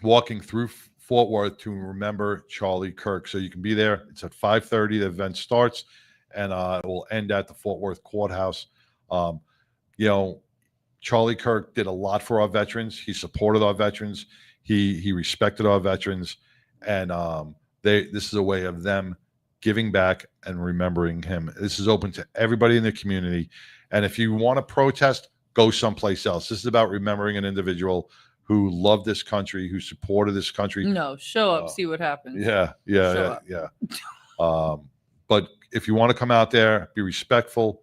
Walking through Fort Worth to remember Charlie Kirk. So you can be there. It's at 5:30. The event starts, and it will end at the Fort Worth Courthouse. You know, Charlie Kirk did a lot for our veterans. He supported our veterans. He respected our veterans, and this is a way of them giving back and remembering him. This is open to everybody in the community, and if you want to protest, go someplace else. This is about remembering an individual who loved this country, who supported this country. No, show up, see what happens. Yeah. But if you want to come out there, be respectful,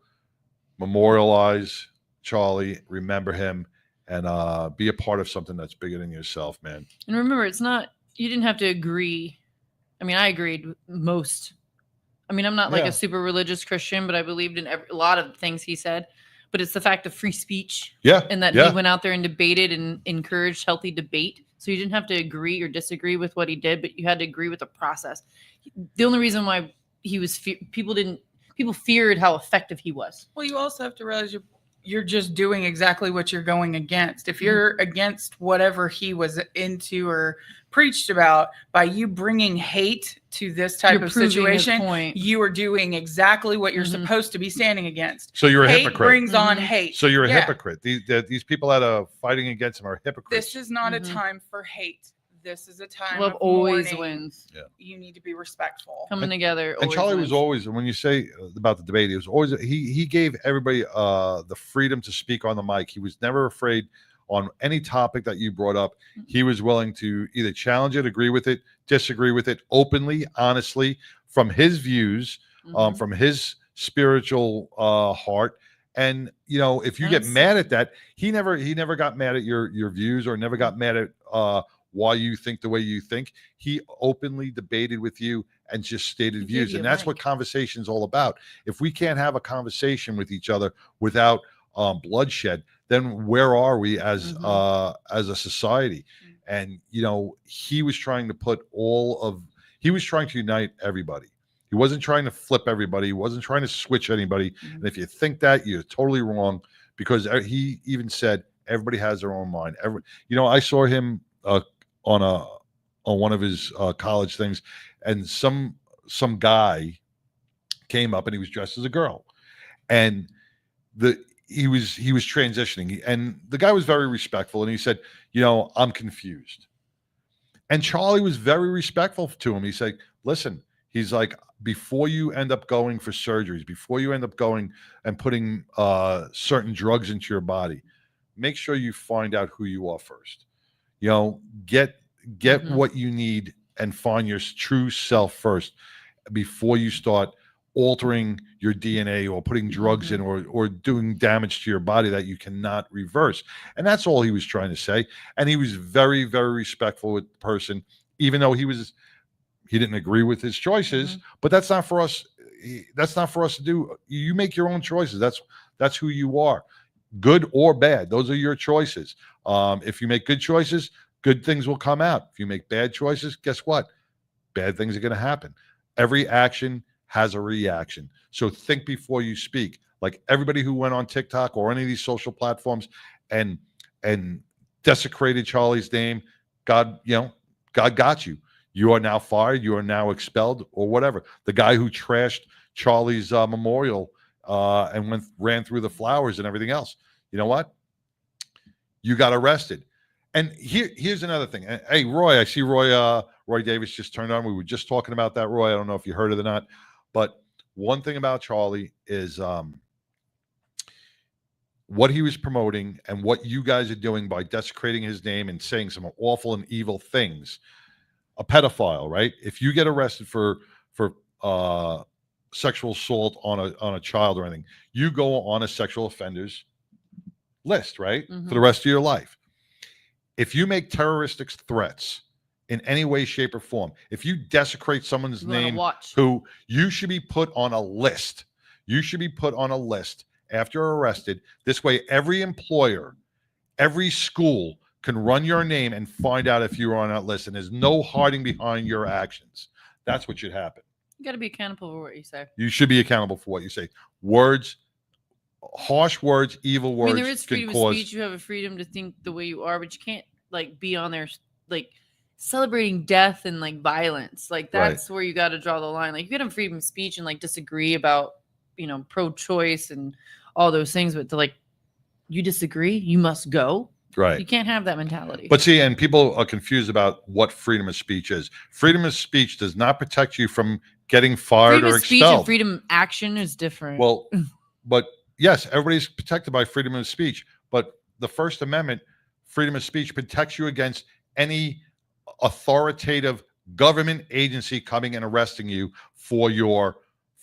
memorialize Charlie, remember him, and be a part of something that's bigger than yourself, man. And remember, it's not, you didn't have to agree. I mean, I agreed with most. I mean, I'm not like a super religious Christian, but I believed in a lot of things he said. But it's the fact of free speech. Yeah. And that he went out there and debated and encouraged healthy debate. So you didn't have to agree or disagree with what he did, but you had to agree with the process. The only reason why he was, people feared how effective he was. Well, you also have to realize you're just doing exactly what you're going against. If you're against whatever he was into or preached about, by you bringing hate to this type of situation, you are doing exactly what you're supposed to be standing against. So you're a hate hypocrite. Brings on hate. So you're a hypocrite. These people that are fighting against him are hypocrites. This is not a time for hate. This is a time Love of always mourning. wins. Yeah. You need to be respectful. Coming together. And Charlie was always, when you say about the debate, he was always, he gave everybody the freedom to speak on the mic. He was never afraid on any topic that you brought up. He was willing to either challenge it, agree with it, disagree with it openly, honestly, from his views, from his spiritual heart. And if you get mad at that, he never got mad at your views, or never got mad at why you think the way you think. He openly debated with you and just stated views. And that's what conversation's all about. If we can't have a conversation with each other without bloodshed, then where are we as a society? And he was trying to he was trying to unite everybody. He wasn't trying to flip everybody. He wasn't trying to switch anybody. And if you think that, you're totally wrong, because he even said everybody has their own mind. I saw him on one of his college things, and some guy came up and he was dressed as a girl, and he was transitioning, and the guy was very respectful, and he said, I'm confused. And Charlie was very respectful to him. He said, listen, he's like, before you end up going for surgeries, before you end up going and putting certain drugs into your body, make sure you find out who you are first. Get what you need and find your true self first before you start altering your DNA or putting drugs in or doing damage to your body that you cannot reverse. And that's all he was trying to say. And he was very, very respectful with the person, even though he didn't agree with his choices, but that's not for us. That's not for us to do. You make your own choices. That's who you are, good or bad. Those are your choices. If you make good choices, good things will come out. If you make bad choices, guess what? Bad things are going to happen. Every action has a reaction. So think before you speak. Like everybody who went on TikTok or any of these social platforms and desecrated Charlie's name, God got you. You are now fired. You are now expelled, or whatever. The guy who trashed Charlie's memorial and ran through the flowers and everything else. You know what? You got arrested. And here's another thing. Hey, Roy, I see Roy Davis just turned on. We were just talking about that, Roy. I don't know if you heard it or not. But one thing about Charlie is what he was promoting and what you guys are doing by desecrating his name and saying some awful and evil things. A pedophile, right? If you get arrested for sexual assault on a child or anything, you go on a sexual offenders list, right? For the rest of your life. If you make terroristic threats in any way, shape, or form, if you desecrate someone's name, who you should be put on a list. You should be put on a list after you're arrested. This way, every employer, every school can run your name and find out if you're on that list, and there's no hiding behind your actions. That's what should happen. You got to be accountable for what you say. You should be accountable for what you say. Words, harsh words, evil words. I mean, there is freedom of speech. You have a freedom to think the way you are, but you can't be on there celebrating death and violence. That's where you got to draw the line. You can have freedom of speech and disagree about pro-choice and all those things, but to you disagree, you must go. Right. You can't have that mentality. But see, and people are confused about what freedom of speech is. Freedom of speech does not protect you from getting fired freedom or of speech expelled. and freedom of action is different. Well, but yes, everybody's protected by freedom of speech. But the First Amendment, freedom of speech, protects you against any authoritative government agency coming and arresting you for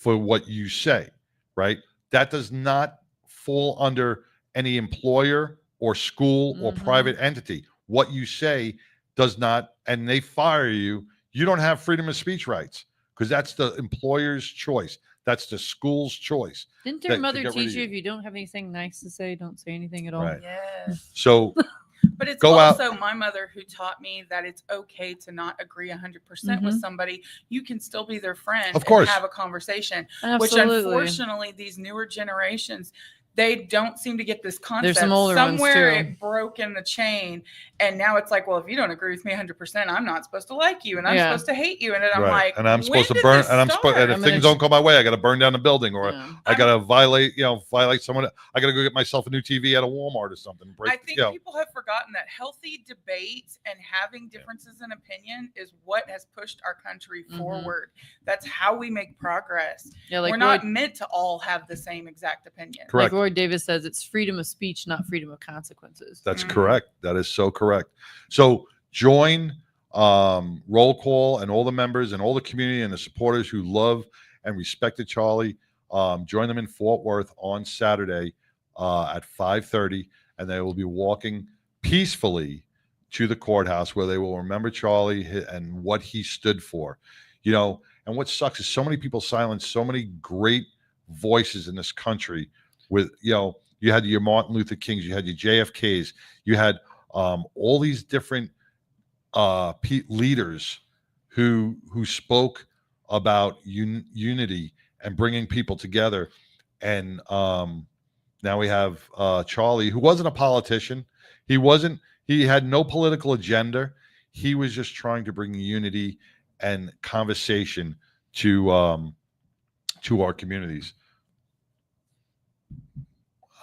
what you say, right? That does not fall under any employer or school or private entity. What you say does not, and they fire you, you don't have freedom of speech rights because that's the employer's choice. That's the school's choice. Didn't your mother teach you if you don't have anything nice to say, don't say anything at all? Right. Yes. So But it's go also out. my mother who taught me that it's okay to not agree 100% with somebody. You can still be their friend Of course. and have a conversation, Absolutely. which unfortunately these newer generations, they don't seem to get this concept. There's some older ones, Somewhere too. it broke in the chain. And now it's like, well, if you don't agree with me 100%, I'm not supposed to like you and I'm Yeah. supposed to hate you. And then I'm Right. like, And I'm when supposed to did burn, this and I'm supposed, and if start? things don't go my way, I got to burn down the building, or I got to violate someone. I got to go get myself a new TV at a Walmart or something. I think people have forgotten that healthy debate and having differences in opinion is what has pushed our country forward. That's how we make progress. Yeah, like we're not meant to all have the same exact opinion. Correct. Like Roy Davis says, it's freedom of speech, not freedom of consequences. That's correct. That is so correct. So join Roll Call and all the members and all the community and the supporters who love and respected Charlie. Join them in Fort Worth on Saturday at 5:30, and they will be walking peacefully to the courthouse where they will remember Charlie and what he stood for. And what sucks is so many people silence so many great voices in this country with, you had your Martin Luther Kings, you had your JFKs, you had all these different leaders who spoke about unity and bringing people together. And now we have Charlie, who wasn't a politician. He had no political agenda. He was just trying to bring unity and conversation to our communities.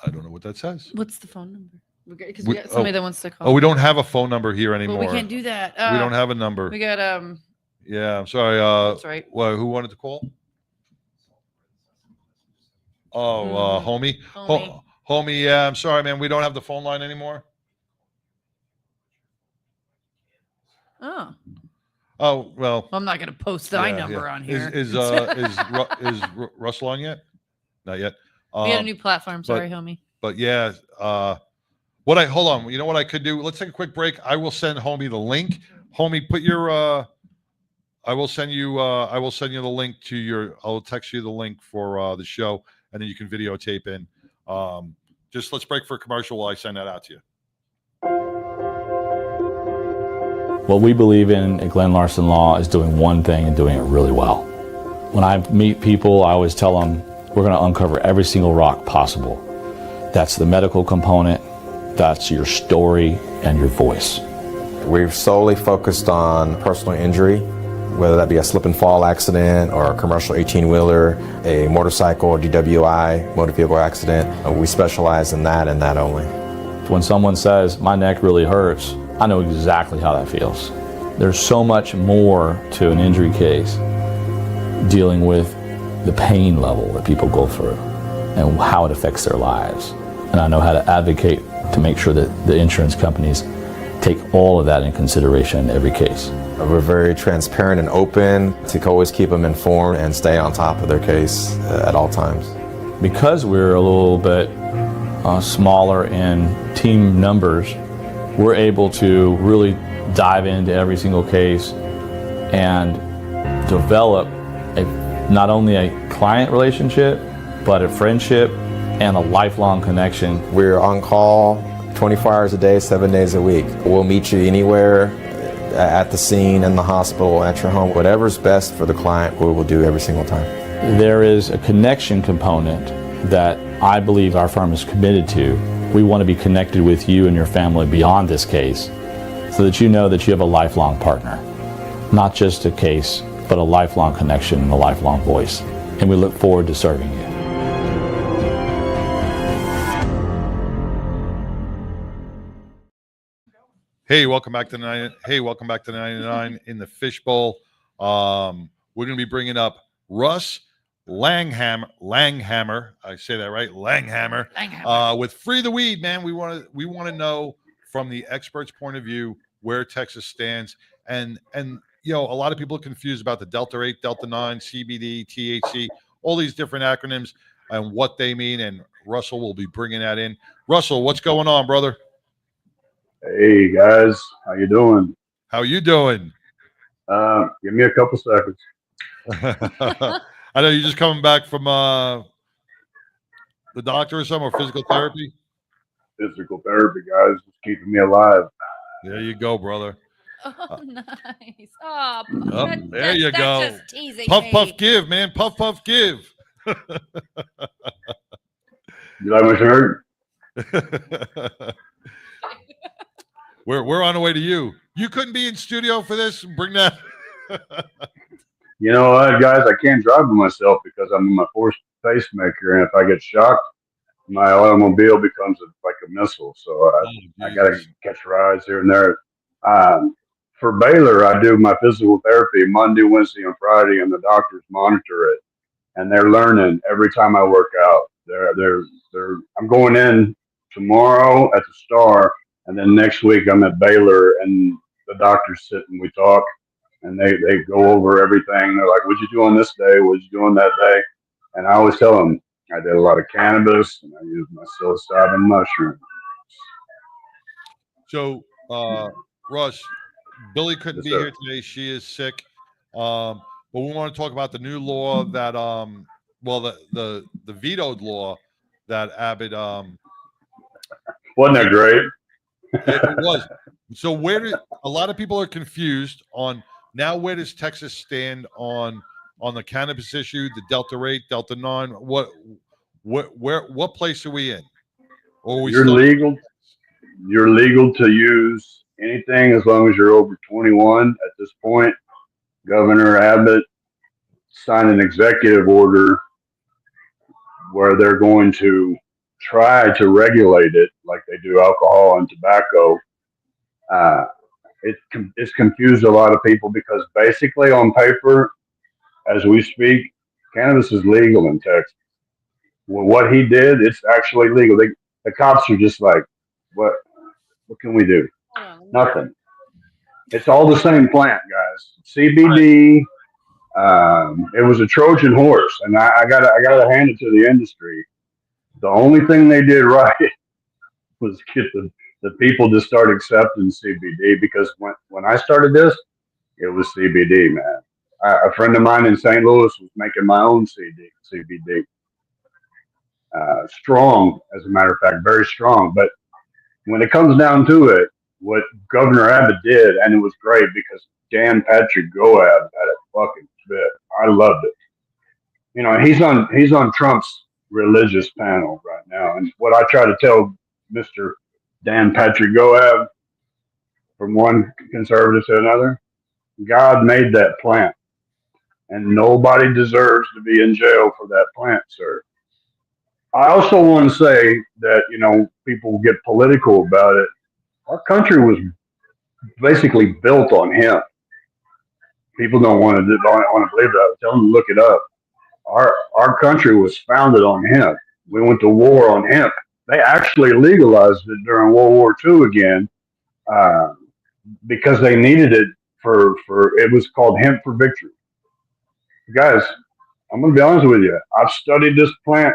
I don't know what that says. What's the phone number? Because we got somebody that wants to call. Oh, we don't have a phone number here anymore. Well, we can't do that. We don't have a number. We got Yeah, I'm sorry. That's right. Well, who wanted to call? Oh, homie. Homie. Yeah, I'm sorry, man. We don't have the phone line anymore. Oh well. I'm not going to post the number on here. Is Russel on yet? Not yet. We had a new platform. Sorry, homie. But yeah, hold on. You know what I could do? Let's take a quick break. I will send homie the link. Homie, put your I will send you the link to your, I'll text you the link for the show, and then you can videotape in. Just let's break for a commercial while I send that out to you. What we believe in at Glenn Larson Law is doing one thing and doing it really well. When I meet people, I always tell them we're going to uncover every single rock possible. That's the medical component, that's your story and your voice. We've solely focused on personal injury, whether that be a slip and fall accident or a commercial 18-wheeler, a motorcycle or DWI, motor vehicle accident. We specialize in that and that only. When someone says, my neck really hurts, I know exactly how that feels. There's so much more to an injury case dealing with the pain level that people go through and how it affects their lives. And I know how to advocate to make sure that the insurance companies take all of that in consideration in every case. We're very transparent and open to always keep them informed and stay on top of their case at all times. Because we're a little bit smaller in team numbers, we're able to really dive into every single case and develop not only a client relationship, but a friendship and a lifelong connection. We're on call 24 hours a day, 7 days a week. We'll meet you anywhere, at the scene, in the hospital, at your home. Whatever's best for the client, we will do every single time. There is a connection component that I believe our firm is committed to. We want to be connected with you and your family beyond this case so that you know that you have a lifelong partner. Not just a case, but a lifelong connection and a lifelong voice. And we look forward to serving you. Hey, welcome back to 99 in the Fishbowl. We're going to be bringing up Russ Langhamer. I say that right, Langhamer. With Free the Weed, man. We want to know from the expert's point of view where Texas stands, and a lot of people are confused about the Delta 8, Delta 9, CBD, THC, all these different acronyms and what they mean. And Russell will be bringing that in. Russell, what's going on, brother? Hey guys, how you doing? How you doing? Give me a couple seconds. I know you're just coming back from the doctor or something, or physical therapy. Physical therapy, guys, just keeping me alive. There you go, brother. Oh, nice. Oh, there you go. Just teasing puff, me. puff, give, man. Puff, puff, give. You like my shirt? We're on the way to you. You couldn't be in studio for this. Bring that. You know what, guys? I can't drive by myself because I'm in my fourth pacemaker, and if I get shocked, my automobile becomes like a missile. So I got to catch rides here and there. For Baylor, I do my physical therapy Monday, Wednesday, and Friday, and the doctors monitor it, and they're learning every time I work out. I'm going in tomorrow at the Star, and then next week I'm at Baylor, and the doctors sit and we talk, and they go over everything. They're like, "What'd you do on this day? What'd you do on that day?" And I always tell them I did a lot of cannabis and I used my psilocybin mushroom. So, Russ, Billy couldn't be here today. She is sick. But we want to talk about the new law that, the vetoed law that Abbott. Wasn't that great? It was. So a lot of people are confused on now, where does Texas stand on the cannabis issue, the Delta 8, Delta 9? What place are we in? Or You're legal. You're legal to use anything as long as you're over 21 at this point. Governor Abbott signed an executive order where they're going to try to regulate it like they do alcohol and tobacco. It's confused a lot of people because basically on paper, as we speak, cannabis is legal in Texas. Well, what he did, it's actually legal. The cops are just like, what can we do? Nothing. It's all the same plant, guys. CBD. It was a Trojan horse, and I gotta hand it to the industry. The only thing they did right was get the people to start accepting CBD, because when I started this, it was CBD, man. A friend of mine in St. Louis was making my own CBD. Strong, as a matter of fact, very strong. But when it comes down to it, what Governor Abbott did, and it was great because Dan Patrick Goab had a fucking fit. I loved it. You know, he's on Trump's religious panel right now, and what I try to tell Mr. Dan Patrick Goab, from one conservative to another, God made that plant, and nobody deserves to be in jail for that plant, sir. I also want to say that, people get political about it. Our country was basically built on hemp. People don't want to believe that. Tell them to look it up. Our country was founded on hemp. We went to war on hemp. They actually legalized it during World War II again, because they needed it for it was called hemp for victory. Guys, I'm going to be honest with you. I've studied this plant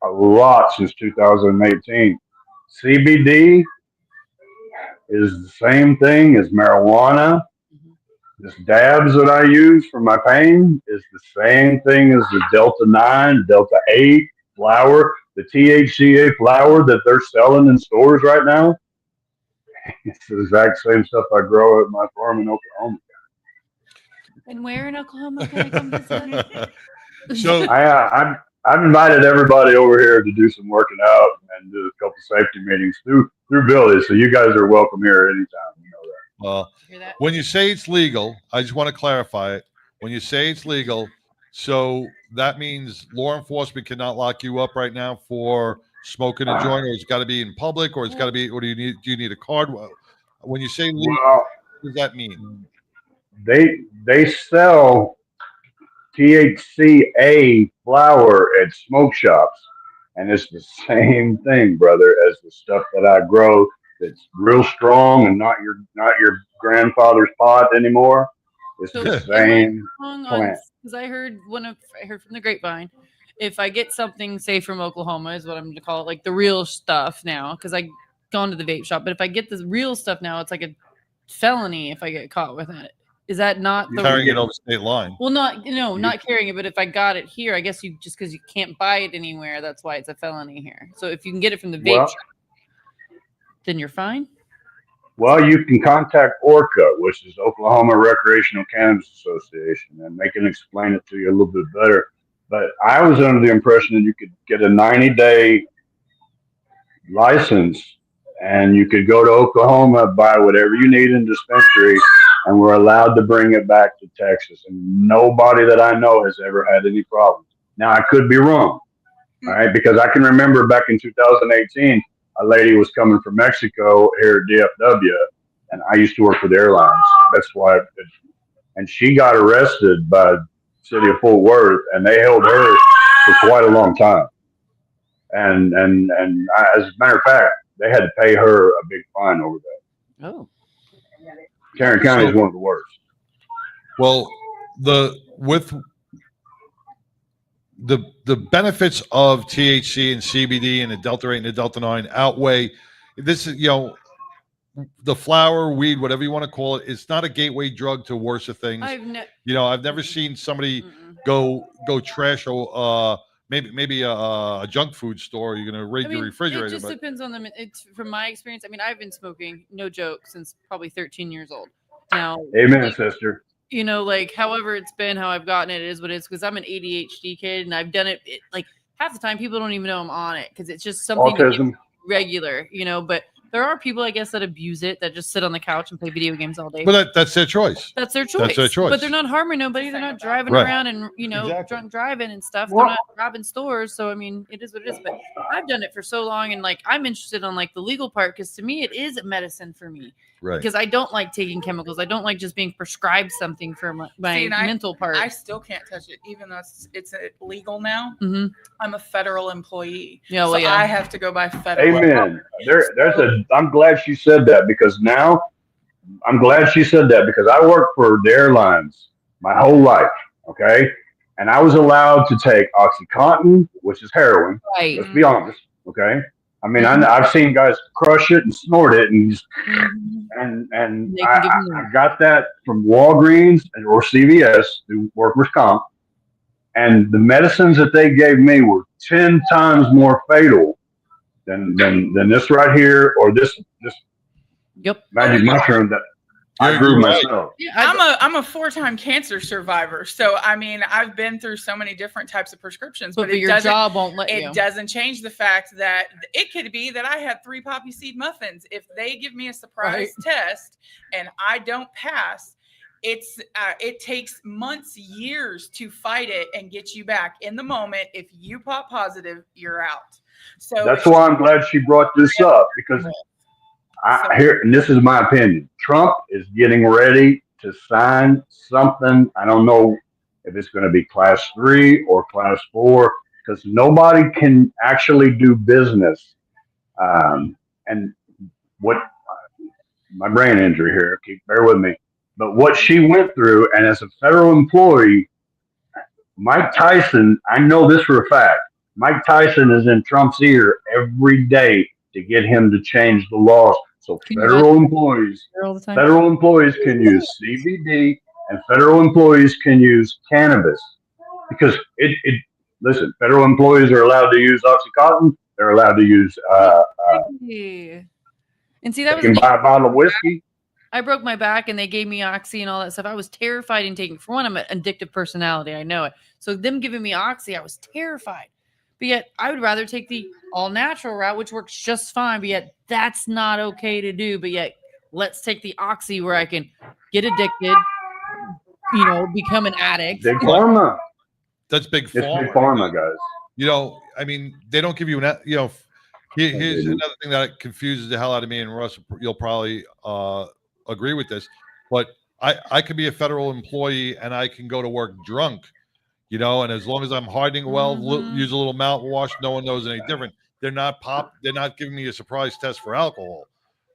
a lot since 2018. CBD is the same thing as marijuana. This dabs that I use for my pain is the same thing as the Delta 9, Delta 8 flower, the THCA flower that they're selling in stores right now. It's the exact same stuff I grow at my farm in Oklahoma. And where in Oklahoma can I come visit? So I've invited everybody over here to do some working out and do a couple safety meetings through Billy. So you guys are welcome here anytime. You know that. Well, when you say it's legal, I just want to clarify it. When you say it's legal, so that means law enforcement cannot lock you up right now for smoking a joint, or it's got to be in public, or it's got to be, or do you need a card? When you say legal, Well, what does that mean? they sell THCA flower at smoke shops, and it's the same thing, brother, as the stuff that I grow. That's real strong and not your grandfather's pot anymore. It's So the am I same wrong on? plant. Because I heard from the grapevine. If I get something, say from Oklahoma, is what I'm going to call it, like the real stuff now, because I gone to the vape shop. But if I get the real stuff now, it's like a felony if I get caught with it. Is that not the Carrying it over state line? Well, not carrying it, but if I got it here, I guess you just because you can't buy it anywhere, that's why it's a felony here. So if you can get it from the vape shop, then you're fine. Well, you can contact ORCA, which is Oklahoma Recreational Cannabis Association, and they can explain it to you a little bit better. But I was under the impression that you could get a 90-day license and you could go to Oklahoma, buy whatever you need in dispensary, and we're allowed to bring it back to Texas. And nobody that I know has ever had any problems. Now, I could be wrong, all right, because I can remember back in 2018, a lady was coming from Mexico here at DFW, and I used to work for the airlines. That's why, and she got arrested by the city of Fort Worth, and they held her for quite a long time. And as a matter of fact, they had to pay her a big fine over that. Oh, Tarrant County is one of the worst. Well, the benefits of THC and CBD and the Delta 8 and the Delta 9 outweigh this. The flower, weed, whatever you want to call it, it's not a gateway drug to worse of things. I've never seen somebody go trash maybe a junk food store. You're gonna raid your refrigerator. It just depends on them. It's from my experience. I mean, I've been smoking, no joke, since probably 13 years old. Now, amen, sister. However it's been, how I've gotten it is what it is, because I'm an ADHD kid and I've done it. Like half the time, people don't even know I'm on it because it's just something Autism. regular, But there are people, I guess, that abuse it, that just sit on the couch and play video games all day. But that's their choice. That's their choice. That's their choice. But they're not harming nobody. They're not driving Right. around and drunk driving and stuff. Well- They're not robbing stores. So I mean, it is what it is. But I've done it for so long, and I'm interested on the legal part because to me, it is medicine for me. Right. Because I don't like taking chemicals. I don't like just being prescribed something for my mental part. I still can't touch it, even though it's illegal now. Mm-hmm. I'm a federal employee. Yeah, well, so yeah. I have to go by federal. Amen. I'm glad she said that because I worked for the airlines my whole life. Okay. And I was allowed to take OxyContin, which is heroin. Right. Let's be honest. Okay. I mean, I've seen guys crush it and snort it and I got that from Walgreens or CVS through workers' comp. And the medicines that they gave me were 10 times more fatal than this right here or this magic mushroom that I grew myself. Yeah, I'm a 4-time cancer survivor. So I mean, I've been through so many different types of prescriptions, but your job won't let you. It doesn't change the fact that it could be that I had 3 poppy seed muffins. If they give me a surprise test and I don't pass, it takes months, years to fight it and get you back. In the moment, if you pop positive, you're out. So that's why I'm glad she brought this up because and this is my opinion. Trump is getting ready to sign something. I don't know if it's going to be class 3 or class 4 because nobody can actually do business. And what my brain injury here, bear with me. But what she went through, and as a federal employee, Mike Tyson, I know this for a fact. Mike Tyson is in Trump's ear every day to get him to change the laws. So federal employees can use CBD and federal employees can use cannabis because listen, federal employees are allowed to use OxyContin. They're allowed to use and see that they can buy a bottle of whiskey. I broke my back and they gave me Oxy and all that stuff. I was terrified in taking. For one, I'm an addictive personality. I know it. So them giving me Oxy, I was terrified. But yet I would rather take the all natural route, which works just fine. But yet that's not okay to do. But yet let's take the Oxy where I can get addicted, become an addict. Big pharma. That's big pharma. It's big pharma, guys. I mean, they don't give you Here's another thing that confuses the hell out of me, and Russ, you'll probably agree with this, but I could be a federal employee and I can go to work drunk, you know, and as long as I'm hiding well, use a little mouthwash, no one knows any different. They're not giving me a surprise test for alcohol,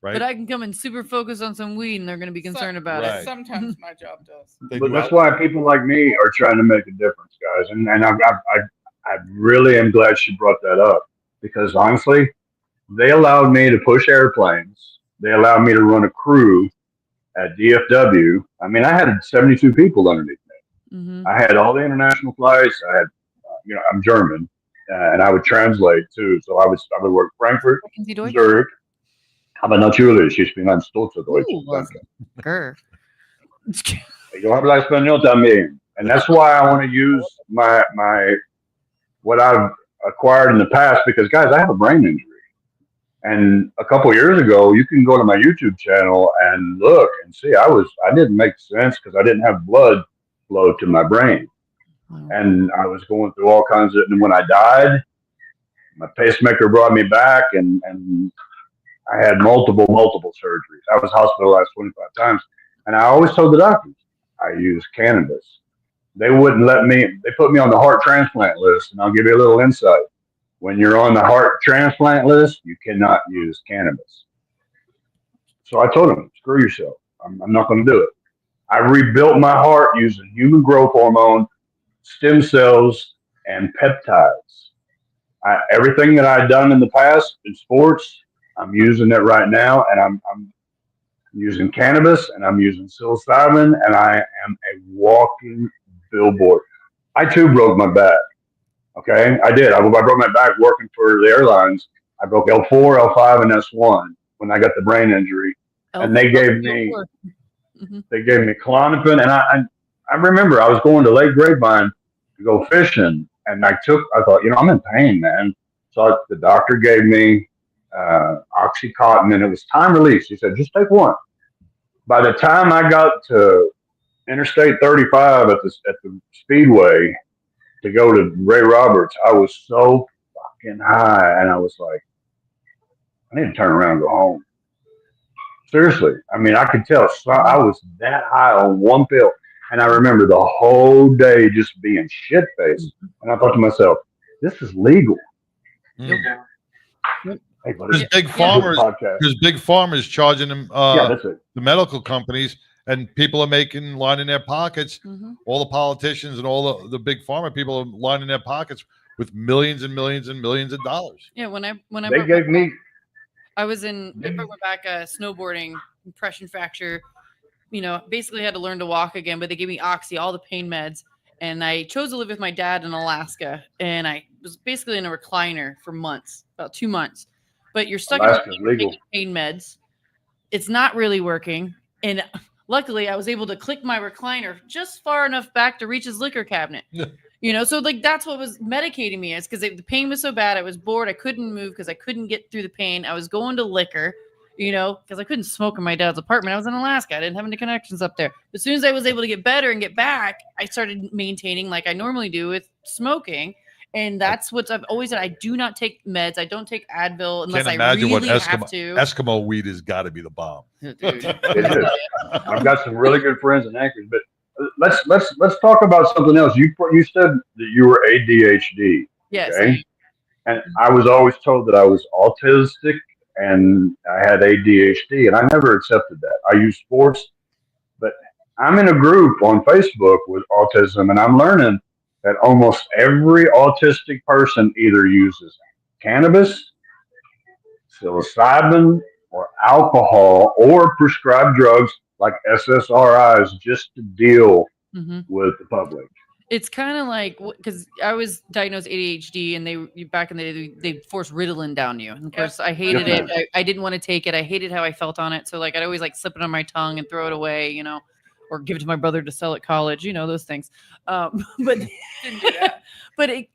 right? But I can come in super focused on some weed, and they're going to be concerned about it. Sometimes my job does. But that's why people like me are trying to make a difference, guys. And I really am glad she brought that up, because honestly, they allowed me to push airplanes. They allowed me to run a crew at DFW. I mean, I had 72 people underneath me. I had all the international flights. I had, I'm German, and I would translate too. So I would work Frankfurt, Zurich. Aber natürlich, ich bin ein stolzer Deutscher. Grr. Yo hablo español también. And that's why I want to use my what I've acquired in the past, because guys, I have a brain injury. And a couple years ago, you can go to my YouTube channel and look and see I didn't make sense because I didn't have blood flow to my brain. And I was going through all kinds of, and when I died, my pacemaker brought me back, and I had multiple surgeries. I was hospitalized 25 times. And I always told the doctors, I use cannabis. They wouldn't let me, they put me on the heart transplant list. And I'll give you a little insight. When you're on the heart transplant list, you cannot use cannabis. So I told them, screw yourself. I'm not going to do it. I rebuilt my heart using human growth hormone, stem cells, and peptides. Everything that I'd done in the past in sports, I'm using it right now, and I'm using cannabis, and I'm using psilocybin, and I am a walking billboard. I too broke my back. Okay, I did. I broke my back working for the airlines. I broke L4, L5, and S1 when I got the brain injury, and they gave me Klonopin, and I remember I was going to Lake Grapevine to go fishing, and I thought, I'm in pain, man. So the doctor gave me Oxycontin, and it was time release. He said, just take one. By the time I got to Interstate 35 at the Speedway to go to Ray Roberts, I was so fucking high, and I was like, I need to turn around and go home. Seriously. I mean, I could tell I was that high on one pill. And I remember the whole day just being shit-faced. And I thought to myself, this is legal. Hey, There's big farmers charging them, that's it. the medical companies, and people are lining their pockets. All the politicians and all the big pharma people are lining their pockets with millions and millions and millions of dollars. Yeah, when I they gave me, I broke my back snowboarding, compression fracture. Basically had to learn to walk again, but they gave me Oxy, all the pain meds. And I chose to live with my dad in Alaska. And I was basically in a recliner for months, about 2 months. But you're stuck in pain meds. It's not really working. And luckily, I was able to click my recliner just far enough back to reach his liquor cabinet. So that's what was medicating me. It's because the pain was so bad. I was bored. I couldn't move because I couldn't get through the pain. I was going to liquor. Because I couldn't smoke in my dad's apartment. I was in Alaska. I didn't have any connections up there. As soon as I was able to get better and get back, I started maintaining like I normally do with smoking. And that's what I've always said. I do not take meds. I don't take Advil unless I really have to. Eskimo weed has got to be the bomb. It is. I've got some really good friends in Anchorage, but let's talk about something else. You said that you were ADHD. Yes. Okay? And I was always told that I was autistic and I had ADHD, and I never accepted that. I use sports, but I'm in a group on Facebook with autism, and I'm learning that almost every autistic person either uses cannabis, psilocybin, or alcohol, or prescribed drugs like SSRIs just to deal with the public. It's kind of like, because I was diagnosed ADHD, and back in the day, they forced Ritalin down you. And of course, I hated it. I didn't want to take it. I hated how I felt on it. So I'd always slip it on my tongue and throw it away, or give it to my brother to sell at college, those things. But didn't do that. But I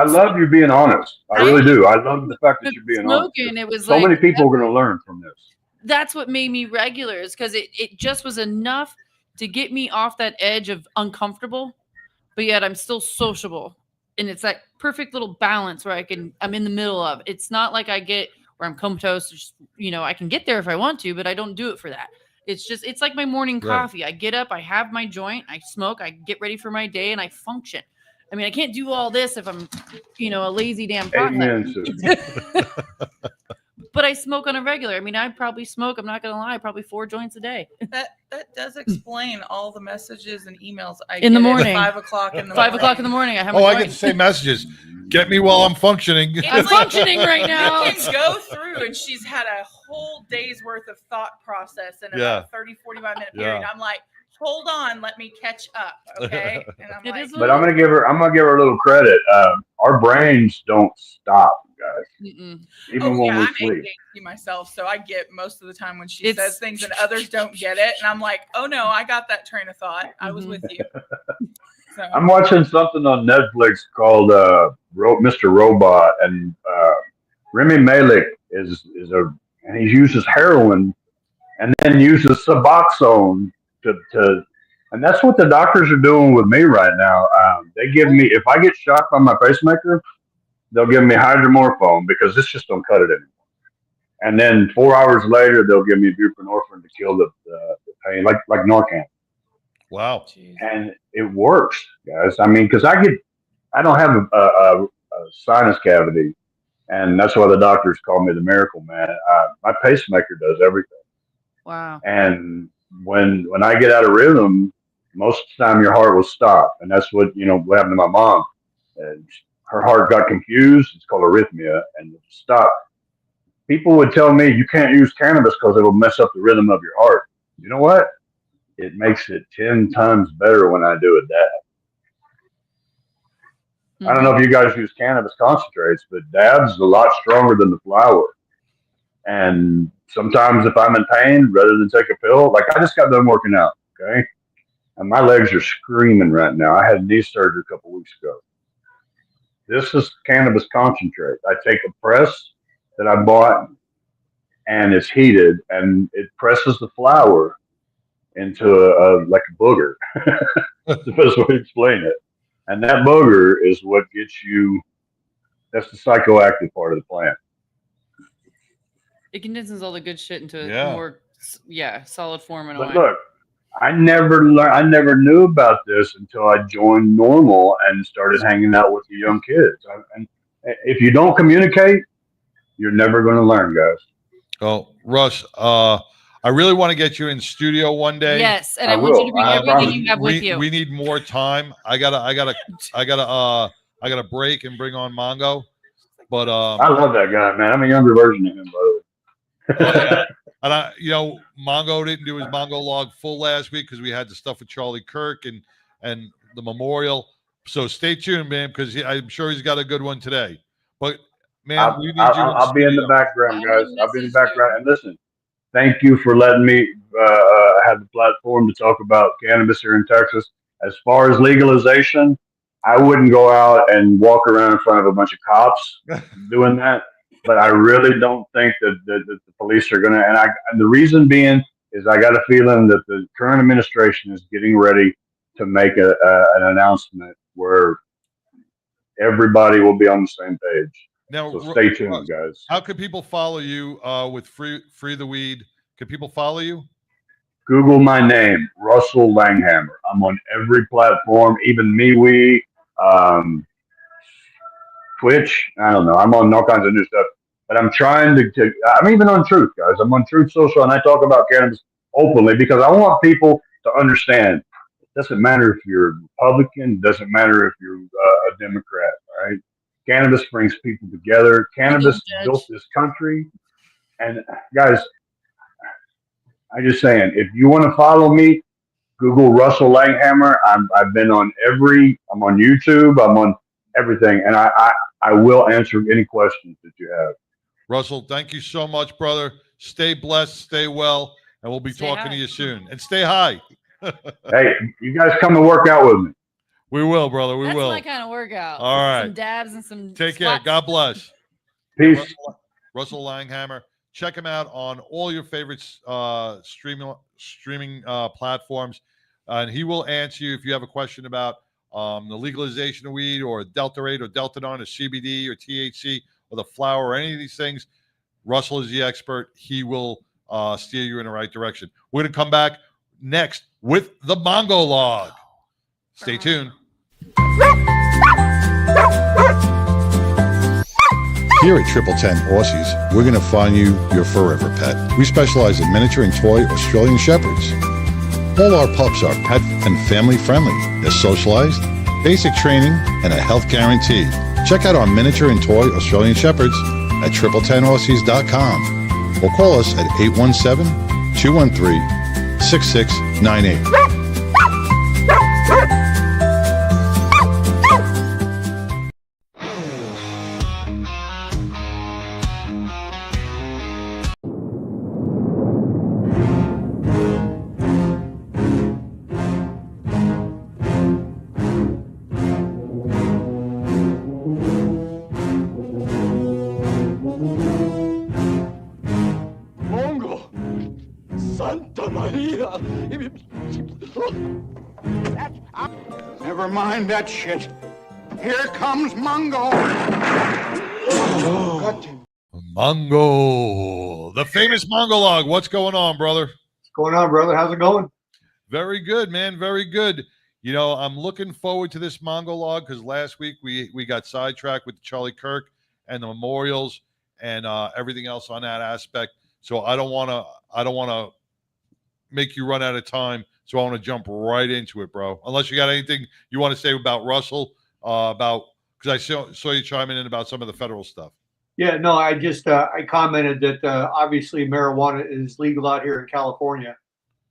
love you being honest. I really do. I love the fact that you're being honest. It was so many people are going to learn from this. That's what made me regular, is because it just was enough to get me off that edge of uncomfortable. But yet I'm still sociable. and it's that perfect little balance where I'm in the middle of. It's not like I get where I'm comatose. Just, I can get there if I want to, but I don't do it for that. It's like my morning coffee. I get up, I have my joint, I smoke, I get ready for my day, and I function. I mean, I can't do all this if I'm, a lazy damn pothead. But I smoke on a regular. I mean, I probably smoke, I'm not going to lie, probably 4 joints a day. That does explain all the messages and emails I In get the morning. at 5 o'clock in the 5 morning. o'clock in the morning. I have my I joint. get the same messages. Get me while I'm functioning. I'm functioning right now. You can go through, and she's had a whole day's worth of thought process in about a 30, 45-minute period. Yeah. I'm like, hold on, let me catch up, okay? And I'm like, But I'm gonna give her a little credit. Our brains don't stop, guys. Even when we I'm sleep. ADHD myself, so I get most of the time when she says things and others don't get it, and I'm like, oh no, I got that train of thought. I was with you. So. I'm watching something on Netflix called Mr. Robot, and Remy Malek and he uses heroin and then uses Suboxone to and that's what the doctors are doing with me right now. They give me, if I get shocked by my pacemaker, they'll give me hydromorphone because this just don't cut it anymore. And then 4 hours later, they'll give me buprenorphine to kill the pain, like Narcan. Wow. And it works, guys. I mean, because I don't have a sinus cavity, and that's why the doctors call me the miracle man. My pacemaker does everything. Wow. And when I get out of rhythm, most of the time your heart will stop, and that's what happened to my mom. And her heart got confused. It's called arrhythmia, and it stopped. People would tell me you can't use cannabis because it'll mess up the rhythm of your heart. You know what? It makes it 10 times better when I do a dab. I don't know if you guys use cannabis concentrates, but dabs is a lot stronger than the flower. And sometimes if I'm in pain, rather than take a pill, like I just got done working out, okay? And my legs are screaming right now. I had knee surgery a couple weeks ago. This is cannabis concentrate. I take a press that I bought, and it's heated, and it presses the flower into like a booger. That's the best way to explain it. And that booger is what gets you, that's the psychoactive part of the plant. It condenses all the good shit into Yeah. a more, solid form in a But way. look, I never knew about this until I joined Normal and started hanging out with the young kids. And if you don't communicate, you're never going to learn, guys. Oh, Russ, I really want to get you in studio one day. Yes, and I want you to bring everything you have with you. We need more time. I gotta break and bring on Mongo. But I love that guy, man. I'm a younger version of him, by the way. And Mongo didn't do his Mongo log full last week because we had the stuff with Charlie Kirk and the memorial. So stay tuned, man, because I'm sure he's got a good one today. But man, we need you. I'll be in the background, guys. I'll be in the background. And listen, thank you for letting me have the platform to talk about cannabis here in Texas. As far as legalization, I wouldn't go out and walk around in front of a bunch of cops doing that. But I really don't think that the police are going to. And the reason being is I got a feeling that the current administration is getting ready to make an announcement where everybody will be on the same page. Now, so stay tuned, guys. How can people follow you with Free the Weed? Can people follow you? Google my name, Russel Langhamer. I'm on every platform, even MeWe, Twitch. I don't know. I'm on all kinds of new stuff. But I'm trying to I'm even on Truth, guys. I'm on Truth Social, and I talk about cannabis openly because I want people to understand. It doesn't matter if you're a Republican. It doesn't matter if you're a Democrat, right? Cannabis brings people together. Cannabis built this country. And guys, I'm just saying, if you want to follow me, Google Russel Langhamer. I've been on I'm on YouTube. I'm on everything. And I will answer any questions that you have. Russel, thank you so much, brother. Stay blessed, stay well, and we'll be talking to you soon. And stay high. Hey, you guys come to work out with me. We will, brother. We will. That's my kind of workout. All right. Some dabs and some. Take care. God bless. Peace. Russel Langhamer. Check him out on all your favorite streaming platforms, and he will answer you if you have a question about the legalization of weed or Delta 8 or Delta 9 or CBD or THC or the flower or any of these things, Russell is the expert. He will steer you in the right direction. We're going to come back next with the Mongo Log. Stay tuned. Here at 1010 Aussies, we're going to find you your forever pet. We specialize in miniature and toy Australian Shepherds. All our pups are pet and family friendly. They're socialized, basic training, and a health guarantee. Check out our miniature and toy Australian Shepherds at 1010aussies.com or call us at 817-213-6698. Never mind that shit. Here comes Mongo. Mongo, the famous Mongo Log. What's going on, brother? What's going on, brother? How's it going? Very good, man. Very good. You know, I'm looking forward to this Mongo Log because last week we got sidetracked with Charlie Kirk and the memorials and everything else on that aspect. So I don't want to make you run out of time. So I want to jump right into it, bro. Unless you got anything you want to say about Russell, because I saw you chiming in about some of the federal stuff. Yeah, no, I just I commented that obviously marijuana is legal out here in California,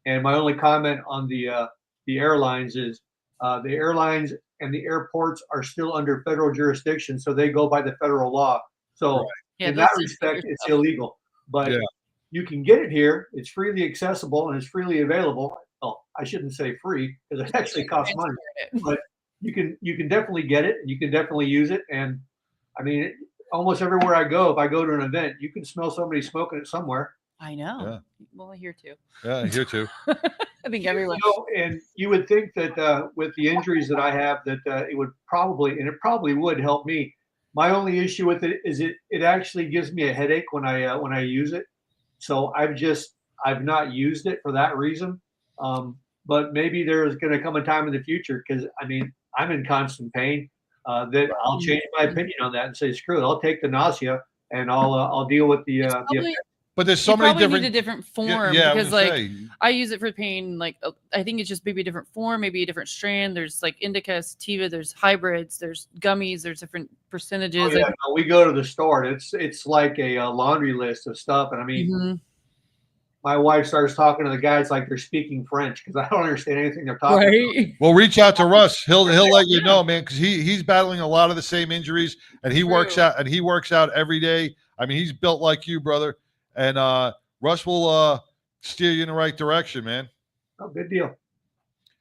and my only comment on the airlines is the airlines and the airports are still under federal jurisdiction, so they go by the federal law. So Right. Yeah, in that those respect, secret it's stuff. illegal. But Yeah. you can get it here. It's freely accessible and it's freely available. Well, I shouldn't say free because it actually costs money, but you can definitely get it and you can definitely use it. And I mean, almost everywhere I go, if I go to an event, you can smell somebody smoking it somewhere. I know. Yeah. Well, here too. Yeah, here too. I think everyone. You know, and you would think that with the injuries that I have, that it would probably would help me. My only issue with it is it actually gives me a headache when I use it. So I've not used it for that reason. But maybe there's going to come a time in the future because I mean I'm in constant pain that I'll change my opinion on that and say screw it. I'll take the nausea and I'll deal with the effect. But there's so you many probably different need a different form Yeah, I was because gonna like say. I use it for pain. Like I think it's just maybe a different form, maybe a different strand. There's like indica, sativa. There's hybrids. There's gummies. There's different percentages. Oh, yeah, no, we go to the store and it's like a laundry list of stuff. And I mean, Mhm. my wife starts talking to the guys like they're speaking French because I don't understand anything they're talking about. Well, reach out to Russ. He'll let you know, man, because he's battling a lot of the same injuries, and he works out every day. I mean, he's built like you, brother, and Russ will steer you in the right direction, man. Oh, good deal.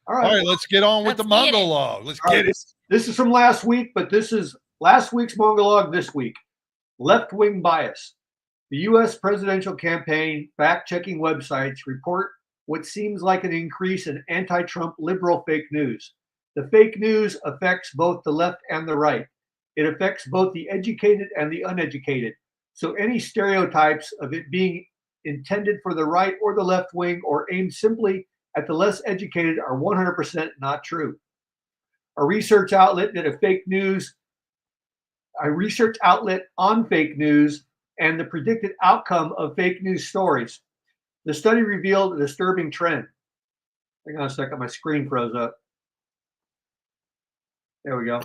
All All right, right, let's get on with the Mongo Log. Let's All get right, it. this is from last week, but this is last week's Mongolog this week. Left-wing bias. The U.S. presidential campaign fact-checking websites report what seems like an increase in anti-Trump liberal fake news. The fake news affects both the left and the right. It affects both the educated and the uneducated. So any stereotypes of it being intended for the right or the left wing or aimed simply at the less educated are 100% not true. A research outlet on fake news and the predicted outcome of fake news stories. The study revealed a disturbing trend. Hang on a second, my screen froze up. There we go.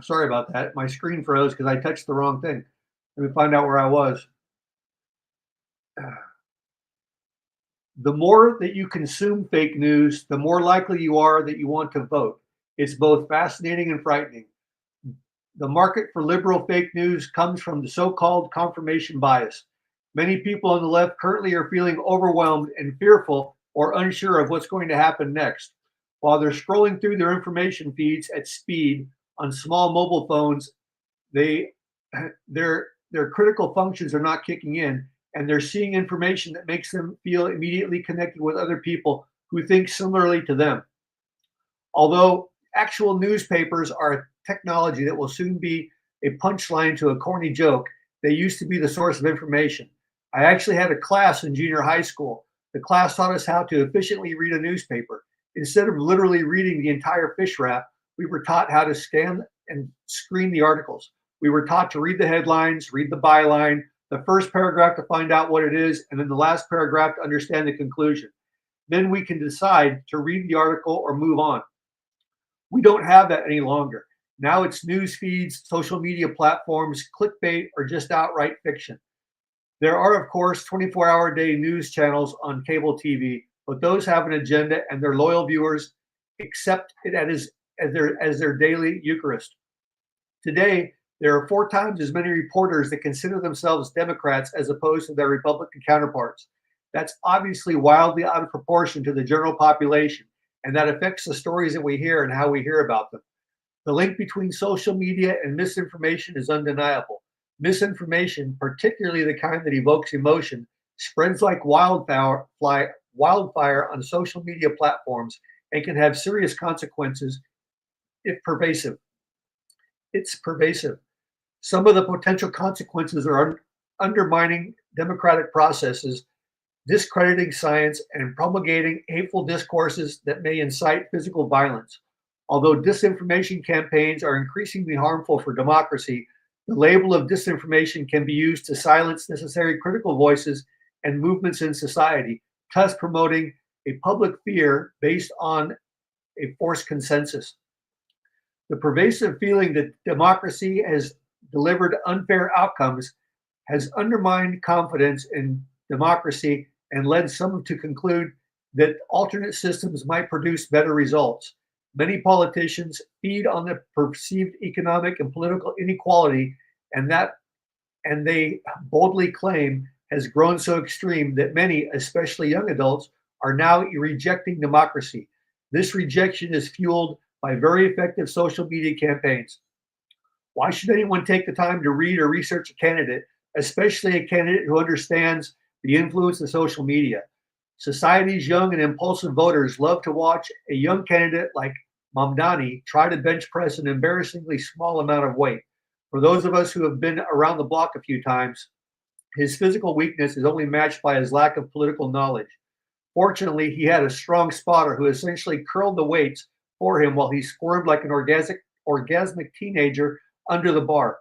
Sorry about that. My screen froze because I touched the wrong thing. Let me find out where I was. The more that you consume fake news, the more likely you are that you want to vote. It's both fascinating and frightening. The market for liberal fake news comes from the so-called confirmation bias. Many people on the left currently are feeling overwhelmed and fearful or unsure of what's going to happen next. While they're scrolling through their information feeds at speed on small mobile phones, their critical functions are not kicking in, and they're seeing information that makes them feel immediately connected with other people who think similarly to them. Although actual newspapers are a technology that will soon be a punchline to a corny joke, they used to be the source of information. I actually had a class in junior high school. The class taught us how to efficiently read a newspaper. Instead of literally reading the entire fish wrap, we were taught how to scan and screen the articles. We were taught to read the headlines, read the byline, the first paragraph to find out what it is, and then the last paragraph to understand the conclusion. Then we can decide to read the article or move on. We don't have that any longer. Now it's news feeds, social media platforms, clickbait, or just outright fiction. There are, of course, 24-hour-a-day news channels on cable TV, but those have an agenda, and their loyal viewers accept it as their daily Eucharist. Today, there are 4 times as many reporters that consider themselves Democrats as opposed to their Republican counterparts. That's obviously wildly out of proportion to the general population, and that affects the stories that we hear and how we hear about them. The link between social media and misinformation is undeniable. Misinformation, particularly the kind that evokes emotion, spreads like wildfire on social media platforms and can have serious consequences if pervasive. It's pervasive. Some of the potential consequences are undermining democratic processes, discrediting science, and promulgating hateful discourses that may incite physical violence. Although disinformation campaigns are increasingly harmful for democracy, the label of disinformation can be used to silence necessary critical voices and movements in society, thus promoting a public fear based on a forced consensus. The pervasive feeling that democracy has delivered unfair outcomes has undermined confidence in democracy and led some to conclude that alternate systems might produce better results. Many politicians feed on the perceived economic and political inequality, and they boldly claim has grown so extreme that many, especially young adults, are now rejecting democracy. This rejection is fueled by very effective social media campaigns. Why should anyone take the time to read or research a candidate, especially a candidate who understands the influence of social media? Society's young and impulsive voters love to watch a young candidate like Mamdani try to bench press an embarrassingly small amount of weight. For those of us who have been around the block a few times, his physical weakness is only matched by his lack of political knowledge. Fortunately, he had a strong spotter who essentially curled the weights for him while he squirmed like an orgasmic teenager under the bar.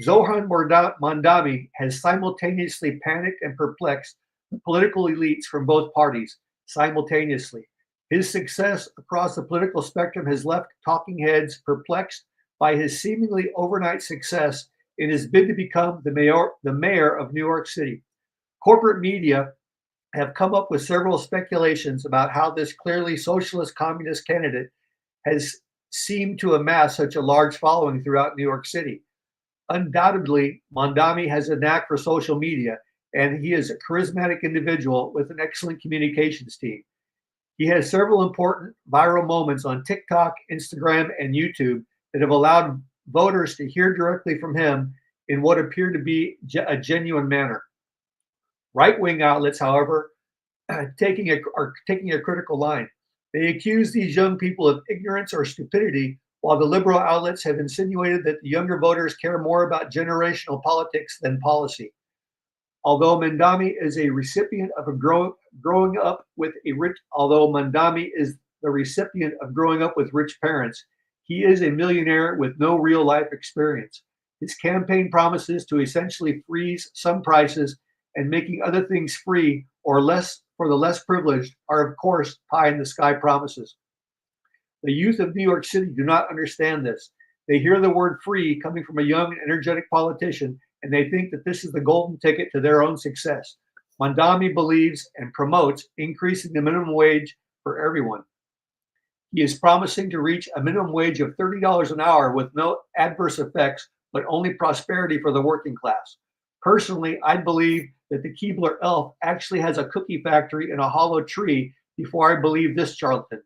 Zohan Mandami has simultaneously panicked and perplexed the political elites from both parties simultaneously. His success across the political spectrum has left talking heads perplexed by his seemingly overnight success in his bid to become the mayor of New York City. Corporate media have come up with several speculations about how this clearly socialist communist candidate has seemed to amass such a large following throughout New York City. Undoubtedly, Mandami has a knack for social media, and he is a charismatic individual with an excellent communications team. He has several important viral moments on TikTok, Instagram, and YouTube that have allowed voters to hear directly from him in what appear to be a genuine manner. Right-wing outlets, however, are taking a critical line. They accuse these young people of ignorance or stupidity, while the liberal outlets have insinuated that the younger voters care more about generational politics than policy. Although Mandami is a recipient of growing up with rich parents, he is a millionaire with no real life experience. His campaign promises to essentially freeze some prices and making other things free or less for the less privileged are, of course, pie in the sky promises. The youth of New York City do not understand this. They hear the word free coming from a young, energetic politician, and they think that this is the golden ticket to their own success. Mandami believes and promotes increasing the minimum wage for everyone. He is promising to reach a minimum wage of $30 an hour with no adverse effects, but only prosperity for the working class. Personally, I believe that the Keebler elf actually has a cookie factory in a hollow tree before I believe this charlatan.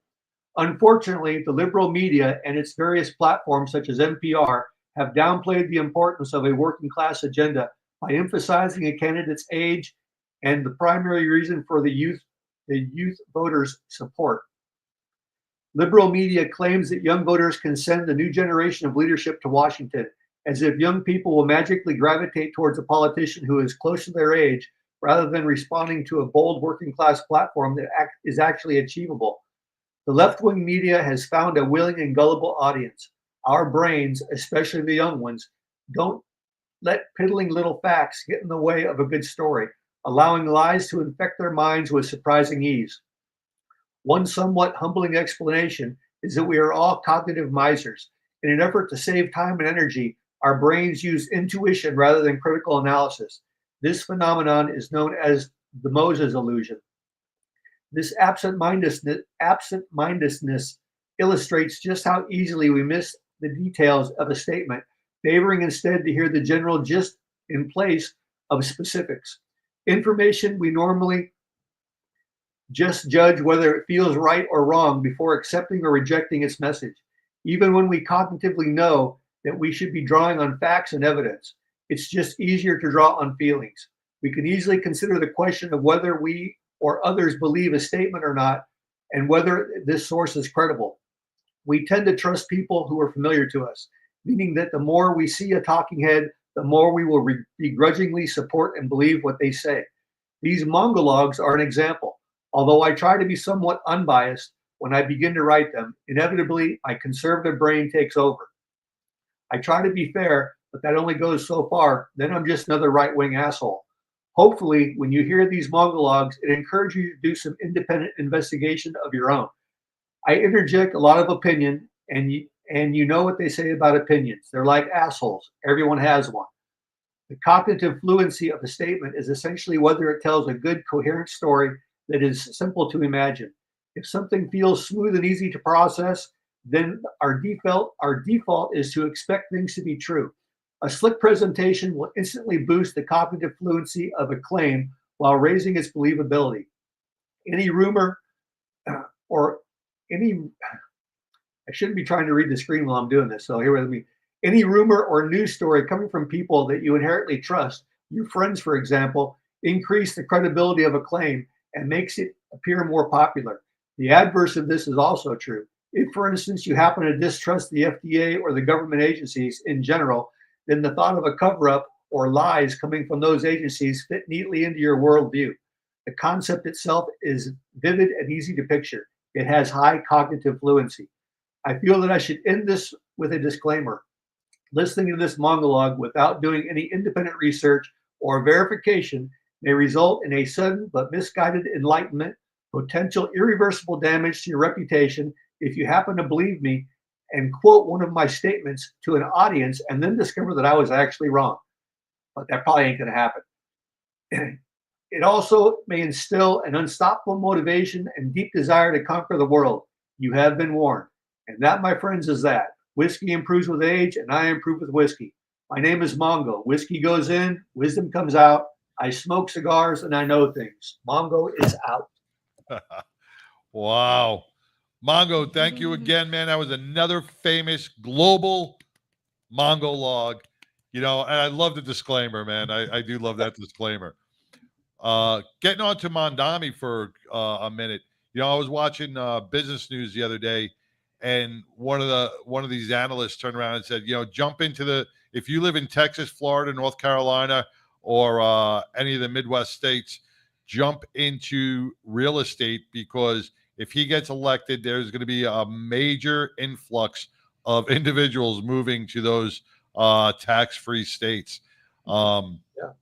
Unfortunately, the liberal media and its various platforms, such as NPR, have downplayed the importance of a working class agenda by emphasizing a candidate's age and the primary reason for the youth voters' support. Liberal media claims that young voters can send a new generation of leadership to Washington, as if young people will magically gravitate towards a politician who is close to their age, rather than responding to a bold working class platform that is actually achievable. The left-wing media has found a willing and gullible audience. Our brains, especially the young ones, don't let piddling little facts get in the way of a good story, allowing lies to infect their minds with surprising ease. One somewhat humbling explanation is that we are all cognitive misers. In an effort to save time and energy, our brains use intuition rather than critical analysis. This phenomenon is known as the Moses illusion. This absent-mindedness illustrates just how easily we miss the details of a statement, favoring instead to hear the general gist in place of specifics. Information we normally just judge whether it feels right or wrong before accepting or rejecting its message, even when we cognitively know that we should be drawing on facts and evidence. It's just easier to draw on feelings. We can easily consider the question of whether we or others believe a statement or not, and whether this source is credible. We tend to trust people who are familiar to us, meaning that the more we see a talking head, the more we will begrudgingly support and believe what they say. These monologues are an example. Although I try to be somewhat unbiased when I begin to write them, inevitably my conservative brain takes over. I try to be fair, but that only goes so far. Then I'm just another right-wing asshole. Hopefully, when you hear these monologues, it encourages you to do some independent investigation of your own. I interject a lot of opinion, and you know what they say about opinions. They're like assholes. Everyone has one. The cognitive fluency of a statement is essentially whether it tells a good, coherent story that is simple to imagine. If something feels smooth and easy to process, then our default is to expect things to be true. A slick presentation will instantly boost the cognitive fluency of a claim while raising its believability. Any rumor or any, I shouldn't be trying to read the screen while I'm doing this, so here with me. Any rumor or news story coming from people that you inherently trust, your friends, for example, increase the credibility of a claim and makes it appear more popular. The adverse of this is also true. If, for instance, you happen to distrust the FDA or the government agencies in general, then the thought of a cover-up or lies coming from those agencies fit neatly into your worldview. The concept itself is vivid and easy to picture. It has high cognitive fluency. I feel that I should end this with a disclaimer. Listening to this monologue without doing any independent research or verification may result in a sudden but misguided enlightenment, potential irreversible damage to your reputation if you happen to believe me and quote one of my statements to an audience and then discover that I was actually wrong. But that probably ain't going to happen. It also may instill an unstoppable motivation and deep desire to conquer the world. You have been warned. And that, my friends, is that. Whiskey improves with age, and I improve with whiskey. My name is Mongo. Whiskey goes in, wisdom comes out. I smoke cigars, and I know things. Mongo is out. Wow. Mongo, thank you again, man. That was another famous global Mongo log. You know, and I love the disclaimer, man. I do love that disclaimer. Getting on to Mondami for a minute. You know, I was watching business news the other day, and one of these analysts turned around and said, you know, jump into if you live in Texas, Florida, North Carolina, or any of the Midwest states, jump into real estate, because if he gets elected, there's going to be a major influx of individuals moving to those tax-free states. Yeah,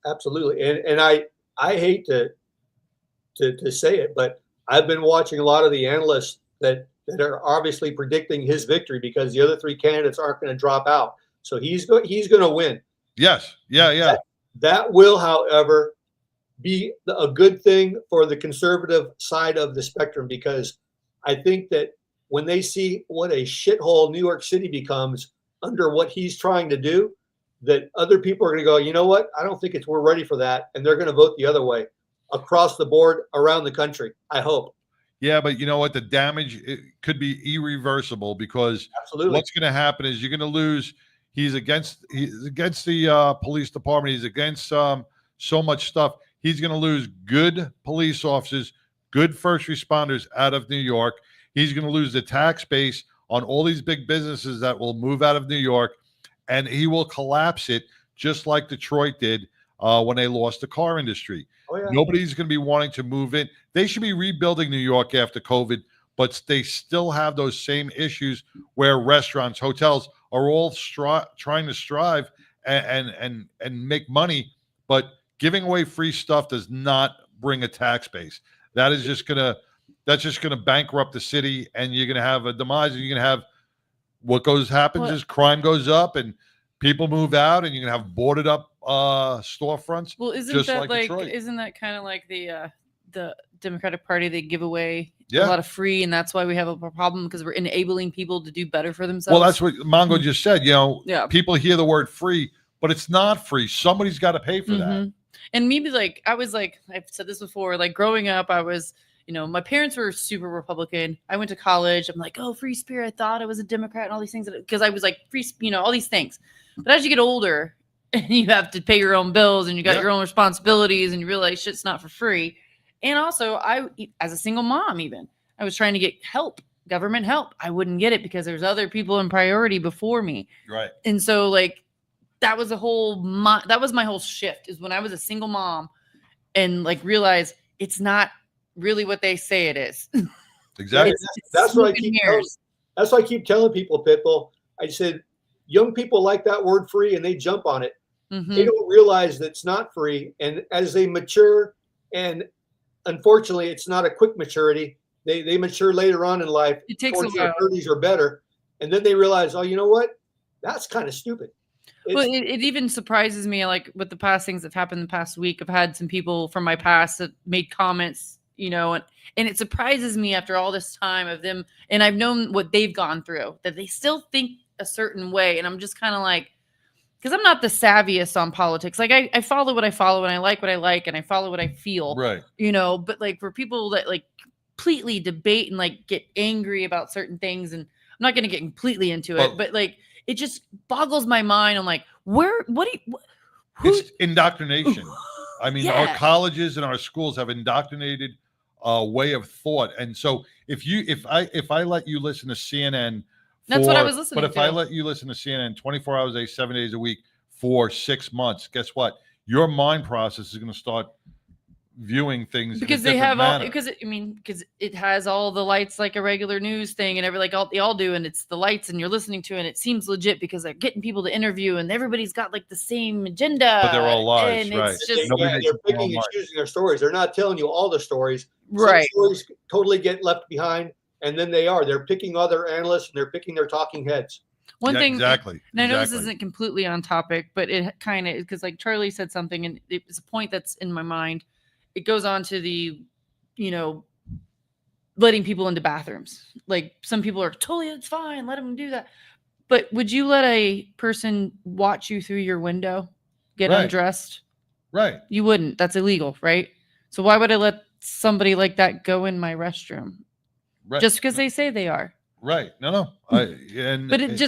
absolutely. And I hate to say it, but I've been watching a lot of the analysts that are obviously predicting his victory because the other three candidates aren't going to drop out. So he's going to win. Yes. Yeah. That will, however, be a good thing for the conservative side of the spectrum, because I think that when they see what a shithole New York City becomes under what he's trying to do, that other people are going to go, you know what? I don't think we're ready for that. And they're going to vote the other way across the board around the country. I hope. Yeah, but you know what? The damage, it could be irreversible, because absolutely what's going to happen is you're going to lose. He's against the police department. He's against so much stuff. He's going to lose good police officers, good first responders out of New York. He's going to lose the tax base on all these big businesses that will move out of New York, and he will collapse it just like Detroit did when they lost the car industry. Oh, yeah. Nobody's going to be wanting to move in. They should be rebuilding New York after COVID, but they still have those same issues where restaurants, hotels are all trying to strive and make money, but giving away free stuff does not bring a tax base. That's just gonna bankrupt the city, and you're gonna have a demise. And you're gonna have what happens is crime goes up, and people move out, and you're gonna have boarded up storefronts. Well, isn't just that like Detroit. isn't that kind of like the Democratic Party? They give away Yeah. a lot of free, and that's why we have a problem, because we're enabling people to do better for themselves. Well, that's what Mongo just said. Yeah. People hear the word free, but it's not free. Somebody's got to pay for that. And maybe I've said this before, like growing up, I was, my parents were super Republican. I went to college. I'm like, oh, free spirit. I thought I was a Democrat and all these things because I was like free, all these things. But as you get older and you have to pay your own bills and you got your own responsibilities and you realize shit's not for free. And also as a single mom, even I was trying to get help, government help. I wouldn't get it because there's other people in priority before me. Right. And so that was my whole shift, is when I was a single mom and realized it's not really what they say it is. Exactly. That's what I keep telling people, Pitbull. I said, young people like that word free and they jump on it. They don't realize that it's not free. And as they mature, and unfortunately, it's not a quick maturity. They mature later on in life. It takes a while. 30s or better. And then they realize, oh, you know what? That's kind of stupid. Well, it even surprises me, with the past things that happened the past week. I've had some people from my past that made comments, and it surprises me after all this time of them. And I've known what they've gone through, that they still think a certain way. And I'm just kind of because I'm not the savviest on politics. I follow what I follow, and I like what I like, and I follow what I feel. Right. But for people that completely debate and get angry about certain things, and I'm not going to get completely into it, but it just boggles my mind. I'm like, it's indoctrination. I mean, Yeah. our colleges and our schools have indoctrinated a way of thought. And so if I let you listen to CNN, That's what I was listening But if to. I let you listen to CNN 24 hours a day, 7 days a week for 6 months, guess what? Your mind process is going to start viewing things because in a they have manner. because it has all the lights like a regular news thing, and they all do, and it's the lights, and you're listening to it, and it seems legit because they're getting people to interview, and everybody's got the same agenda, But they're all lies, and right? it's just They're picking and choosing their stories. They're not telling you all the stories. Right. Some stories totally get left behind, and then they're picking other analysts and they're picking their talking heads. One thing, exactly. And I know this isn't completely on topic, but it kind of is, because Charlie said something, and it's a point that's in my mind. It goes on to the, letting people into bathrooms. Some people are totally, it's fine, let them do that. But would you let a person watch you through your window, get Right. undressed? Right. You wouldn't. That's illegal, right? So why would I let somebody like that go in my restroom? Right. Just because they say they are. Right. No. But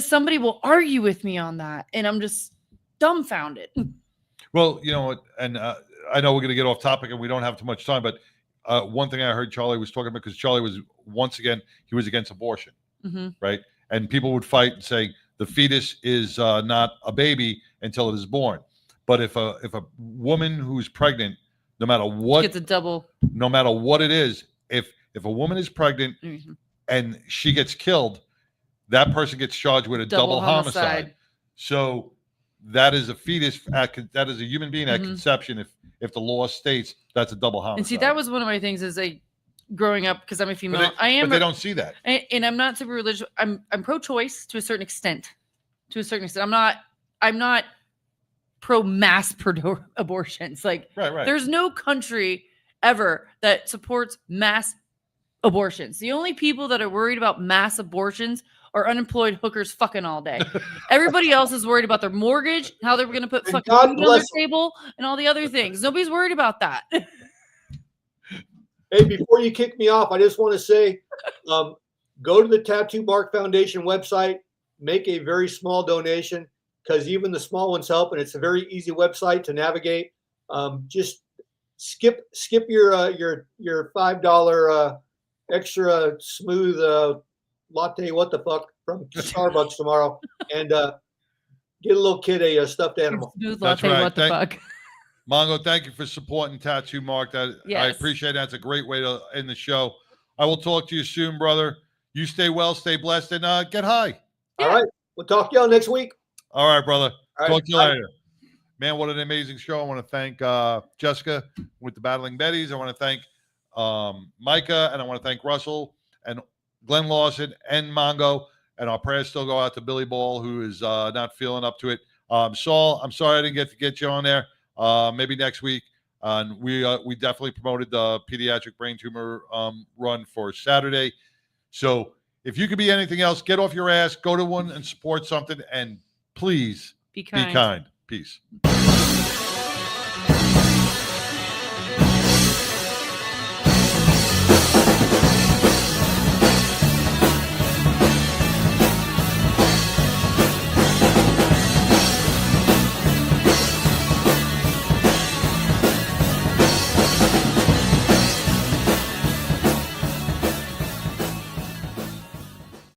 somebody will argue with me on that, and I'm just dumbfounded. Well, and I know we're going to get off topic and we don't have too much time, but one thing I heard Charlie was talking about, because Charlie was, once again, he was against abortion, right? And people would fight and say the fetus is not a baby until it is born. But if a woman who's pregnant, no matter what, Gets a double. no matter what it is, if a woman is pregnant and she gets killed, that person gets charged with a double homicide. So that is a fetus. That is a human being at conception. If the law states that's a double homicide. And see, that was one of my things is growing up, because I'm a female. But they don't see that. And I'm not super religious. I'm pro-choice to a certain extent. I'm not pro-mass abortions. Right. There's no country ever that supports mass abortions. The only people that are worried about mass abortions are unemployed hookers fucking all day. Everybody else is worried about their mortgage, how they're going to put fucking food on their table, and all the other things. Nobody's worried about that. Hey, before you kick me off, I just want to say, go to the Tattoo Bark Foundation website, make a very small donation, because even the small ones help, and it's a very easy website to navigate. Just skip your $5 extra smooth latte, what the fuck, from Starbucks tomorrow, and get a little kid a stuffed animal. Smooth That's latte, right. what the fuck. Mongo, thank you for supporting Tattoo Mark. I Yes. appreciate that. It's a great way to end the show. I will talk to you soon, brother. You stay well, stay blessed, and get high. All right. We'll talk to y'all next week. All right, brother. All right, Talk to you bye. later. Man, what an amazing show. I want to thank Jessica with the Battling Betties. I want to thank Micah, and I want to thank Russell and Glenn Lawson and Mongo. And our prayers still go out to Billy Ball, who is not feeling up to it. Saul, I'm sorry I didn't get you on there. Maybe next week. And we definitely promoted the pediatric brain tumor run for Saturday. So if you could be anything else, get off your ass, go to one and support something, and please Be kind. Peace.